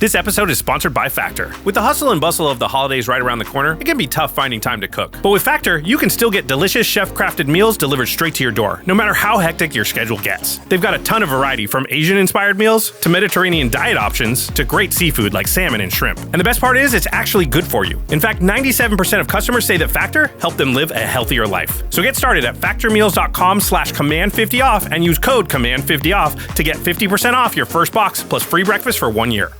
This episode is sponsored by Factor. With the hustle and bustle of the holidays right around the corner, it can be tough finding time to cook. But with Factor, you can still get delicious chef-crafted meals delivered straight to your door, no matter how hectic your schedule gets. They've got a ton of variety, from Asian-inspired meals to Mediterranean diet options to great seafood like salmon and shrimp. And the best part is, it's actually good for you. In fact, 97% of customers say that Factor helped them live a healthier life. So get started at factormeals.com/command50off and use code command50off to get 50% off your first box plus free breakfast for 1 year.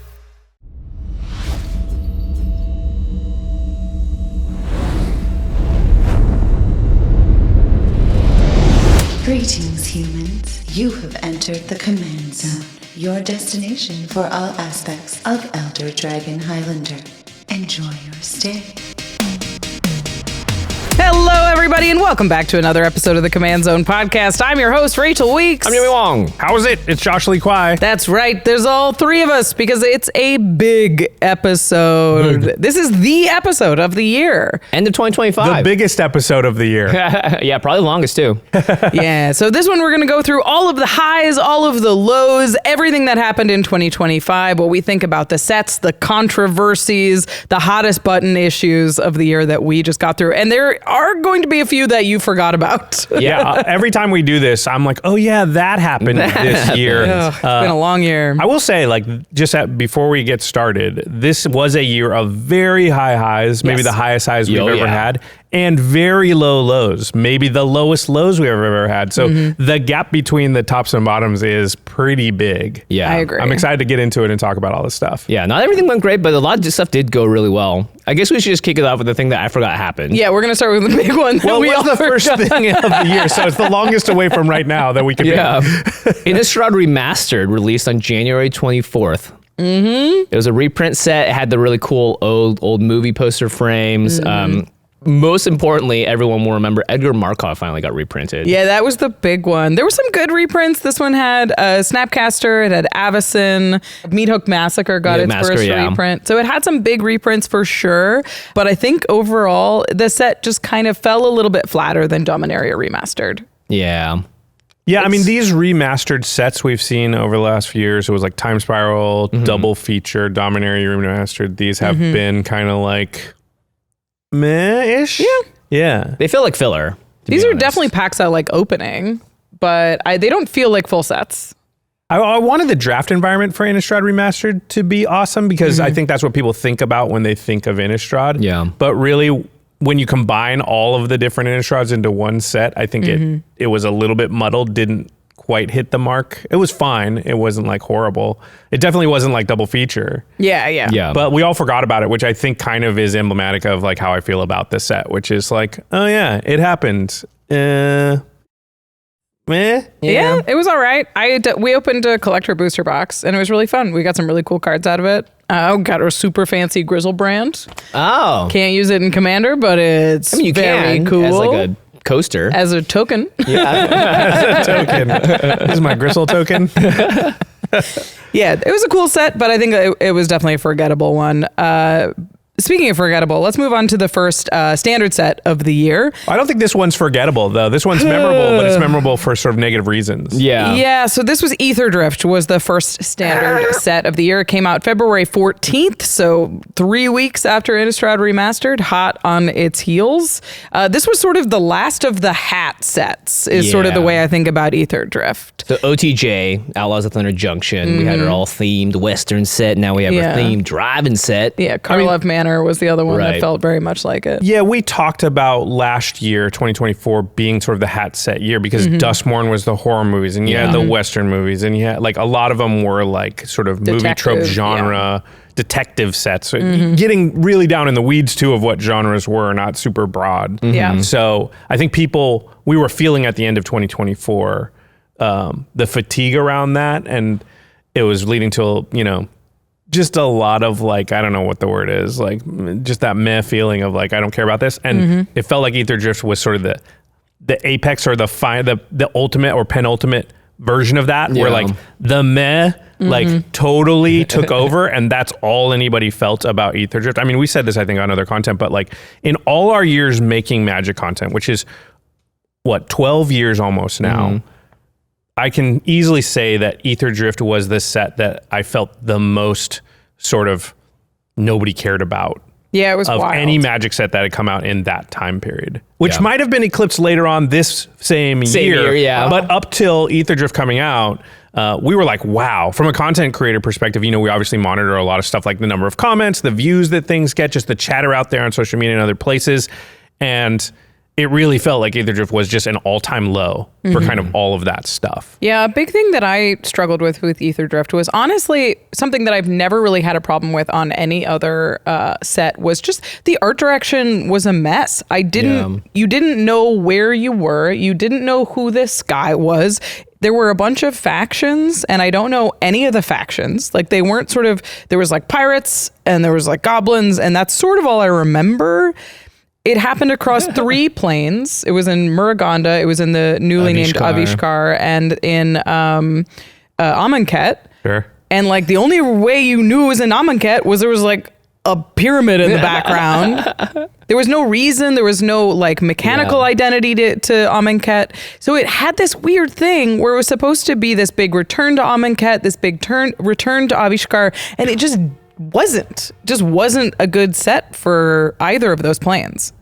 Greetings, humans. You have entered the Command Zone, your destination for all aspects of Elder Dragon Highlander. Enjoy your stay. Hello, everybody, and welcome back to another episode of the Command Zone podcast. I'm your host, Rachel Weeks. I'm Yumi Wong. How's it? It's Josh Lee Kwai. That's right. There's all three of us because it's a big episode. This is the episode of the year. End of 2025. The biggest episode of the year. Yeah, probably the longest, too. Yeah, so this one we're going to go through all of the highs, all of the lows, everything that happened in 2025, what we think about the sets, the controversies, the hottest button issues of the year that we just got through. And there are going to be a few that you forgot about. Yeah, every time we do this, I'm like, oh yeah, that happened this year. It's been a long year. I will say, like, before we get started, this was a year of very high highs, maybe the highest highs we've ever had, and very low lows, maybe the lowest lows we've ever had. So the gap between the tops and bottoms is pretty big. Yeah, I agree. I'm excited to get into it and talk about all this stuff. Yeah, not everything went great, but a lot of stuff did go really well. I guess we should just kick it off with the thing that I forgot happened. Yeah, we're going to start with the big one. Well, it was the first thing of the year, so it's the longest away from right now that we can Yeah. Innistrad Remastered released on January 24th. It was a reprint set. It had the really cool old movie poster frames. Most importantly, everyone will remember Edgar Markov finally got reprinted. Yeah, that was the big one. There were some good reprints. This one had Snapcaster, it had Avacyn, Meathook Massacre got its first reprint. So it had some big reprints for sure. But I think overall, the set just kind of fell a little bit flatter than Dominaria Remastered. Yeah. Yeah, I mean, these remastered sets we've seen over the last few years, it was like Time Spiral, Double Feature, Dominaria Remastered. These have been kind of like meh-ish. Yeah. They feel like filler. These are definitely packs I like opening, but they don't feel like full sets. I wanted the draft environment for Innistrad Remastered to be awesome because I think that's what people think about when they think of Innistrad. Yeah. But really, when you combine all of the different Innistrads into one set, I think it was a little bit muddled, didn't quite hit the mark. It was fine. It wasn't like horrible. It definitely wasn't like Double Feature. Yeah. But we all forgot about it, which I think kind of is emblematic of like how I feel about this set, which is like, oh yeah, it happened. Meh. Yeah, it was all right. We opened a collector booster box and it was really fun. We got some really cool cards out of it. Got a super fancy Grizzlebrand. Oh. Can't use it in Commander, but it's you very can, cool. as like a coaster. As a token. As a token. This is my Gristle token. Yeah, it was a cool set, but I think it was definitely a forgettable one. Speaking of forgettable, let's move on to the first standard set of the year. I don't think this one's forgettable, though. This one's memorable, but it's memorable for sort of negative reasons. Yeah, so this was Aetherdrift was the first standard set of the year. It came out February 14th, so 3 weeks after Innistrad Remastered, hot on its heels. This was sort of the last of the hat sets, is sort of the way I think about Aetherdrift. So OTJ, Outlaws of Thunder Junction, we had our all themed Western set. Now we have our themed driving set. Yeah, Karlov Manor was the other one that felt very much like it. Yeah, we talked about last year, 2024, being sort of the hat set year because Dustmourn was the horror movies and you had the Western movies and you had like a lot of them were like sort of movie trope genre detective sets. So getting really down in the weeds too of what genres were, not super broad. Yeah. So I think we were feeling at the end of 2024 the fatigue around that, and it was leading to, just a lot of like, I don't know what the word is, like just that meh feeling of like, I don't care about this. And it felt like Aetherdrift was sort of the apex or the ultimate or penultimate version of that, where like the meh like totally took over, and that's all anybody felt about Aetherdrift. I mean, we said this, I think, on other content, but like in all our years making Magic content, which is what, 12 years almost now, I can easily say that Aetherdrift was the set that I felt the most sort of nobody cared about. Yeah, it was of wild. any Magic set that had come out in that time period, which might have been eclipsed later on this same year. Yeah. But up till Aetherdrift coming out, we were like, wow. From a content creator perspective, we obviously monitor a lot of stuff like the number of comments, the views that things get, just the chatter out there on social media and other places. And it really felt like Aetherdrift was just an all-time low for kind of all of that stuff. Yeah, a big thing that I struggled with Aetherdrift was honestly something that I've never really had a problem with on any other set was just the art direction was a mess. You didn't know where you were. You didn't know who this guy was. There were a bunch of factions, and I don't know any of the factions. Like, they weren't there was like pirates, and there was like goblins, and that's sort of all I remember. It happened across 3 planes. It was in Muruganda. It was in the newly named Avishkar and in Amonkhet. Sure. And like the only way you knew it was in Amonkhet was there was like a pyramid in the background. There was no reason. There was no like mechanical identity to Amonkhet. So it had this weird thing where it was supposed to be this big return to Amonkhet, this big return to Avishkar, and it just wasn't a good set for either of those planes.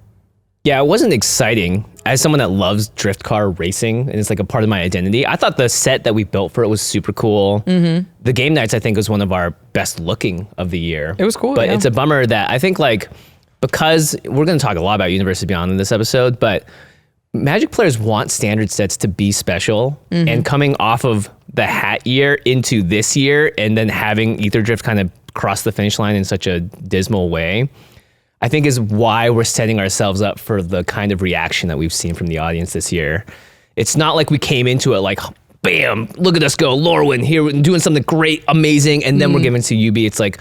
Yeah, it wasn't exciting. As someone that loves drift car racing and it's like a part of my identity, I thought the set that we built for it was super cool. Mm-hmm. The game nights, I think, was one of our best looking of the year. It was cool, but it's a bummer that I think because we're going to talk a lot about Universes Beyond in this episode, but Magic players want standard sets to be special, and coming off of the hat year into this year and then having Aetherdrift kind of cross the finish line in such a dismal way, I think is why we're setting ourselves up for the kind of reaction that we've seen from the audience this year. It's not like we came into it like, bam, look at us go, Lorwyn here, doing something great, amazing, and then we're giving to UB. It's like,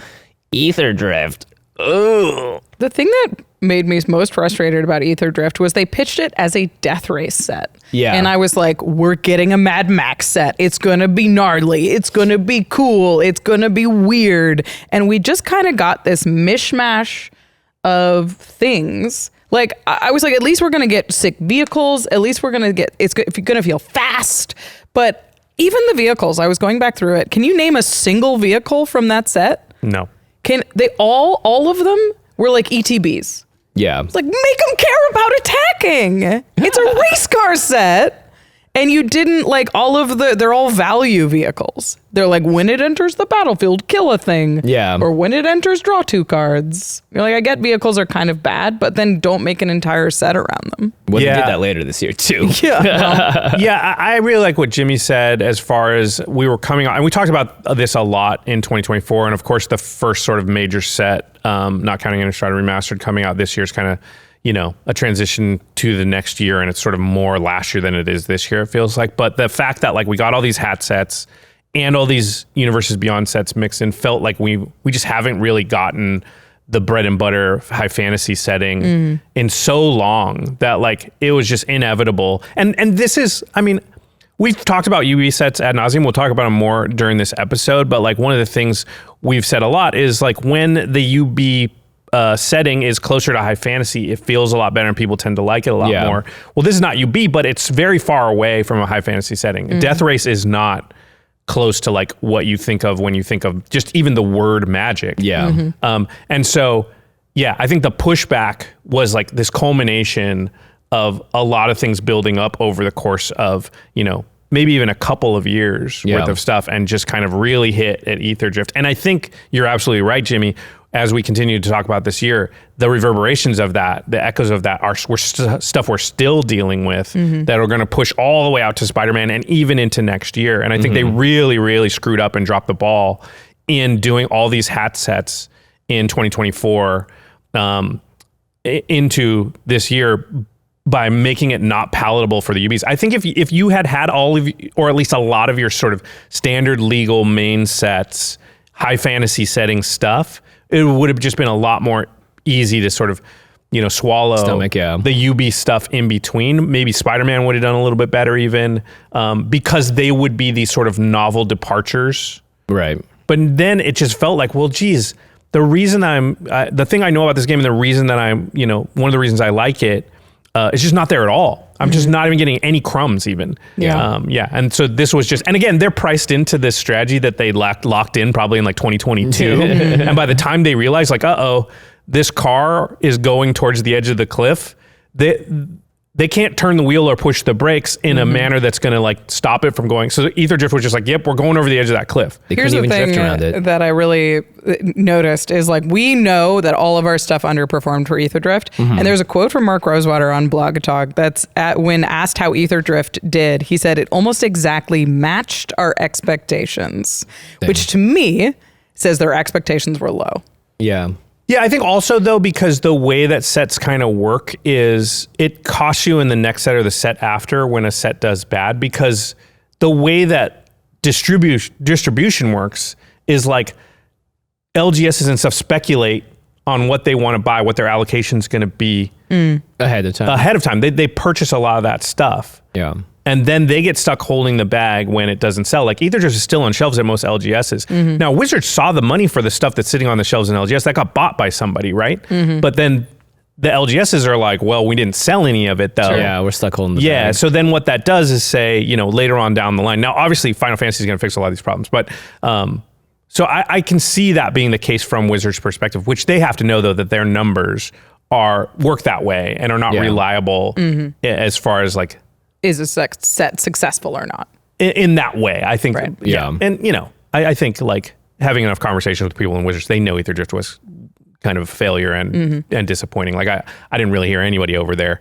Aetherdrift, ugh. The thing that made me most frustrated about Aetherdrift was they pitched it as a death race set. Yeah. And I was like, we're getting a Mad Max set. It's going to be gnarly. It's going to be cool. It's going to be weird. And we just kind of got this mishmash of things. Like, I was like, at least we're going to get sick vehicles. At least we're going to get, it's going to feel fast. But even the vehicles, I was going back through it. Can you name a single vehicle from that set? No. Can they all of them were like ETBs? Yeah. It's like, make them care about attacking. It's a race car set. And you didn't like they're all value vehicles. They're like, when it enters the battlefield, kill a thing. Yeah. Or when it enters, draw 2 cards. You're like, I get vehicles are kind of bad, but then don't make an entire set around them. Well, they did that later this year too. Yeah. Yeah, I really like what Jimmy said as far as we were coming on, and we talked about this a lot in 2024, and of course the first sort of major set, not counting Innistrad Remastered, coming out this year is kind of, a transition to the next year, and it's sort of more last year than it is this year, it feels like. But the fact that like we got all these hat sets and all these Universes Beyond sets mixed in felt like we just haven't really gotten the bread and butter high fantasy setting in so long that like it was just inevitable. And this is, I mean, we've talked about UB sets ad nauseum. We'll talk about them more during this episode. But like one of the things we've said a lot is like when the UB setting is closer to high fantasy, it feels a lot better and people tend to like it a lot more. Well, this is not UB, but it's very far away from a high fantasy setting. Death Race is not close to like what you think of when you think of just even the word Magic. Yeah. And so, yeah, I think the pushback was like this culmination of a lot of things building up over the course of, maybe even a couple of years worth of stuff, and just kind of really hit at Aetherdrift. And I think you're absolutely right, Jimmy. As we continue to talk about this year, the reverberations of that, the echoes of that stuff we're still dealing with that are going to push all the way out to Spider-Man and even into next year. And I think they really, really screwed up and dropped the ball in doing all these hat sets in 2024 into this year by making it not palatable for the UBs. I think if you had all of, or at least a lot of your sort of standard legal main sets, high fantasy setting stuff, it would have just been a lot more easy to sort of, swallow the UB stuff in between. Maybe Spider-Man would have done a little bit better even, because they would be these sort of novel departures. Right. But then it just felt like, well, geez, the reason the thing I know about this game and the reason that I'm, one of the reasons I like it it's just not there at all. I'm just not even getting any crumbs even. Yeah. And so this was just, and again, they're priced into this strategy that they locked in probably in like 2022. And by the time they realize like, this car is going towards the edge of the cliff, they can't turn the wheel or push the brakes in a manner that's going to like stop it from going. So Aetherdrift was just like, yep, we're going over the edge of that cliff. They Here's couldn't the even thing drift around it. that I really noticed is like, we know that all of our stuff underperformed for Aetherdrift. And there's a quote from Mark Rosewater on Blog Talk that's when asked how Aetherdrift did, he said it almost exactly matched our expectations, which to me says their expectations were low. Yeah. Yeah, I think also though, because the way that sets kind of work is it costs you in the next set or the set after when a set does bad, because the way that distribution works is like LGSs and stuff speculate on what they want to buy, what their allocation is going to be Ahead of time. They purchase a lot of that stuff. Yeah. And then they get stuck holding the bag when it doesn't sell. Like Aetherdrift is still on shelves at most LGSs. Now Wizards saw the money for the stuff that's sitting on the shelves in LGS. That got bought by somebody, right? But then the LGSs are like, well, we didn't sell any of it though. Yeah, we're stuck holding the bag. So then what that does is say, later on down the line. Now, obviously, Final Fantasy is going to fix a lot of these problems, but so I can see that being the case from Wizards' perspective, which they have to know though that their numbers work that way and are not reliable as far as like. Is a set successful or not? In that way, I think. Right. Yeah. And, I think like having enough conversations with people in Wizards, they know Aetherdrift was kind of a failure and disappointing. Like I didn't really hear anybody over there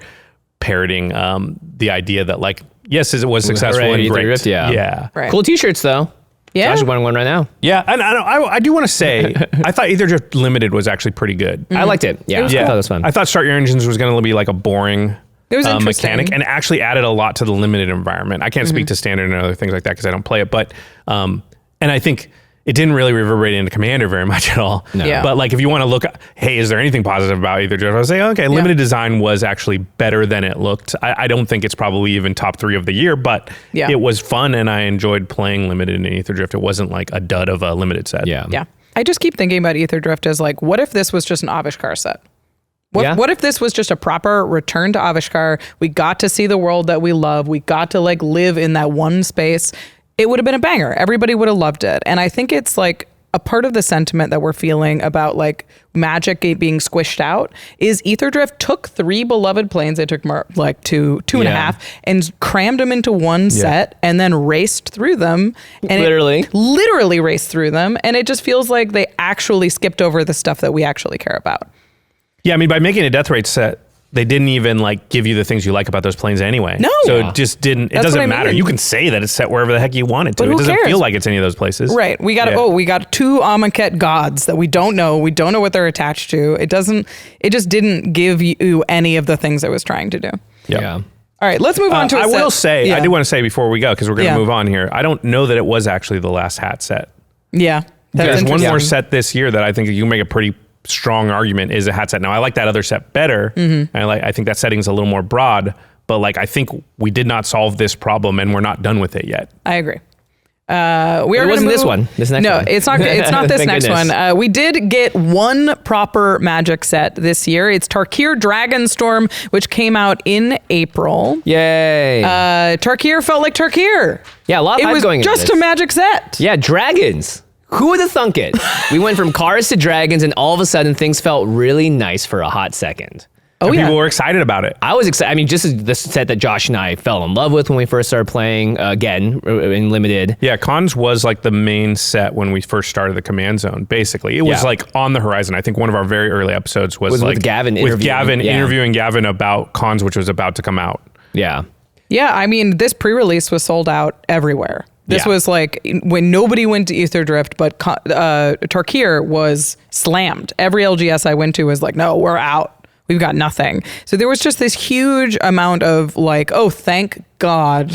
parroting the idea that like, yes, it was successful and great. Aetherdrift, Yeah. Right. Cool t-shirts though. Yeah. Josh is wearing one right now. Yeah. And I do want to say, I thought Aetherdrift Limited was actually pretty good. I liked it. Yeah. It was I cool. thought it was fun. I thought Start Your Engines was going to be like a boring It was interesting. mechanic, and actually added a lot to the limited environment. I can't speak to standard and other things like that because I don't play it, but and I think it didn't really reverberate into Commander very much at all. No. Yeah. But like if you want to look, hey, is there anything positive about Aetherdrift? I would say, okay, limited design was actually better than it looked. I don't think it's probably even top 3 of the year, but it was fun and I enjoyed playing limited in Aetherdrift. It wasn't like a dud of a limited set. Yeah. Yeah. I just keep thinking about Aetherdrift as like, what if this was just an Avishkar set? What if this was just a proper return to Avishkar? We got to see the world that we love. We got to like live in that one space. It would have been a banger. Everybody would have loved it. And I think it's like a part of the sentiment that we're feeling about like Magic being squished out is Aetherdrift took 3 beloved planes. They took like two and a half and crammed them into one set and then raced through them. And literally raced through them. And it just feels like they actually skipped over the stuff that we actually care about. Yeah, I mean, by making a death rate set, they didn't even like give you the things you like about those planes anyway. No. So it just didn't, it doesn't matter. You can say that it's set wherever the heck you want it to. But It doesn't cares? feel like it's any of those places. Right. We got we got 2 Amonkhet gods that we don't know. We don't know what they're attached to. It just didn't give you any of the things it was trying to do. Yeah. All right, let's move on to I will say, I do want to say before we go, because we're going to move on here, I don't know that it was actually the last hat set. Yeah. There's one more set this year that I think you can make a pretty strong argument is a hat set. Now I like that other set better. And I think that setting's a little more broad, but like I think we did not solve this problem and we're not done with it yet. I agree. It wasn't this one. This next one. No, it's not this next goodness. one. We did get one proper Magic set this year. It's Tarkir Dragonstorm, which came out in April. Yay. Tarkir felt like Tarkir. Yeah, a lot of hype going into It was just this. a Magic set. Yeah, dragons. Who would have thunk it? We went from cars to dragons, and all of a sudden things felt really nice for a hot second. Oh, yeah. People were excited about it. I was excited. I mean, just the set that Josh and I fell in love with when we first started playing, again, in Limited. Yeah, Cons was like the main set when we first started the Command Zone, basically. It was like on the horizon. I think one of our very early episodes was like with Gavin interviewing Gavin about Cons, which was about to come out. Yeah. Yeah, I mean, this pre-release was sold out everywhere. This was like when nobody went to Aetherdrift, but Tarkir was slammed. Every LGS I went to was like, no, we're out. We've got nothing. So there was just this huge amount of like, oh, thank God.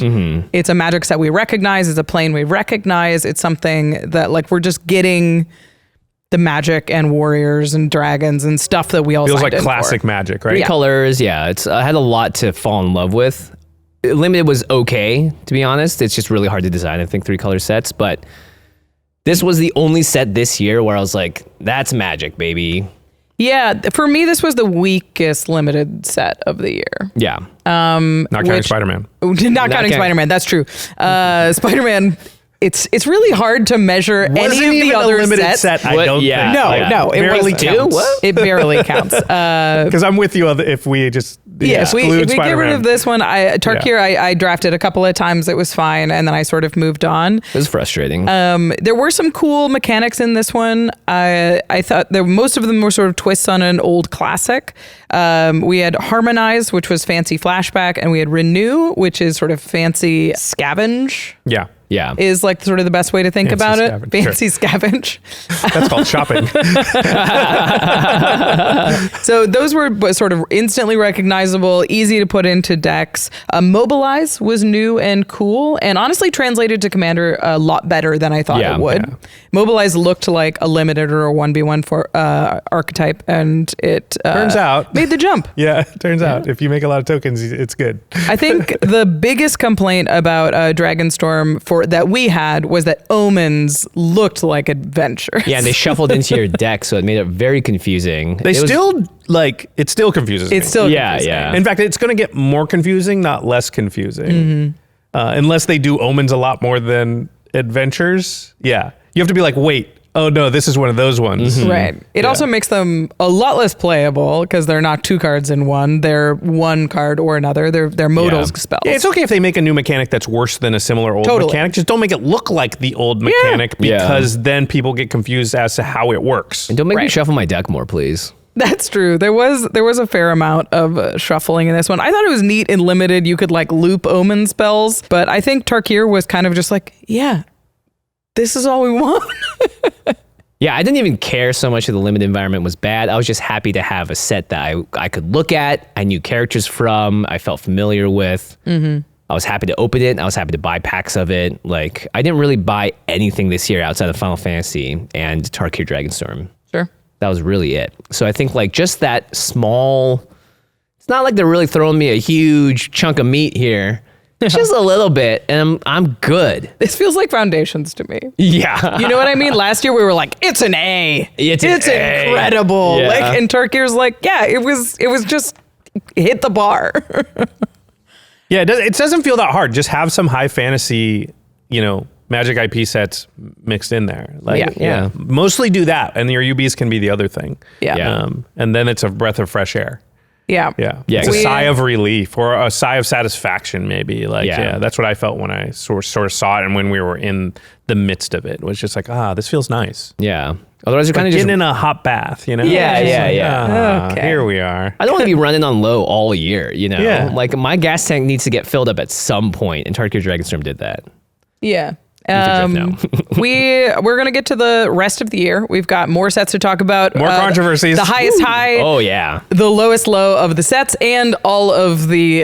It's a Magic set we recognize. It's a plane we recognize. It's something that like we're just getting the Magic and warriors and dragons and stuff that we all Feels signed like in classic for. Magic, right? Three colors, it's I had a lot to fall in love with. Limited was okay, to be honest. It's just really hard to design, I think, 3-color sets. But this was the only set this year where I was like, that's Magic, baby. Yeah, for me, this was the weakest limited set of the year. Yeah. Not counting Spider-Man. Not counting Spider-Man. That's true. Spider-Man. It's really hard to measure any of the other limited sets. set. I don't think. No, it barely wasn't. counts. It barely counts. Because I'm with you if we just If we exclude get rid Spider-Man. of this one, Tarkir, I drafted a couple of times. It was fine, and then I sort of moved on. It was frustrating. There were some cool mechanics in this one. I thought most of them were sort of twists on an old classic. We had Harmonize, which was fancy flashback, and we had Renew, which is sort of fancy scavenge. Yeah. Yeah. Is like sort of the best way to think Fancy about scavenge, it. Fancy scavenge. That's called shopping. So those were sort of instantly recognizable, easy to put into decks. Mobilize was new and cool, and honestly translated to Commander a lot better than I thought it would. Yeah. Mobilize looked like a limited or a 1v1 for archetype, and it Turns out. made the jump. Yeah, it turns out if you make a lot of tokens, it's good. I think the biggest complaint about Dragonstorm that we had was that omens looked like adventures. Yeah, and they shuffled into your deck, so it made it very confusing. It still confuses me. It's still confusing. yeah. In fact, it's going to get more confusing, not less confusing. Unless they do omens a lot more than adventures. Yeah. You have to be like, wait, oh no, this is one of those ones. Right. It also makes them a lot less playable because they're not 2 cards in one. They're 1 card or another. They're modal spells. Yeah, it's okay if they make a new mechanic that's worse than a similar old mechanic. Just don't make it look like the old mechanic because then people get confused as to how it works. And don't make me shuffle my deck more, please. That's true. There was a fair amount of shuffling in this one. I thought it was neat and limited. You could like loop omen spells, but I think Tarkir was kind of just like, yeah, this is all we want. Yeah, I didn't even care so much if the limited environment was bad. I was just happy to have a set that I could look at, I knew characters from, I felt familiar with. I was happy to open it. I was happy to buy packs of it. Like, I didn't really buy anything this year outside of Final Fantasy and Tarkir Dragonstorm. Sure. That was really it. So I think like just that small, it's not like they're really throwing me a huge chunk of meat here. Just a little bit, and I'm good. This feels like Foundations to me. Yeah. You know what I mean? Last year we were like, it's an A. It's incredible. Yeah. Like, and Tarkir's like, yeah, it was just hit the bar. Yeah, it doesn't feel that hard. Just have some high fantasy, Magic IP sets mixed in there. Like, Yeah. mostly do that, and your UBs can be the other thing. Yeah. And then it's a breath of fresh air. Yeah. It's a sigh of relief or a sigh of satisfaction, maybe. Like, that's what I felt when I sort of saw it, and when we were in the midst of it. It was just like, this feels nice. Yeah. Otherwise, you're kind of getting just in a hot bath, Yeah. Okay. Here we are. I don't want to be running on low all year, Yeah. Like my gas tank needs to get filled up at some point, and Tarkir Dragonstorm did that. Yeah. Eterdrift We're going to get to the rest of the year. We've got more sets to talk about. More controversies. The highest high. Oh yeah. The lowest low of the sets and all of the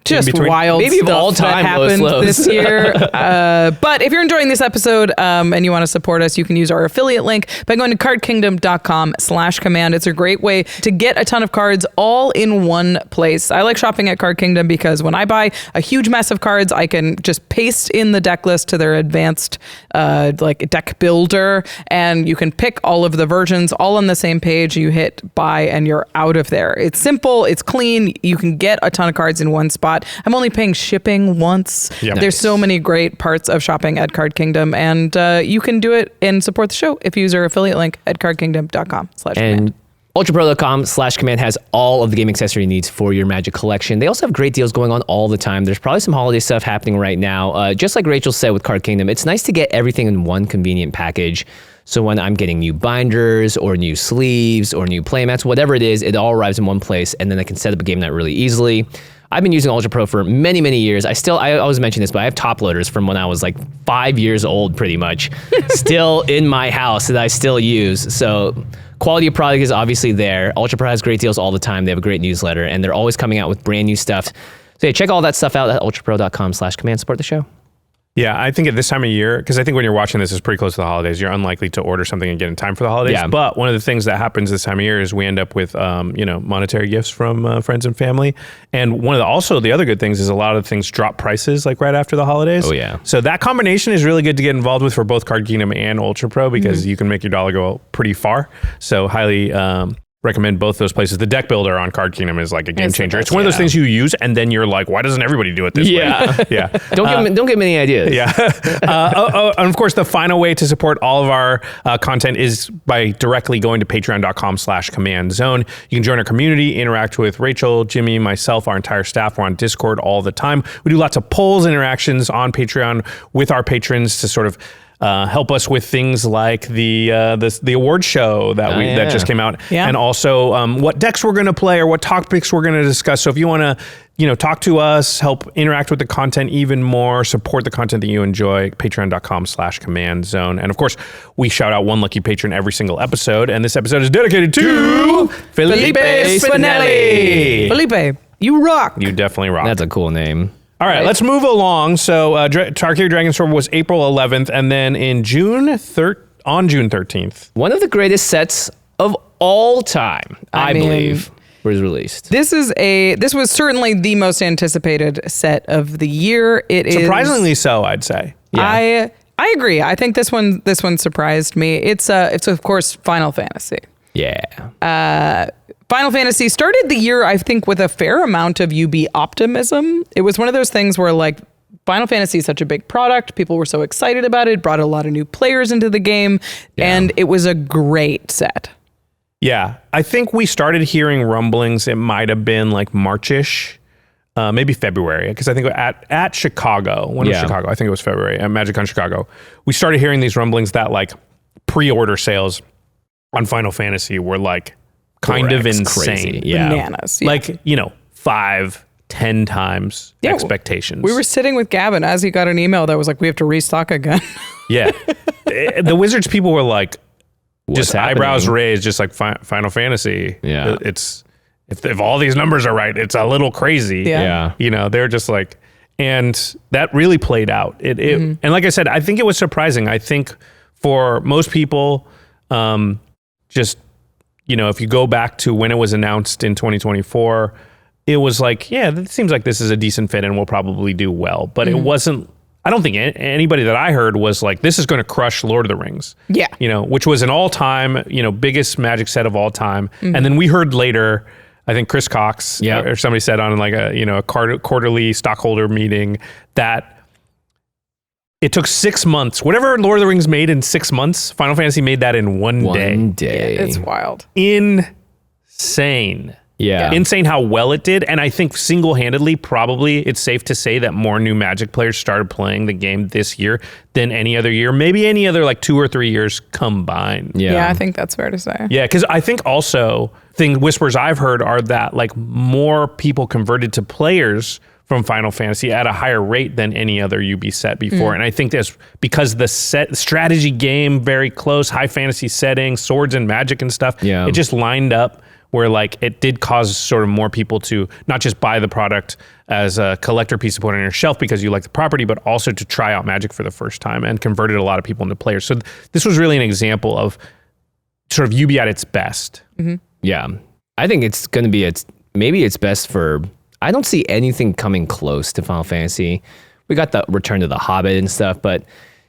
just wild maybe stuff all time that happened lows. this year. But if you're enjoying this episode and you want to support us, you can use our affiliate link by going to cardkingdom.com/command. It's a great way to get a ton of cards all in one place. I like shopping at Card Kingdom because when I buy a huge mess of cards, I can just paste in the deck list to their advanced like deck builder, and you can pick all of the versions all on the same page. You hit buy and you're out of there. It's simple, it's clean, you can get a ton of cards in one spot. I'm only paying shipping once. Yep. There's so many great parts of shopping at Card Kingdom, and you can do it and support the show if you use our affiliate link at cardkingdom.com/command. And ultrapro.com/command has all of the game accessory needs for your Magic collection. They also have great deals going on all the time. There's probably some holiday stuff happening right now. Just like Rachel said with Card Kingdom, it's nice to get everything in one convenient package. So when I'm getting new binders or new sleeves or new playmats, whatever it is, it all arrives in one place, and then I can set up a game night really easily. I've been using Ultra Pro for many, many years. I always mention this, but I have top loaders from when I was like 5 years old, pretty much, still in my house that I still use. So quality of product is obviously there. Ultra Pro has great deals all the time. They have a great newsletter, and they're always coming out with brand new stuff. So yeah, check all that stuff out at ultrapro.com/command. Support the show. Yeah, I think at this time of year, because I think when you're watching this, it's pretty close to the holidays. You're unlikely to order something and get in time for the holidays. Yeah. But one of the things that happens this time of year is we end up with, monetary gifts from friends and family. And also the other good things is a lot of things drop prices like right after the holidays. Oh, yeah. So that combination is really good to get involved with for both Card Kingdom and Ultra Pro because you can make your dollar go pretty far. So highly recommend both those places. The deck builder on Card Kingdom is like a game changer. It's one of those yeah. things you use and then you're like, why doesn't everybody do it this way? Yeah. Don't give me any ideas. Yeah. And of course, the final way to support all of our content is by directly going to patreon.com/command zone. You can join our community, interact with Rachel, Jimmy, myself, our entire staff. We're on Discord all the time. We do lots of polls, interactions on Patreon with our patrons to sort of help us with things like the award show that just came out, and also what decks we're going to play or what topics we're going to discuss. So if you want to, talk to us, help interact with the content even more, support the content that you enjoy, patreon.com/command zone. And of course, we shout out one lucky patron every single episode, and this episode is dedicated to Felipe Spinelli. Felipe, you rock. You definitely rock. That's a cool name. All right, let's move along. So Tarkir Dragonstorm was April 11th, and then in June 13th. One of the greatest sets of all time, I believe, was released. This was certainly the most anticipated set of the year. Surprisingly so, I'd say. Yeah. I agree. I think this one surprised me. It's of course Final Fantasy. Yeah. Final Fantasy started the year, I think, with a fair amount of UB optimism. It was one of those things where, like, Final Fantasy is such a big product. People were so excited about it, brought a lot of new players into the game, and it was a great set. Yeah. I think we started hearing rumblings. It might have been like March-ish, maybe February, because I think at Chicago, when was Chicago? I think it was February, at MagicCon Chicago, we started hearing these rumblings that, like, pre-order sales on Final Fantasy were, like, kind of insane. Crazy. Yeah. Bananas. Yeah. Like, 5-10 times expectations. We were sitting with Gavin as he got an email that was like, we have to restock again. Yeah. The Wizards people were like, just eyebrows raised, just like Final Fantasy. Yeah. It's, if all these numbers are right, it's a little crazy. Yeah. They're just like, and that really played out. And like I said, I think it was surprising. I think for most people, if you go back to when it was announced in 2024, it was like, yeah, it seems like this is a decent fit and we'll probably do well. But it wasn't, I don't think anybody that I heard was like, this is going to crush Lord of the Rings. Yeah. Which was an all-time, biggest Magic set of all time. And then we heard later, I think Chris Cox or somebody said on like a quarterly stockholder meeting that it took 6 months. Whatever Lord of the Rings made in 6 months, Final Fantasy made that in one day. Yeah, it's wild. Insane. Yeah. Insane how well it did. And I think single-handedly, probably it's safe to say that more new Magic players started playing the game this year than any other year. Maybe any other like 2 or 3 years combined. Yeah, I think that's fair to say. Yeah, because I think also whispers I've heard are that like more people converted to players from Final Fantasy at a higher rate than any other UB set before. And I think that's because the strategy game, very close, high fantasy setting, swords and magic and stuff, it just lined up where like it did cause sort of more people to not just buy the product as a collector piece to put on your shelf because you like the property, but also to try out Magic for the first time, and converted a lot of people into players. So this was really an example of sort of UB at its best. Mm-hmm. Yeah. I think it's going to be maybe it's best for... I don't see anything coming close to Final Fantasy. We got the Return to the Hobbit and stuff, but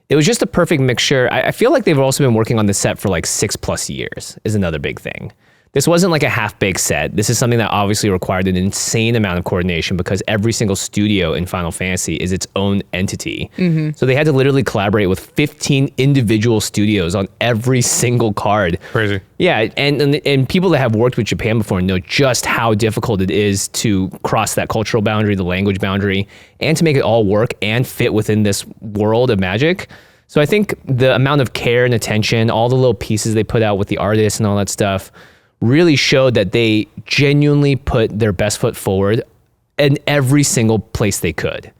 it was just a perfect mixture. I feel like they've also been working on this set for like 6+ years is another big thing. This wasn't like a half-baked set. This is something that obviously required an insane amount of coordination because every single studio in Final Fantasy is its own entity. Mm-hmm. So they had to literally collaborate with 15 individual studios on every single card. Crazy. Yeah, and people that have worked with Japan before know just how difficult it is to cross that cultural boundary, the language boundary, and to make it all work and fit within this world of Magic. So I think the amount of care and attention, all the little pieces they put out with the artists and all that stuff, really showed that they genuinely put their best foot forward in every single place they could.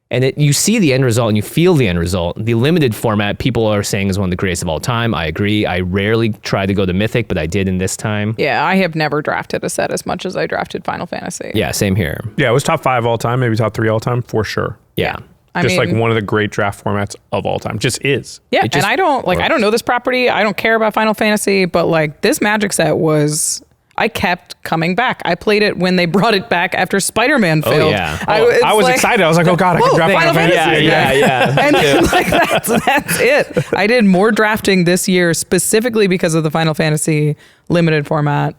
And you see the end result and you feel the end result. The limited format, people are saying is one of the greatest of all time. I agree. I rarely try to go to Mythic, but I did in this time. Yeah, I have never drafted a set as much as I drafted Final Fantasy. Yeah, same here. Yeah, it was top 5 all time, maybe top 3 all time, for sure. Yeah. Like one of the great draft formats of all time. Just is. Yeah, and I don't know this property. I don't care about Final Fantasy, but like this Magic set I kept coming back. I played it when they brought it back after Spider-Man failed. Yeah. I was excited. I was like, oh God, I can draft Final Fantasy. Yeah. And like that's it. I did more drafting this year specifically because of the Final Fantasy limited format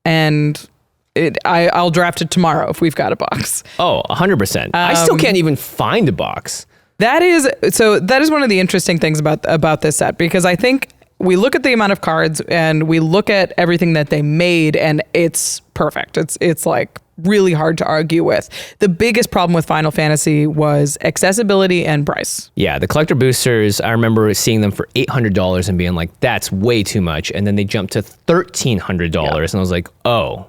and I'll draft it tomorrow if we've got a box. Oh, 100%. I still can't even find a box. That is one of the interesting things about this set, because I think we look at the amount of cards and we look at everything that they made, and it's perfect. It's like really hard to argue with. The biggest problem with Final Fantasy was accessibility and price. Yeah, the collector boosters, I remember seeing them for $800 and being like, that's way too much. And then they jumped to $1,300 and I was like, oh,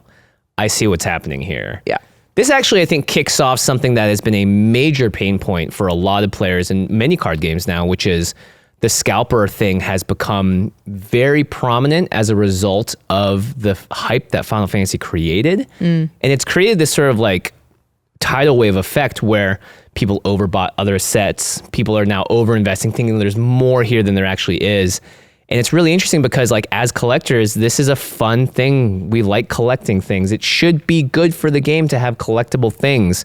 I see what's happening here. Yeah. This actually, I think, kicks off something that has been a major pain point for a lot of players in many card games now, which is the scalper thing has become very prominent as a result of the hype that Final Fantasy created. And it's created this sort of like tidal wave effect where people overbought other sets. People are now overinvesting, thinking there's more here than there actually is. And it's really interesting because, like, as collectors, this is a fun thing. We like collecting things. It should be good for the game to have collectible things,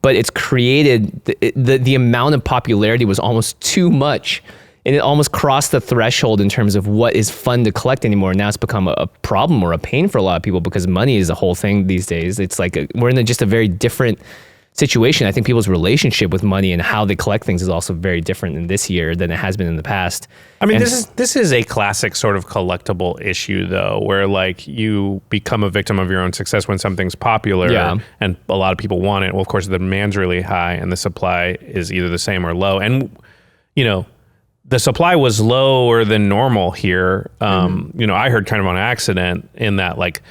but it's created, the amount of popularity was almost too much. And it almost crossed the threshold in terms of what is fun to collect anymore. Now it's become a problem or a pain for a lot of people because money is a whole thing these days. It's like we're in just a very different situation. I think people's relationship with money and how they collect things is also very different in this year than it has been in the past. I mean, this is a classic sort of collectible issue, though, where like you become a victim of your own success when something's popular and a lot of people want it. Well, of course, the demand's really high and the supply is either the same or low. And, you know, the supply was lower than normal here. You know, I heard kind of on accident in that, like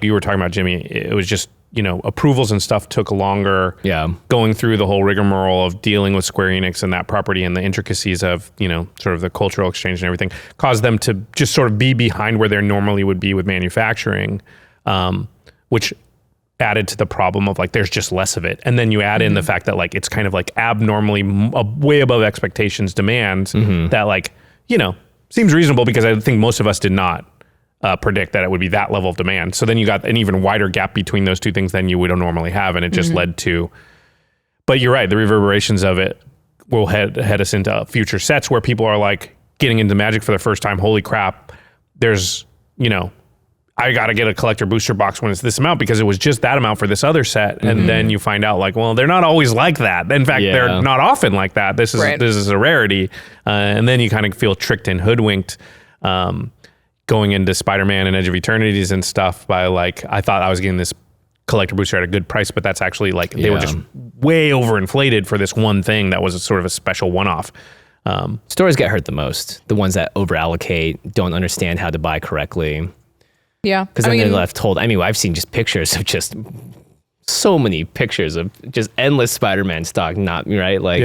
you were talking about, Jimmy, it was just, you know, approvals and stuff took longer. Yeah. Going through the whole rigmarole of dealing with Square Enix and that property and the intricacies of, you know, sort of the cultural exchange and everything caused them to just sort of be behind where they normally would be with manufacturing, which added to the problem of like there's just less of it. And then you add in the fact that like it's kind of like abnormally way above expectations demand that, like, you know, seems reasonable because I think most of us did not predict that it would be that level of demand. So then you got an even wider gap between those two things than you would normally have, and it just led to, but you're right, the reverberations of it will head us into future sets where people are like getting into Magic for the first time. Holy crap, there's, you know, I got to get a collector booster box when it's this amount because it was just that amount for this other set. And then you find out like, well, they're not always like that. In fact, they're not often like that. This is a rarity. And then you kind of feel tricked and hoodwinked going into Spider-Man and Edge of Eternities and stuff by like, I thought I was getting this collector booster at a good price, but that's actually like, they were just way overinflated for this one thing that was a sort of a special one-off. Stores get hurt the most. The ones that overallocate, don't understand how to buy correctly. Yeah. Because then they're left told. I mean, I've seen just pictures of just so many pictures of just endless Spider-Man stock, not right? Like,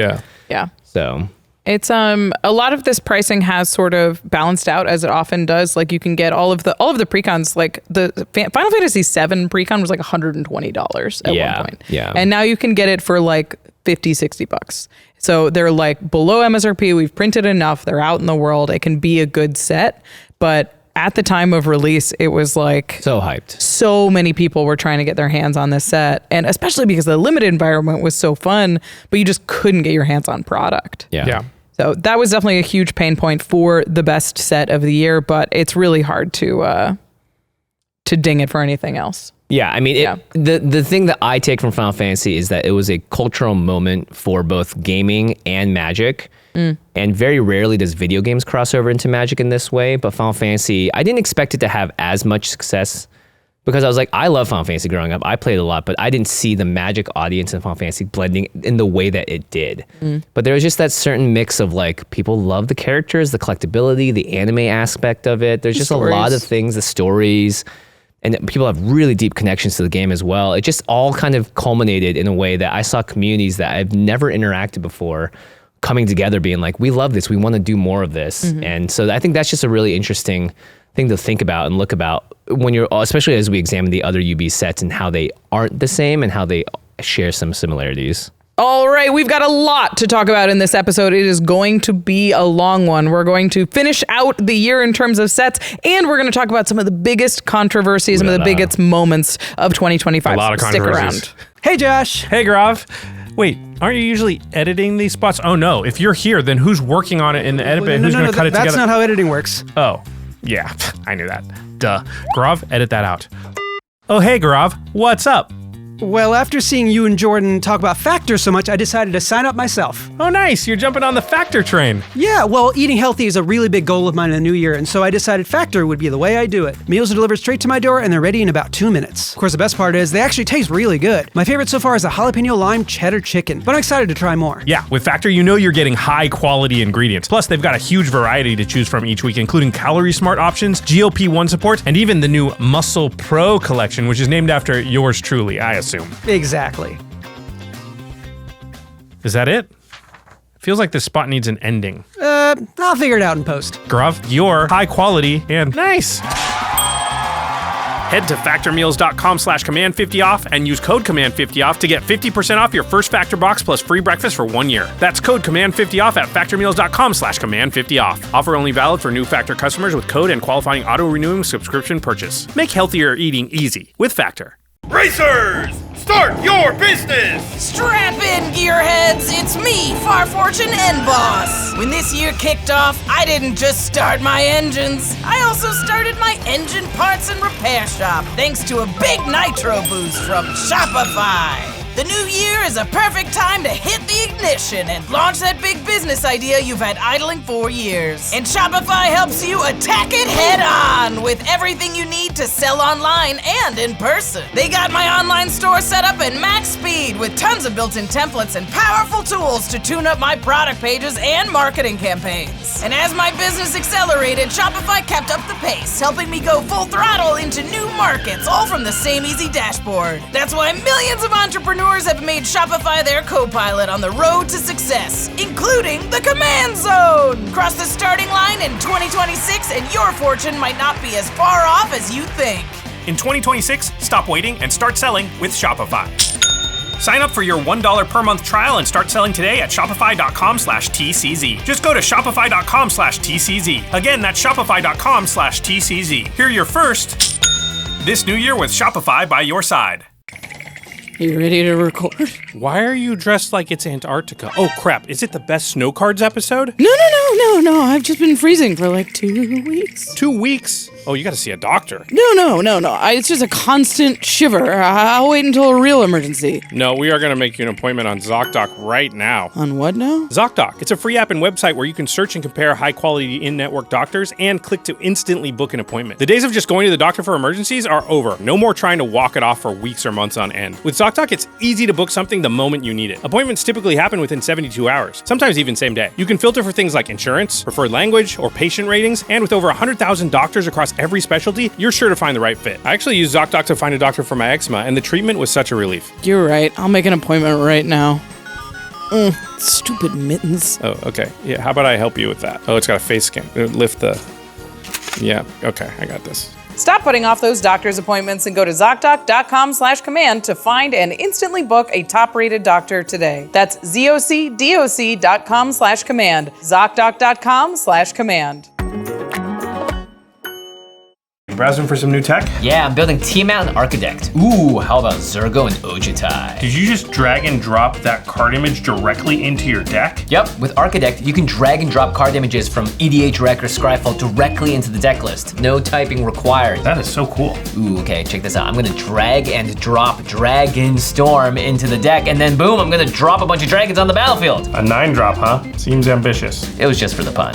yeah. So it's a lot of this pricing has sort of balanced out as it often does. Like you can get all of the precons, like the Final Fantasy VII precon was like $120 at one point. Yeah. And now you can get it for like $50-$60. So they're like below MSRP. We've printed enough. They're out in the world. It can be a good set, but at the time of release, it was like so hyped. So many people were trying to get their hands on this set, and especially because the limited environment was so fun, but you just couldn't get your hands on product. Yeah. So that was definitely a huge pain point for the best set of the year, but it's really hard to ding it for anything else. Yeah, I mean, the thing that I take from Final Fantasy is that it was a cultural moment for both gaming and Magic. And very rarely does video games cross over into Magic in this way. But Final Fantasy, I didn't expect it to have as much success because I was like, I love Final Fantasy growing up. I played a lot, but I didn't see the Magic audience and Final Fantasy blending in the way that it did. But there was just that certain mix of like, people love the characters, the collectability, the anime aspect of it. There's just a lot of things, the stories, and people have really deep connections to the game as well. It just all kind of culminated in a way that I saw communities that I've never interacted before coming together, being like, we love this, we want to do more of this. And so I think that's just a really interesting thing to think about and look about when you're, especially as we examine the other UB sets and how they aren't the same and how they share some similarities. All right, we've got a lot to talk about in this episode. It is going to be a long one. We're going to finish out the year in terms of sets, and we're going to talk about some of the biggest controversies, some of the biggest moments of 2025. A lot of controversies. Stick around. Hey, Josh. Hey, Grav. Wait, aren't you usually editing these spots? Oh no, if you're here, then who's working on it in the edit bit? Who's going to cut it together? That's not how editing works. Oh, yeah, I knew that. Duh. Grav, edit that out. Oh, hey, Gaurav. What's up? Well, after seeing you and Jordan talk about Factor so much, I decided to sign up myself. Oh, nice. You're jumping on the Factor train. Yeah, well, eating healthy is a really big goal of mine in the new year, and so I decided Factor would be the way I do it. Meals are delivered straight to my door, and they're ready in about 2 minutes. Of course, the best part is they actually taste really good. My favorite so far is the jalapeno lime cheddar chicken, but I'm excited to try more. Yeah, with Factor, you know you're getting high-quality ingredients. Plus, they've got a huge variety to choose from each week, including calorie-smart options, GLP-1 support, and even the new Muscle Pro collection, which is named after yours truly, I assume. Exactly. Is that it? Feels like this spot needs an ending. I'll figure it out in post. Gaurav, you're high quality and nice. Head to factormeals.com/command50off and use code command50off to get 50% off your first Factor box plus free breakfast for 1 year. That's code command50off at factormeals.com/command50off. Offer only valid for new Factor customers with code and qualifying auto-renewing subscription purchase. Make healthier eating easy with Factor. Racers, start your business! Strap in, gearheads! It's me, Farfortune End Boss! When this year kicked off, I didn't just start my engines, I also started my engine parts and repair shop, thanks to a big nitro boost from Shopify! The new year is a perfect time to hit the ignition and launch that big business idea you've had idling for years. And Shopify helps you attack it head on with everything you need to sell online and in person. They got my online store set up at max speed with tons of built-in templates and powerful tools to tune up my product pages and marketing campaigns. And as my business accelerated, Shopify kept up the pace, helping me go full throttle into new markets, all from the same easy dashboard. That's why millions of entrepreneurs have made Shopify their co-pilot on the road to success, including the Command Zone. Cross the starting line in 2026 and your fortune might not be as far off as you think. In 2026, stop waiting and start selling with Shopify. Sign up for your $1 per month trial and start selling today at shopify.com/TCZ. Just go to shopify.com/TCZ. Again, that's shopify.com/TCZ. Hear your first this new year with Shopify by your side. You ready to record? Why are you dressed like it's Antarctica? Oh crap, is it the best snow cards episode? No. I've just been freezing for like 2 weeks. 2 weeks? Oh, you gotta see a doctor. No. It's just a constant shiver. I'll wait until a real emergency. No, we are gonna make you an appointment on ZOCDOC right now. On what now? ZOCDOC. It's a free app and website where you can search and compare high-quality in-network doctors and click to instantly book an appointment. The days of just going to the doctor for emergencies are over. No more trying to walk it off for weeks or months on end. With ZOCDOC, it's easy to book something the moment you need it. Appointments typically happen within 72 hours, sometimes even same day. You can filter for things like insurance, preferred language, or patient ratings, and with over 100,000 doctors across every specialty, you're sure to find the right fit. I actually used ZOCDOC to find a doctor for my eczema, and the treatment was such a relief. You're right. I'll make an appointment right now. Stupid mittens. Oh, okay. Yeah, how about I help you with that? Oh, it's got a face scan. Lift the... Yeah, okay, I got this. Stop putting off those doctor's appointments and go to ZocDoc.com/command to find and instantly book a top-rated doctor today. That's ZocDoc.com/command. ZocDoc.com/command. Browsing for some new tech? Yeah, I'm building Tiamat and ARCHIDEKT. Ooh, how about Zergo and Ojutai? Did you just drag and drop that card image directly into your deck? Yep, with ARCHIDEKT, you can drag and drop card images from EDH, Rec, or Scryfall directly into the deck list. No typing required. That is so cool. Ooh, okay, check this out. I'm gonna drag and drop Dragonstorm into the deck, and then boom, I'm gonna drop a bunch of dragons on the battlefield. A 9-drop, huh? Seems ambitious. It was just for the pun.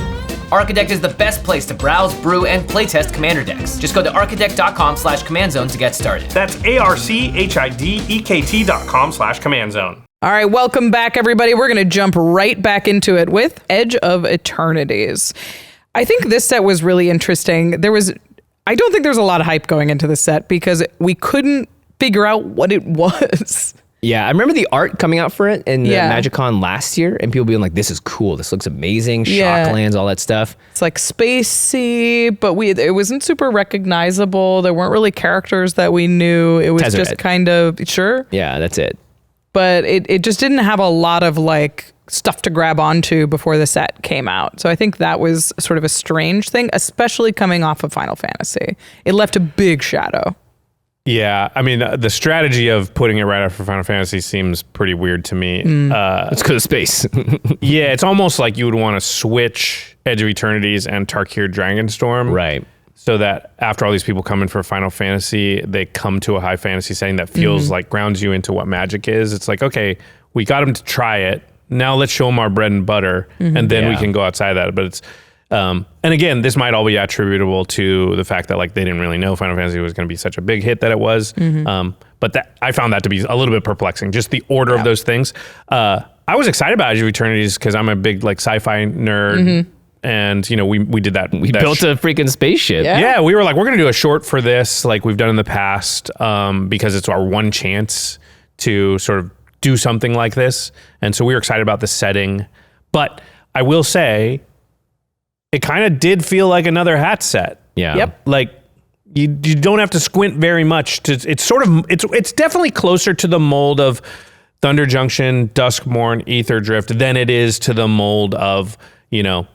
ARCHIDEKT is the best place to browse, brew, and playtest commander decks. Just go to archidekt.com/command zone to get started. That's ARCHIDEKT.com/command zone. All right, welcome back, everybody. We're going to jump right back into it with Edge of Eternities. I think this set was really interesting. I don't think there's a lot of hype going into this set because we couldn't figure out what it was. Yeah, I remember the art coming out for it in the MagicCon last year, and people being like, this is cool, this looks amazing, Shocklands, all that stuff. It's like spacey, but it wasn't super recognizable. There weren't really characters that we knew. It was just kind of, sure? Yeah, that's it. But it just didn't have a lot of like stuff to grab onto before the set came out. So I think that was sort of a strange thing, especially coming off of Final Fantasy. It left a big shadow. Yeah, I mean, the strategy of putting it right after Final Fantasy seems pretty weird to me. It's because of space. Yeah, it's almost like you would want to switch Edge of Eternities and Tarkir Dragonstorm. Right. so that after all these people come in for Final Fantasy, they come to a high fantasy setting that feels like grounds you into what Magic is. It's like, okay, we got them to try it. Now let's show them our bread and butter, and then we can go outside that. But it's, and again, this might all be attributable to the fact that like they didn't really know Final Fantasy was going to be such a big hit that it was. But that I found that to be a little bit perplexing, just the order of those things. I was excited about Age of Eternities because I'm a big like sci-fi nerd. And, you know, we did that. We built a freaking spaceship. Yeah, we were like, we're going to do a short for this like we've done in the past because it's our one chance to sort of do something like this. And so we were excited about the setting. But I will say, it kind of did feel like another hat set. Yeah. Yep. Like, you don't have to squint very much. It's definitely closer to the mold of Thunder Junction, Duskmourn, Aetherdrift than it is to the mold of, you know,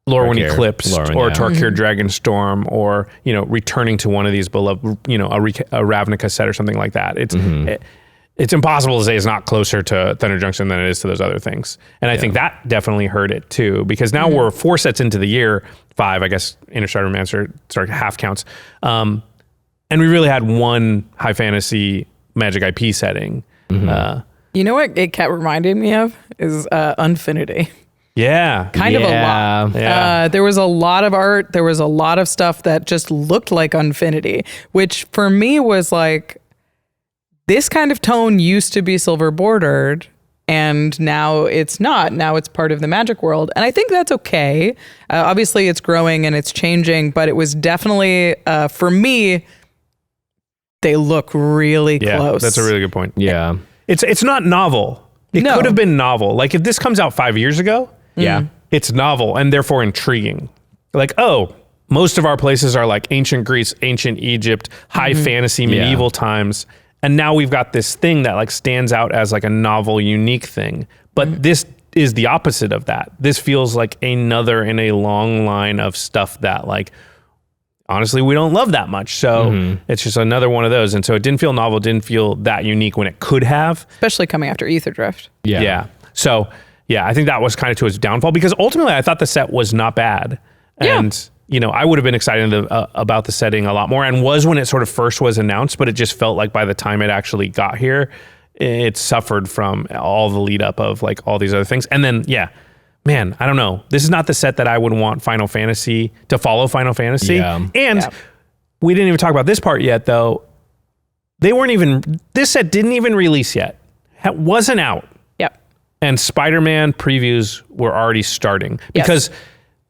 Lorwyn Eclipsed or Tarkir Dragonstorm, or, you know, returning to one of these beloved, you know, a Ravnica set or something like that. It's impossible to say it's not closer to Thunder Junction than it is to those other things. And I think that definitely hurt it too, because now we're 4 sets into the year, 5, I guess, Innistrad Remastered, sorry, half counts. And we really had one high fantasy Magic IP setting. You know what it kept reminding me of is Unfinity. Yeah. Kind of a lot. Yeah. There was a lot of art. There was a lot of stuff that just looked like Unfinity, which for me was like, this kind of tone used to be silver bordered, and now it's not. Now it's part of the Magic world. And I think that's okay. Obviously, it's growing and it's changing, but it was definitely, for me, they look really close. That's a really good point. Yeah. It's not novel. It could have been novel. Like if this comes out 5 years ago, it's novel and therefore intriguing. Like, oh, most of our places are like ancient Greece, ancient Egypt, high fantasy, medieval times. And now we've got this thing that like stands out as like a novel, unique thing. But this is the opposite of that. This feels like another in a long line of stuff that like, honestly, we don't love that much. So it's just another one of those. And so it didn't feel novel, didn't feel that unique when it could have. Especially coming after Aetherdrift. Yeah. So yeah, I think that was kind of to its downfall, because ultimately I thought the set was not bad. And, you know, I would have been excited about the setting a lot more, and was when it sort of first was announced, but it just felt like by the time it actually got here, it suffered from all the lead up of like all these other things. And then, man, I don't know. This is not the set that I would want Final Fantasy to follow Final Fantasy. And we didn't even talk about this part yet, though. This set didn't even release yet. It wasn't out. And Spider-Man previews were already starting because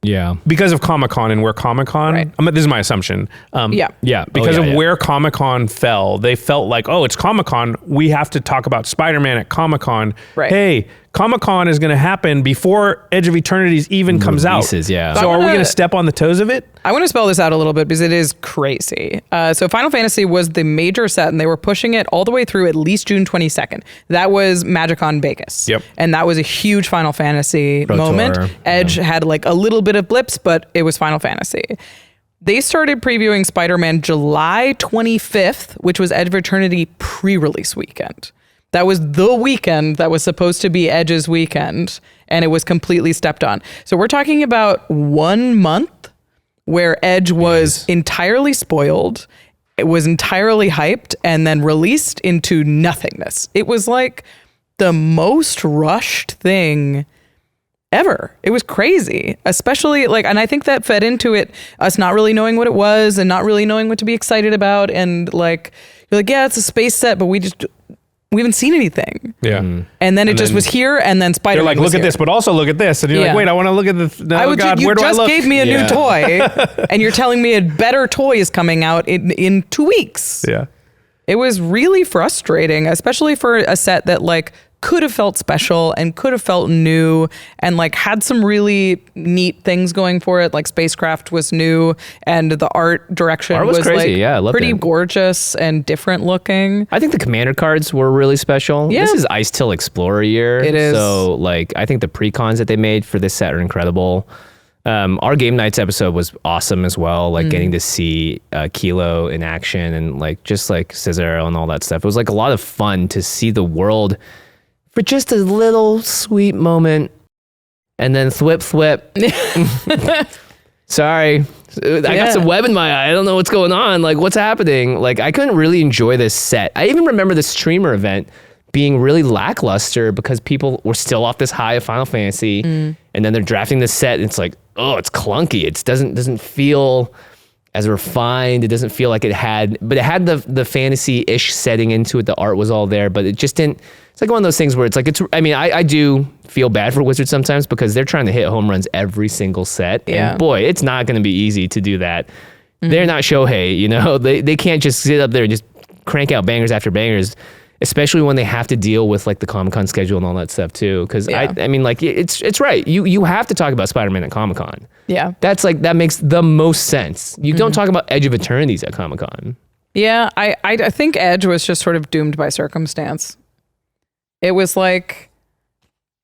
of Comic-Con and where Comic-Con, this is my assumption. Because of where Comic-Con fell, they felt like, oh, it's Comic-Con, we have to talk about Spider-Man at Comic-Con. Hey, Comic-Con is going to happen before Edge of Eternities even comes out. So are we going to step on the toes of it? I want to spell this out a little bit because it is crazy. So Final Fantasy was the major set, and they were pushing it all the way through at least June 22nd. That was MagicCon Vegas. And that was a huge Final Fantasy moment. Edge had like a little bit of blips, but it was Final Fantasy. They started previewing Spider-Man July 25th, which was Edge of Eternity pre-release weekend. That was the weekend that was supposed to be Edge's weekend, and it was completely stepped on. So we're talking about 1 month where Edge was entirely spoiled, it was entirely hyped, and then released into nothingness. It was like the most rushed thing ever. It was crazy, especially like, and I think that fed into it, us not really knowing what it was and not really knowing what to be excited about. And like, you're like, yeah, it's a space set, but we haven't seen anything. And then it just was here, and then Spider-Man They're like, look at this, but also look at this. And you're like, wait, I want to look at this. Oh God, where do I look? You just gave me a new toy, and you're telling me a better toy is coming out in 2 weeks. It was really frustrating, especially for a set that like could have felt special and could have felt new and like had some really neat things going for it. Like Spacecraft was new, and the art direction was crazy. Like pretty gorgeous and different looking. I think the commander cards were really special. This is Ice Till Explorer year. It is. So like, I think the precons that they made for this set are incredible. Our Game Nights episode was awesome as well. Like getting to see Kilo in action and like just like Cesaro and all that stuff. It was like a lot of fun to see the world for just a little sweet moment, and then thwip. sorry. I got some web in my eye. I don't know what's going on. Like, what's happening? Like, I couldn't really enjoy this set. I even remember the streamer event being really lackluster because people were still off this high of Final Fantasy, and then they're drafting this set, and it's like, oh, it's clunky. It doesn't feel as refined. It doesn't feel like it had the fantasy-ish setting into it. The art was all there, but it just didn't. It's like one of those things where it's like, I do feel bad for Wizards sometimes because they're trying to hit home runs every single set. Yeah. And boy, it's not going to be easy to do that. They're not Shohei, you know? They can't just sit up there and just crank out bangers after bangers, especially when they have to deal with like the Comic-Con schedule and all that stuff too. Because I mean, like, it's right. You have to talk about Spider-Man at Comic-Con. Yeah. That makes the most sense. You don't talk about Edge of Eternities at Comic-Con. Yeah, I think Edge was just sort of doomed by circumstance. It was like,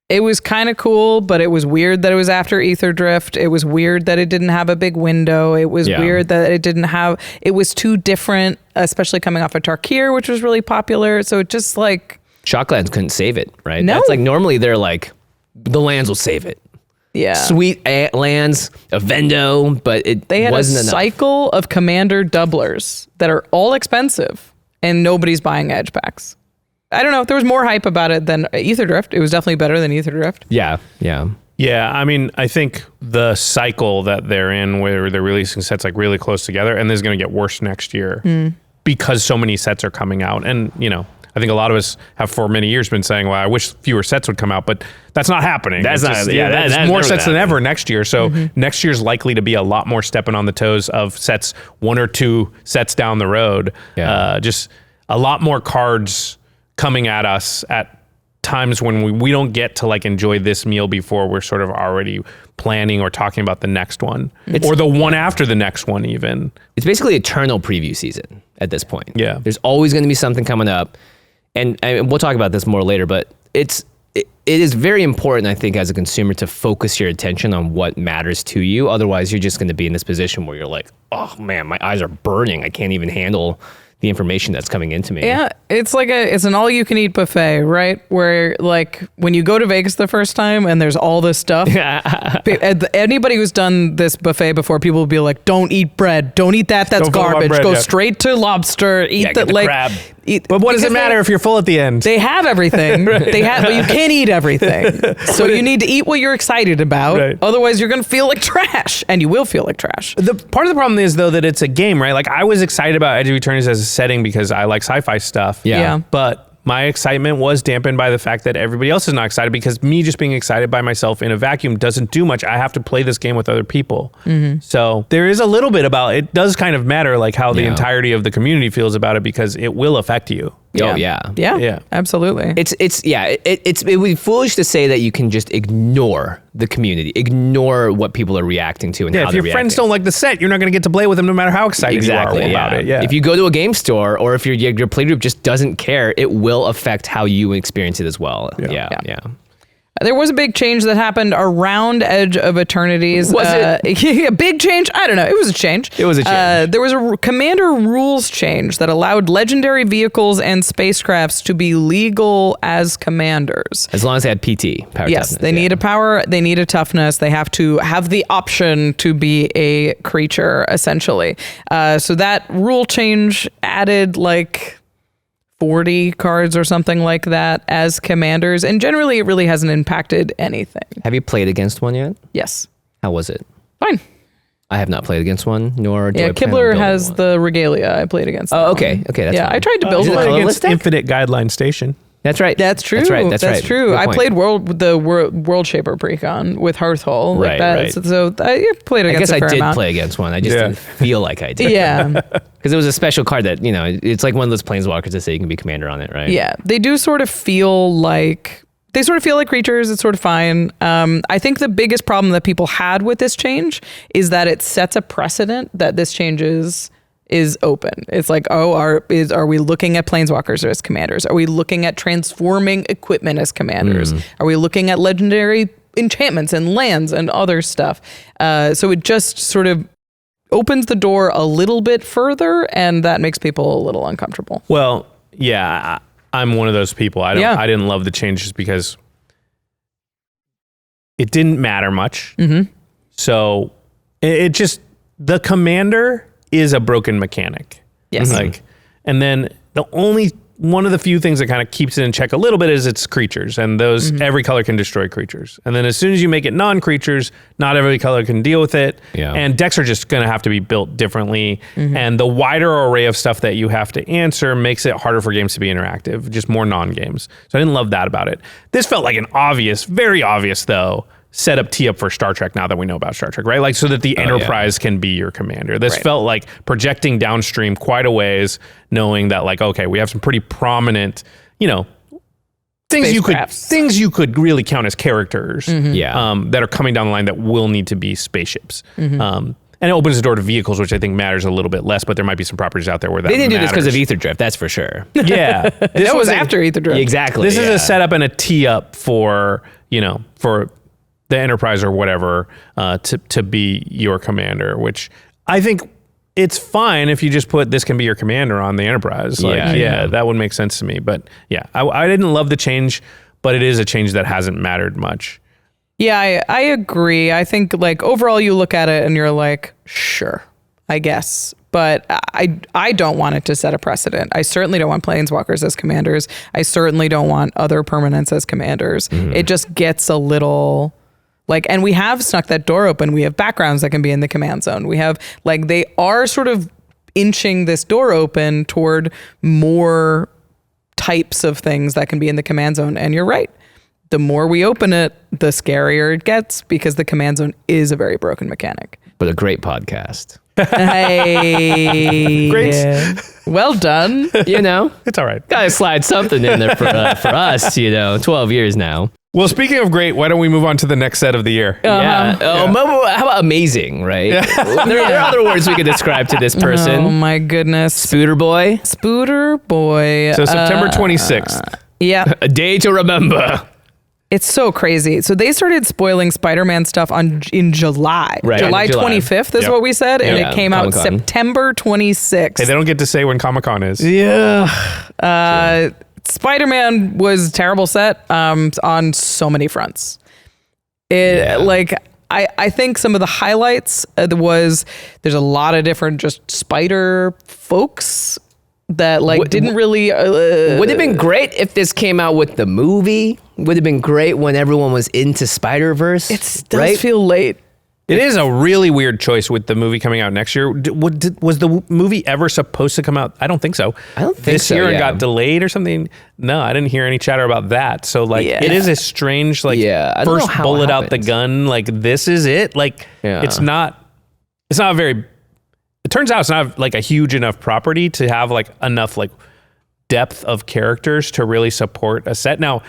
it was kind of cool, but it was weird that it was after Aetherdrift. It was weird that it didn't have a big window. It was weird that it was too different, especially coming off of Tarkir, which was really popular. So it just like... Shocklands couldn't save it, right? No. That's like, normally they're like, the lands will save it. Yeah. Sweet lands, a Vendo, but they had wasn't enough. Cycle of commander doublers that are all expensive, and nobody's buying Edge packs. I don't know. There was more hype about it than Aetherdrift. It was definitely better than Aetherdrift. Yeah. Yeah, I mean, I think the cycle that they're in where they're releasing sets like really close together, and this is going to get worse next year because so many sets are coming out. And, you know, I think a lot of us have for many years been saying, well, I wish fewer sets would come out, but that's not happening. That's more sets than ever next year. So next year's likely to be a lot more stepping on the toes of sets, one or two sets down the road. Yeah. Just a lot more cards coming at us at times when we don't get to like enjoy this meal before we're sort of already planning or talking about the next one or the one after the next one even. It's basically eternal preview season at this point. Yeah. There's always going to be something coming up. And we'll talk about this more later, but it is very important, I think, as a consumer to focus your attention on what matters to you. Otherwise, you're just going to be in this position where you're like, oh man, my eyes are burning. I can't even handle the information that's coming into me. Yeah, it's an all-you-can-eat buffet, right? Where like when you go to Vegas the first time and there's all this stuff. Anybody who's done this buffet before, people will be like, "Don't eat bread. Don't eat that. That's garbage. Go straight to lobster. Eat the like crab." But what does it matter if you're full at the end? They have everything. But you can't eat everything. So you need to eat what you're excited about. Right. Otherwise, you're going to feel like trash, and you will feel like trash. The part of the problem is though that it's a game, right? Like I was excited about Edge of Eternities as a setting because I like sci-fi stuff. Yeah. But my excitement was dampened by the fact that everybody else is not excited because me just being excited by myself in a vacuum doesn't do much. I have to play this game with other people. So there is a little bit about it. Does kind of matter like how the entirety of the community feels about it because it will affect you. Oh yeah, absolutely. It would be foolish to say that you can just ignore the community, ignore what people are reacting to, and how if your friends don't like the set, you're not going to get to play with them no matter how excited you are about it. Yeah. If you go to a game store or if your playgroup just doesn't care, it will affect how you experience it as well. Yeah. There was a big change that happened around Edge of Eternities. Was it? A big change? I don't know. It was a change. There was a commander rules change that allowed legendary vehicles and spacecrafts to be legal as commanders. As long as they had PT, power toughness. They need a power, they need a toughness. They have to have the option to be a creature, essentially. So that rule change added like 40 cards or something like that as commanders, and generally it really hasn't impacted anything. Have you played against one yet? Yes. How was it? Fine. I have not played against one, nor do I plan on Kibler building has one. the regalia. I played against. Oh, okay. Okay, that's fine. I tried to build one against Infinite Guideline Station. That's right. That's true. That's right. That's true. Good I point. played World Shaper Precon with Hearthhole. Right, right. So I played against I guess a fair I did amount. play against one. I just didn't feel like I did. Yeah. Because it was a special card that, it's like one of those planeswalkers that say you can be commander on it, right? Yeah. They do sort of feel like creatures. It's sort of fine. I think the biggest problem that people had with this change is that it sets a precedent that this change is open. It's like, are we looking at planeswalkers as commanders? Are we looking at transforming equipment as commanders? Are we looking at legendary enchantments and lands and other stuff? So it just sort of opens the door a little bit further, and that makes people a little uncomfortable. Well, yeah, I'm one of those people. I didn't love the changes because it didn't matter much. So It just, the commander is a broken mechanic. Yes. Like, and then the only one of the few things that kind of keeps it in check a little bit is its creatures, and those every color can destroy creatures. And then as soon as you make it non-creatures, not every color can deal with it. Yeah. And decks are just going to have to be built differently. And the wider array of stuff that you have to answer makes it harder for games to be interactive, just more non-games. So I didn't love that about it. This felt like an obvious, very obvious though, tee up for Star Trek now that we know about Star Trek, right? Like so that the Enterprise can be your commander. This felt like projecting downstream quite a ways, knowing that like, okay, we have some pretty prominent, things you could really count as characters that are coming down the line that will need to be spaceships. And it opens the door to vehicles, which I think matters a little bit less, but there might be some properties out there where that They didn't do matters. this because of Aetherdrift, that's for sure. Yeah. That was after Aetherdrift. Exactly. This is a setup and a tee up for, for the Enterprise or whatever to be your commander, which I think it's fine if you just put this can be your commander on the Enterprise. That would make sense to me. But yeah, I didn't love the change, but it is a change that hasn't mattered much. Yeah, I agree. I think like overall you look at it and you're like, sure, I guess. But I don't want it to set a precedent. I certainly don't want planeswalkers as commanders. I certainly don't want other permanents as commanders. It just gets a little like, and we have snuck that door open. We have backgrounds that can be in the command zone. We have like, they are sort of inching this door open toward more types of things that can be in the command zone. And you're right. The more we open it, the scarier it gets because the command zone is a very broken mechanic. But a great podcast. Hey, Great. Well done. It's all right. Gotta slide something in there for us, 12 years now. Well, speaking of great, why don't we move on to the next set of the year? Yeah. How about amazing, right? There are other words we could describe to this person. Oh my goodness. Spooter boy. Spooter boy. So September 26th. Yeah. A day to remember. It's so crazy. So they started spoiling Spider-Man stuff in July. Right. July 25th is what we said. And it came out Comic-Con. September 26th. Hey, they don't get to say when Comic-Con is. Yeah. Spider-Man was a terrible set on so many fronts. I think some of the highlights was there's a lot of different just spider folks that didn't really would have been great if this came out with the movie. Would have been great when everyone was into Spider-Verse. It does feel late. It is a really weird choice with the movie coming out next year. Was the movie ever supposed to come out? I don't think so. I don't think this so, year and yeah. got delayed or something. No, I didn't hear any chatter about that. So it is a strange I don't know first how it bullet out the happened. gun. Like this is it. It's not very. It turns out it's not like a huge enough property to have enough depth of characters to really support a set. Now,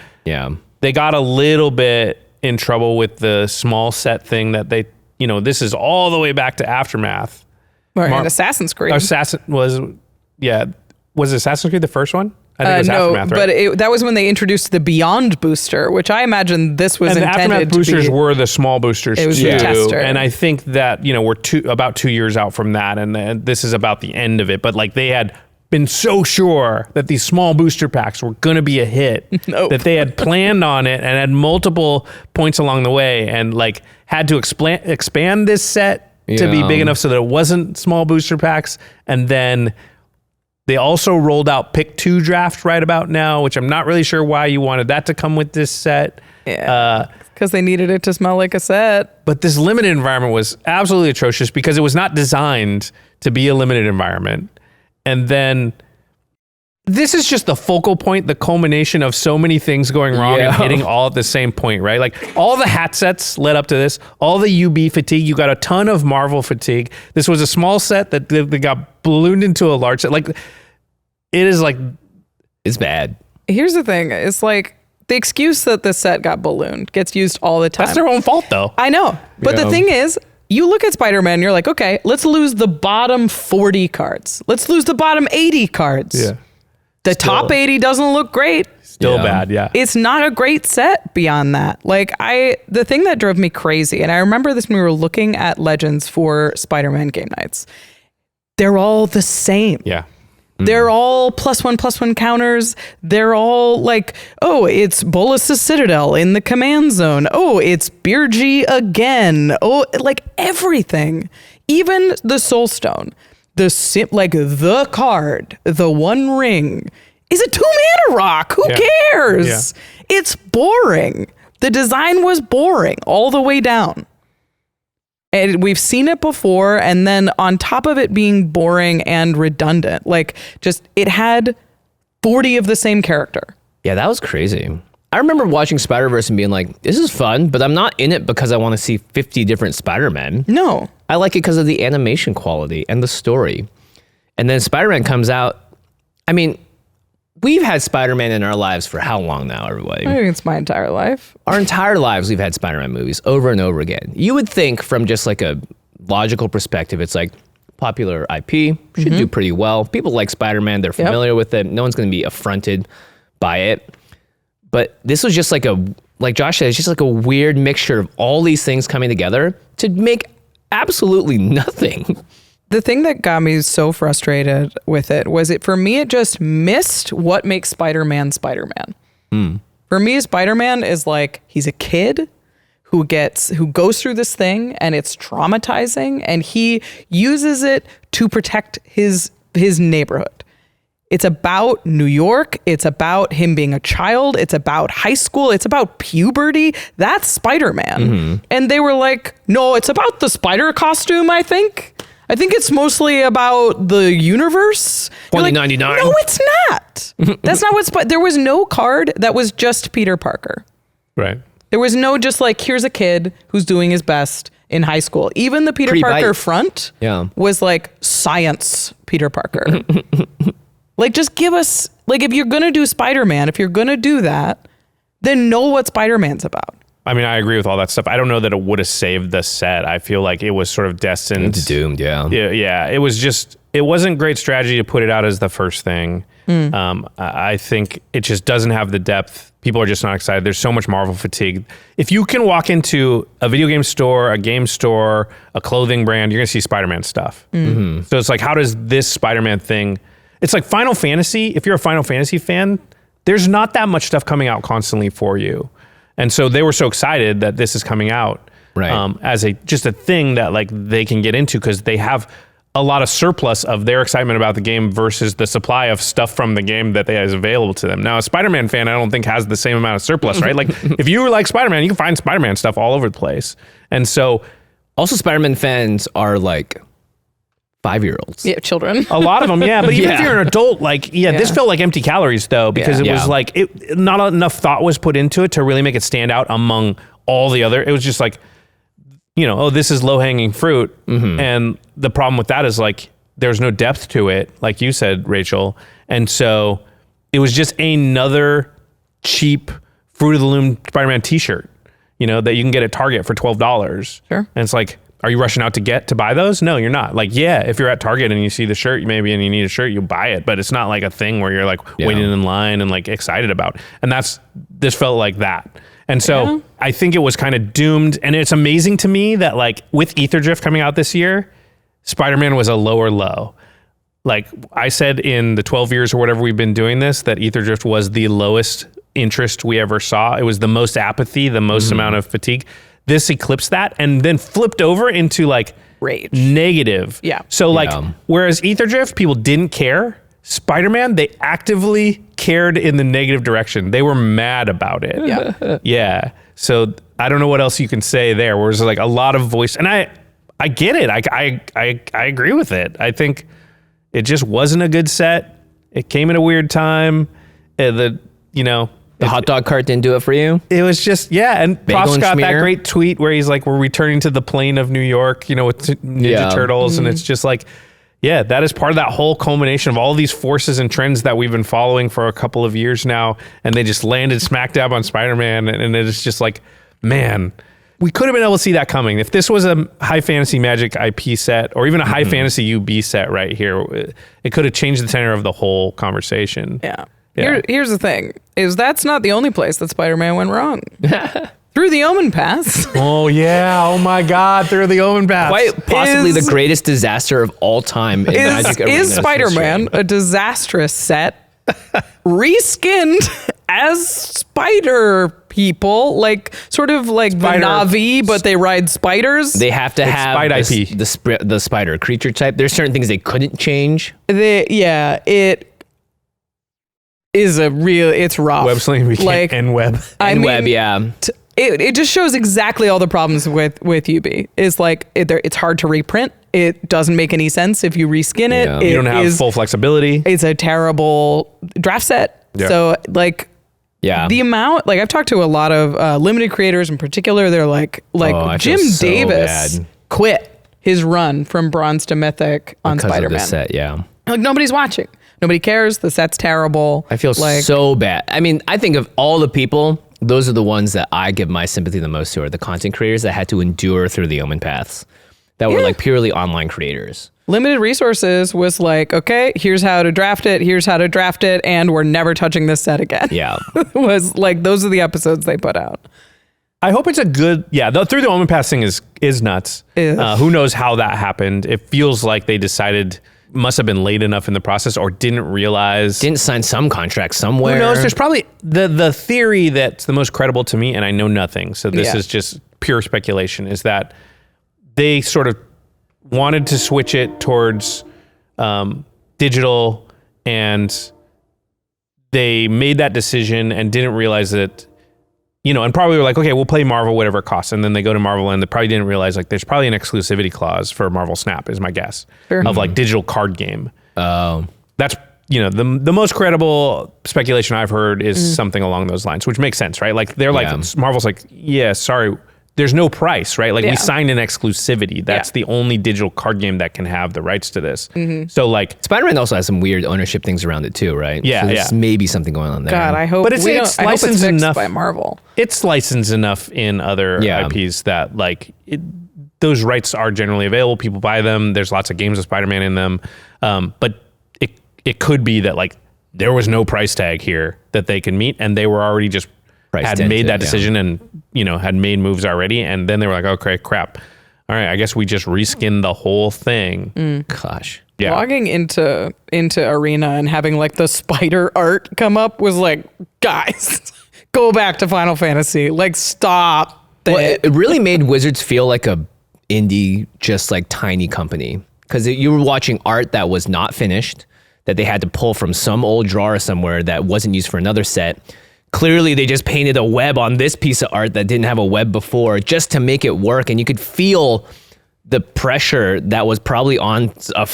they got a little bit in trouble with the small set thing that they. This is all the way back to Aftermath. And Assassin's Creed. Was Assassin's Creed the first one? I think it was no, Aftermath, right? but that was when they introduced the Beyond booster, which I imagine this was And the intended Aftermath to boosters be. were the small boosters It was too. the tester. And I think that, we're about 2 years out from that, and this is about the end of it. But they had been so sure that these small booster packs were going to be a hit that they had planned on it and had multiple points along the way and had to expand this set to be big enough so that it wasn't small booster packs. And then they also rolled out Pick 2 draft right about now, which I'm not really sure why you wanted that to come with this set. Yeah, because they needed it to smell like a set. But this limited environment was absolutely atrocious because it was not designed to be a limited environment. And then this is just the focal point, the culmination of so many things going wrong and hitting all at the same point, right? All the hat sets led up to this, all the UB fatigue. You got a ton of Marvel fatigue. This was a small set that got ballooned into a large set. It's bad. Here's the thing. It's the excuse that the set got ballooned gets used all the time. That's their own fault, though. I know. But the thing is, you look at Spider-Man and you're like, okay, let's lose the bottom 40 cards. Let's lose the bottom 80 cards. Yeah. The top 80 doesn't look great. Still bad, yeah. It's not a great set beyond that. The thing that drove me crazy, and I remember this when we were looking at Legends for Spider-Man game nights, they're all the same. Yeah. They're all +1/+1 counters. They're all like, oh, it's Bolas's Citadel in the command zone. Oh, it's Birgi again. Oh, like everything. Even the Soulstone, the card, the One Ring, is a 2-mana rock. Who cares? Yeah. It's boring. The design was boring all the way down. And we've seen it before, and then on top of it being boring and redundant, like just it had 40 of the same character. Yeah, that was crazy. I remember watching Spider-Verse and being like, this is fun, but I'm not in it because I want to see 50 different Spider-Men. No. I like it because of the animation quality and the story. And then Spider-Man comes out. I mean, we've had Spider-Man in our lives for how long now, everybody? I think it's my entire life. Our entire lives, we've had Spider-Man movies over and over again. You would think from just like a logical perspective, it's like popular IP, should do pretty well. People like Spider-Man, they're familiar with it. No one's going to be affronted by it. But this was just like Josh said, it's just like a weird mixture of all these things coming together to make absolutely nothing. The thing that got me so frustrated with it was for me, it just missed what makes Spider-Man Spider-Man. For me, Spider-Man is like, he's a kid who goes through this thing and it's traumatizing and he uses it to protect his neighborhood. It's about New York. It's about him being a child. It's about high school. It's about puberty. That's Spider-Man. And they were like, no, it's about the spider costume, I think it's mostly about the universe. 2099. Like, no, it's not. That's not what there was no card that was just Peter Parker. Right. There was no just like, here's a kid who's doing his best in high school. Even the Peter Parker front was like science Peter Parker. Like, just give us, like, if you're going to do Spider-Man, if you're going to do that, then know what Spider-Man's about. I mean, I agree with all that stuff. I don't know that it would have saved the set. I feel like it was sort of destined. It's doomed, yeah. Yeah. It wasn't great strategy to put it out as the first thing. I think it just doesn't have the depth. People are just not excited. There's so much Marvel fatigue. If you can walk into a video game store, a game store, a clothing brand, you're going to see Spider-Man stuff. So it's like, how does this Spider-Man thing... It's like Final Fantasy. If you're a Final Fantasy fan, there's not that much stuff coming out constantly for you. And so they were so excited that this is coming out as just a thing that like they can get into because they have a lot of surplus of their excitement about the game versus the supply of stuff from the game that is available to them. Now, a Spider-Man fan, I don't think has the same amount of surplus, right? Like if you like Spider-Man, you can find Spider-Man stuff all over the place. And so also Spider-Man fans are like 5-year-olds. Yeah, children. A lot of them, yeah. But even if you're an adult, like, this felt like empty calories, though, because it was like, not enough thought was put into it to really make it stand out among all the other. It was just like, this is low-hanging fruit. And the problem with that is, like, there's no depth to it, like you said, Rachel. And so it was just another cheap Fruit of the Loom Spider-Man t-shirt, that you can get at Target for $12. Sure. And it's like, are you rushing out to buy those? No, you're not. Like, if you're at Target and you see the shirt, maybe, and you need a shirt, you buy it. But it's not like a thing where you're like waiting in line and like excited about. And this felt like that. And so I think it was kind of doomed. And it's amazing to me that like with Aetherdrift coming out this year, Spider-Man was a lower low. Like I said in the 12 years or whatever we've been doing this, that Aetherdrift was the lowest interest we ever saw. It was the most apathy, the most amount of fatigue. This eclipsed that and then flipped over into like rage, negative. Yeah. So like, whereas Aetherdrift, people didn't care. Spider-Man, they actively cared in the negative direction. They were mad about it. Yeah. Yeah. So I don't know what else you can say there. Whereas like a lot of voice, and I get it. I agree with it. I think it just wasn't a good set. It came at a weird time. The hot dog cart didn't do it for you? It was just, and Props got that great tweet where he's like, we're returning to the plane of New York, with Ninja Turtles. And it's just like, that is part of that whole culmination of all these forces and trends that we've been following for a couple of years now. And they just landed smack dab on Spider-Man. And it's just like, man, we could have been able to see that coming. If this was a high fantasy Magic IP set or even a high fantasy UB set right here, it could have changed the tenor of the whole conversation. Yeah. Here's the thing, is that's not the only place that Spider-Man went wrong. Through the Omenpaths. Oh yeah! Oh my God! Through the Omenpaths. Quite possibly the greatest disaster of all time in Magic Arena. Is Spider-Man a disastrous set reskinned as spider people, like sort of like the Na'vi, but they ride spiders? They have to have the spider creature type. There's certain things they couldn't change. It is it's rough. Web sling, we can't end web. Web, yeah. It just shows exactly all the problems with UB. It's like it's hard to reprint. It doesn't make any sense if you reskin it. Yeah. You don't have full flexibility. It's a terrible draft set. Yeah. So like, the amount, like I've talked to a lot of limited creators in particular. They're like Jim Davis quit his run from bronze to mythic on Spider-Man. Because of the set, yeah. Like nobody's watching. Nobody cares. The set's terrible. I feel so bad. I mean, I think of all the people, those are the ones that I give my sympathy the most to, are the content creators that had to endure through the Omenpaths, that were like purely online creators. Limited Resources was like, okay, here's how to draft it, and we're never touching this set again. Yeah. Was like, those are the episodes they put out. I hope it's a good, Through the Omenpaths thing is nuts. Who knows how that happened? It feels like they decided, must have been late enough in the process, or didn't realize. Didn't sign some contract somewhere. Who knows? There's probably the theory that's the most credible to me, and I know nothing, so this is just pure speculation, is that they sort of wanted to switch it towards digital, and they made that decision and didn't realize that, and probably were like, okay, we'll play Marvel, whatever it costs. And then they go to Marvel and they probably didn't realize, like, there's probably an exclusivity clause for Marvel Snap, is my guess, of like digital card game. That's, the most credible speculation I've heard is something along those lines, which makes sense, right? Like they're like, Marvel's like, yeah, sorry, there's no price, right? Like we signed an exclusivity. That's the only digital card game that can have the rights to this. So like Spider-Man also has some weird ownership things around it too, right? Yeah, so there's maybe something going on there. God, I hope. But it's licensed enough by Marvel. It's licensed enough in other IPs that like those rights are generally available. People buy them. There's lots of games of Spider-Man in them. But it could be that like there was no price tag here that they can meet, and they were already just had made that decision and had made moves already, and then they were like, okay, crap, all right, I guess we just reskin the whole thing. Gosh, logging into Arena and having like the spider art come up was like, guys, go back to Final Fantasy, like stop. It really made Wizards feel like a indie, just like tiny company, because you were watching art that was not finished, that they had to pull from some old drawer somewhere that wasn't used for another set. Clearly, they just painted a web on this piece of art that didn't have a web before, just to make it work. And you could feel the pressure that was probably on a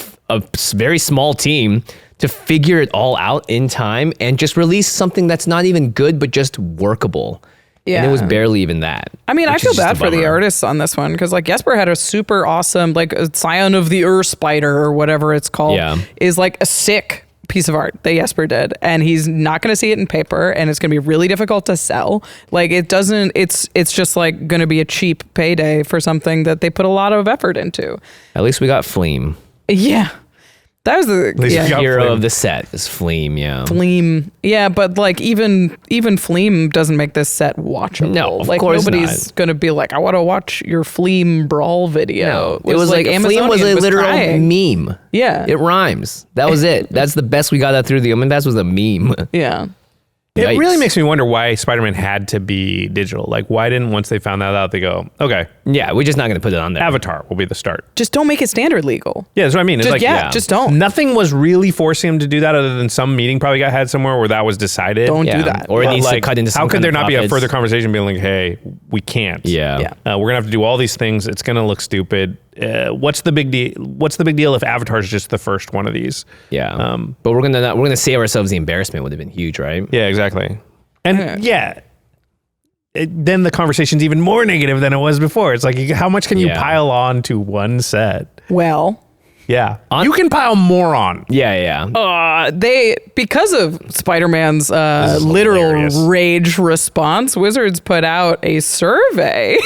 very small team to figure it all out in time and just release something that's not even good, but just workable. Yeah. And it was barely even that. I mean, I feel bad for the artists on this one, because like Jesper had a super awesome, like a Scion of the Ur Spider or whatever it's called, is like a sick piece of art that Jesper did, and he's not going to see it in paper, and it's going to be really difficult to sell. Like it's just like going to be a cheap payday for something that they put a lot of effort into. At least we got Fleam. Yeah. That was the hero of the set is Fleam, Fleam, but like even Fleam doesn't make this set watchable. No, of like course nobody's gonna be like, I want to watch your Fleam brawl video. No, it was like Fleam was a literal meme. Yeah, it rhymes. That was it. That's the best we got that through the Omenpaths was a meme. Yeah. It really makes me wonder why Spider-Man had to be digital. Like, why didn't, once they found that out, they go, okay. Yeah, we're just not going to put it on there. Avatar will be the start. Just don't make it standard legal. Yeah, that's what I mean. It's just don't. Nothing was really forcing him to do that other than some meeting probably got had somewhere where that was decided. Don't do that. Or it needs to cut into some How could there not be a profits? further conversation being like, hey, we can't. Yeah. We're going to have to do all these things. It's going to look stupid. What's the big deal? What's the big deal if Avatar is just the first one of these? Yeah. But we're gonna save ourselves the embarrassment would have been huge, right? Yeah, exactly. And then the conversation's even more negative than it was before. It's like, how much can you pile on to one set? Well, you can pile more on. They, because of Spider-Man's literal rage response, Wizards put out a survey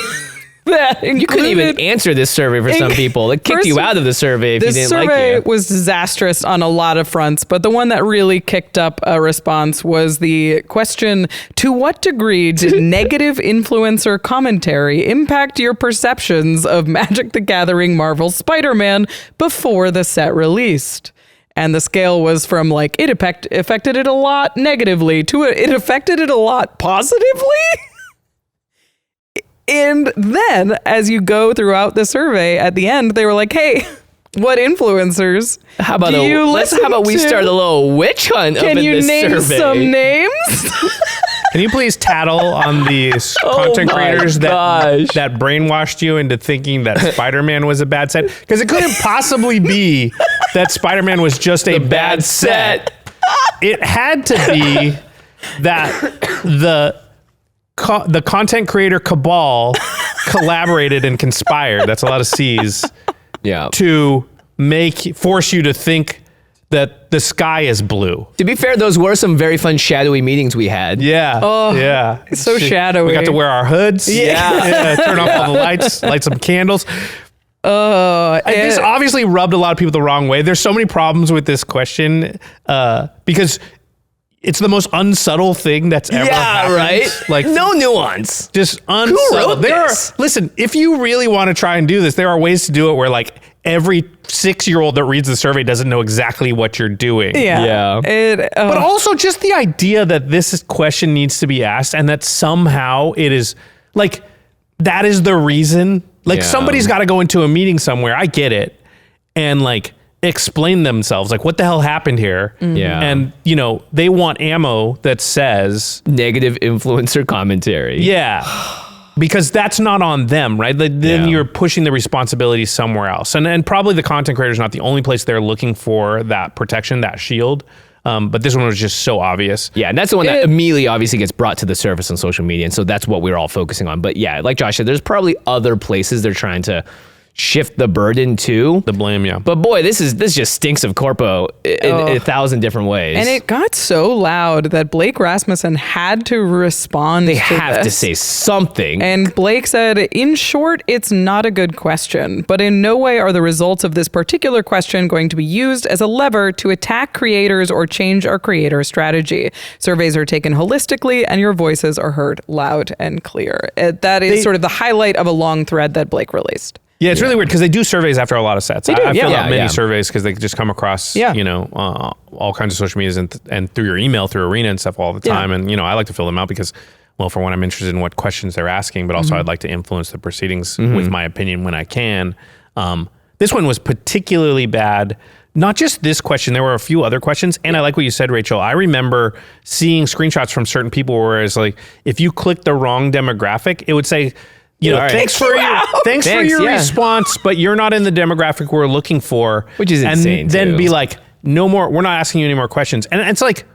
that You couldn't even answer this survey for some people. It kicked you out of the survey if you didn't like it. This survey was disastrous on a lot of fronts, but the one that really kicked up a response was the question, to what degree did negative influencer commentary impact your perceptions of Magic the Gathering Marvel Spider-Man before the set released? And the scale was from like, it affected it a lot negatively to it affected it a lot positively. And then as you go throughout the survey at the end, they were like, hey, what influencers How about we to? start a little witch hunt Can up in you this name survey? some names? Can you please tattle on the content my creators gosh. that brainwashed you into thinking that Spider-Man was a bad set? Because it couldn't possibly be that Spider-Man was just a bad set. It had to be that the content creator cabal collaborated and conspired. That's a lot of C's. Yeah. To force you to think that the sky is blue. To be fair, those were some very fun shadowy meetings we had. Yeah. Oh, yeah. so shadowy. We got to wear our hoods. Yeah. Turn off all the lights, light some candles. This obviously rubbed a lot of people the wrong way. There's so many problems with this question because it's the most unsubtle thing that's ever happened. Right? Like no nuance. Just unsubtle. wrote this? Listen, if you really want to try and do this, there are ways to do it where like every 6-year-old that reads the survey doesn't know exactly what you're doing. Yeah. But also just the idea that this question needs to be asked and that somehow it is like, that is the reason. Like somebody's got to go into a meeting somewhere. I get it. And like explain themselves. Like what the hell happened here? Yeah. And you know, they want ammo that says negative influencer commentary. Yeah. Because that's not on them, right? Then you're pushing the responsibility somewhere else. And probably the content creator is not the only place they're looking for that protection, that shield. But this one was just so obvious. Yeah, and that's the one that immediately obviously gets brought to the surface on social media. And so that's what we're all focusing on. But yeah, like Josh said, there's probably other places they're trying to shift the burden to. The blame, yeah. But boy, this just stinks of corpo in 1,000 different ways. And it got so loud that Blake Rasmussen had to respond. They have to say something. And Blake said, in short, it's not a good question, but in no way are the results of this particular question going to be used as a lever to attack creators or change our creator strategy. Surveys are taken holistically and your voices are heard loud and clear. That is sort of the highlight of a long thread that Blake released. Yeah, it's really weird because they do surveys after a lot of sets. I filled out many Yeah. surveys because they just come across, you know, all kinds of social medias and through your email, through Arena and stuff all the time. And, you know, I like to fill them out because, well, for one, I'm interested in what questions they're asking, but also I'd like to influence the proceedings with my opinion when I can. This one was particularly bad. Not just this question, there were a few other questions. And I like what you said, Rachel. I remember seeing screenshots from certain people where it's like, if you click the wrong demographic, it would say, you know, thanks for your response, but you're not in the demographic we're looking for. Which is insane, And then too. be like, no more, we're not asking you any more questions. And it's like,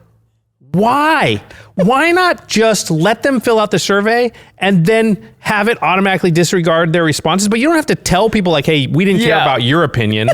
why? Why not just let them fill out the survey and then have it automatically disregard their responses? But you don't have to tell people like, hey, we didn't care about your opinion.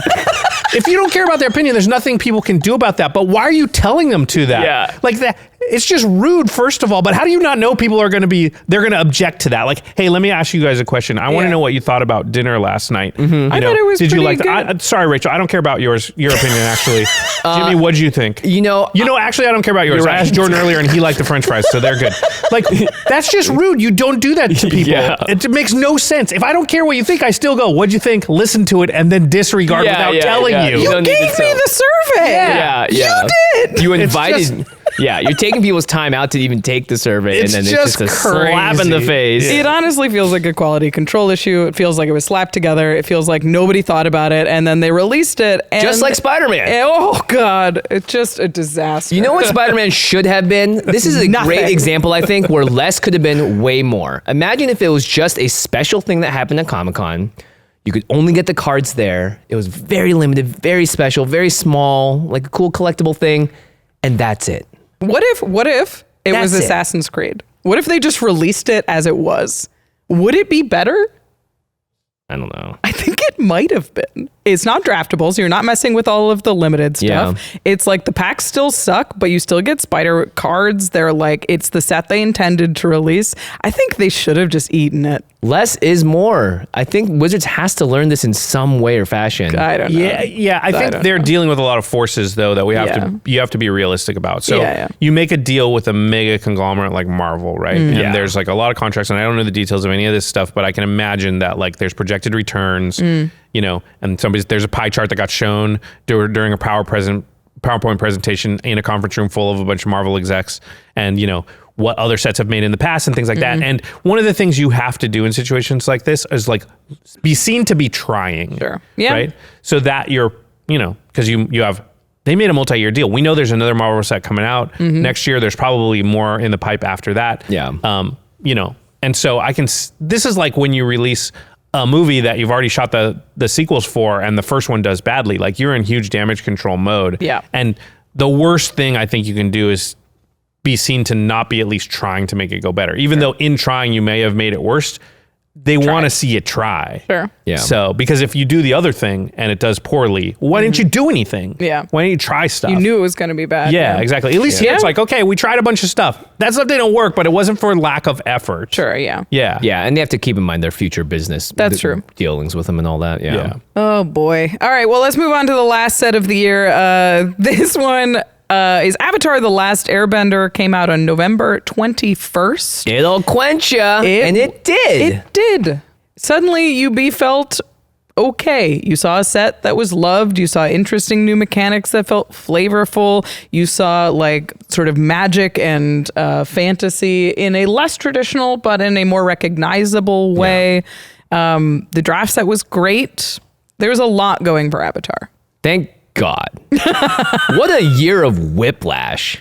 If you don't care about their opinion, there's nothing people can do about that. But why are you telling them to that? Yeah. Like that, it's just rude, first of all. But how do you not know people are going to object to that? Like, hey, let me ask you guys a question. I want to know what you thought about dinner last night. I thought it was did you pretty like that? Sorry, Rachel, I don't care about your opinion, actually. Jimmy, what'd you think? You know, Actually, I don't care about yours. You're I right. asked Jordan earlier and he liked the French fries, so they're good. Like, that's just rude. You don't do that to people. Yeah. It makes no sense. If I don't care what you think, I still go, what'd you think? Listen to it and then disregard without telling you. You don't need to Gave me tell. the survey. Yeah. You did. You invited. Yeah, you're taking people's time out to even take the survey, It's and then just it's just a slap in the crazy. face. Yeah. It honestly feels like a quality control issue. It feels like it was slapped together. It feels like nobody thought about it, and then they released it. And Just like Spider-Man. Oh, God. It's just a disaster. You know what Spider-Man should have been? This is a great example, I think, where less could have been way more. Imagine if it was just a special thing that happened at Comic-Con. You could only get the cards there. It was very limited, very special, very small, like a cool collectible thing, and that's it. What if it was That's it. Assassin's Creed? What if they just released it as it was? Would it be better? I don't know. I think it might have been. It's not draftable, so you're not messing with all of the limited stuff. Yeah. It's like the packs still suck, but you still get Spider cards. They're like, it's the set they intended to release. I think they should have just eaten it. Less is more. I think Wizards has to learn this in some way or fashion. I don't know. Yeah. I think they're dealing with a lot of forces though that you have to be realistic about. So you make a deal with a mega conglomerate like Marvel, right? And there's like a lot of contracts, and I don't know the details of any of this stuff, but I can imagine that like there's projected returns, and there's a pie chart that got shown during a PowerPoint presentation in a conference room full of a bunch of Marvel execs, and what other sets have made in the past and things like that. And one of the things you have to do in situations like this is like be seen to be trying. Sure. Yeah. Right. So that you're, because they made a multi-year deal. We know there's another Marvel set coming out next year. There's probably more in the pipe after that. Yeah. And so this is like when you release a movie that you've already shot the sequels for, and the first one does badly, like you're in huge damage control mode. Yeah. And the worst thing I think you can do is be seen to not be at least trying to make it go better. Even though in trying you may have made it worse, they want to see it try. Sure. Yeah. So, because if you do the other thing and it does poorly, why didn't you do anything? Yeah. Why didn't you try stuff? You knew it was going to be bad. Yeah, exactly. At least here it's like, okay, we tried a bunch of stuff. That stuff didn't work, but it wasn't for lack of effort. Sure, yeah. Yeah. Yeah, and they have to keep in mind their future business. That's true. Dealings with them and all that. Yeah. Oh, boy. All right, well, let's move on to the last set of the year. This one is Avatar: The Last Airbender. Came out on November 21st. It'll quench ya. And it did. It did. Suddenly, UB felt okay. You saw a set that was loved. You saw interesting new mechanics that felt flavorful. You saw like sort of magic and fantasy in a less traditional, but in a more recognizable way. The draft set was great. There was a lot going for Avatar. Thank God. What a year of whiplash.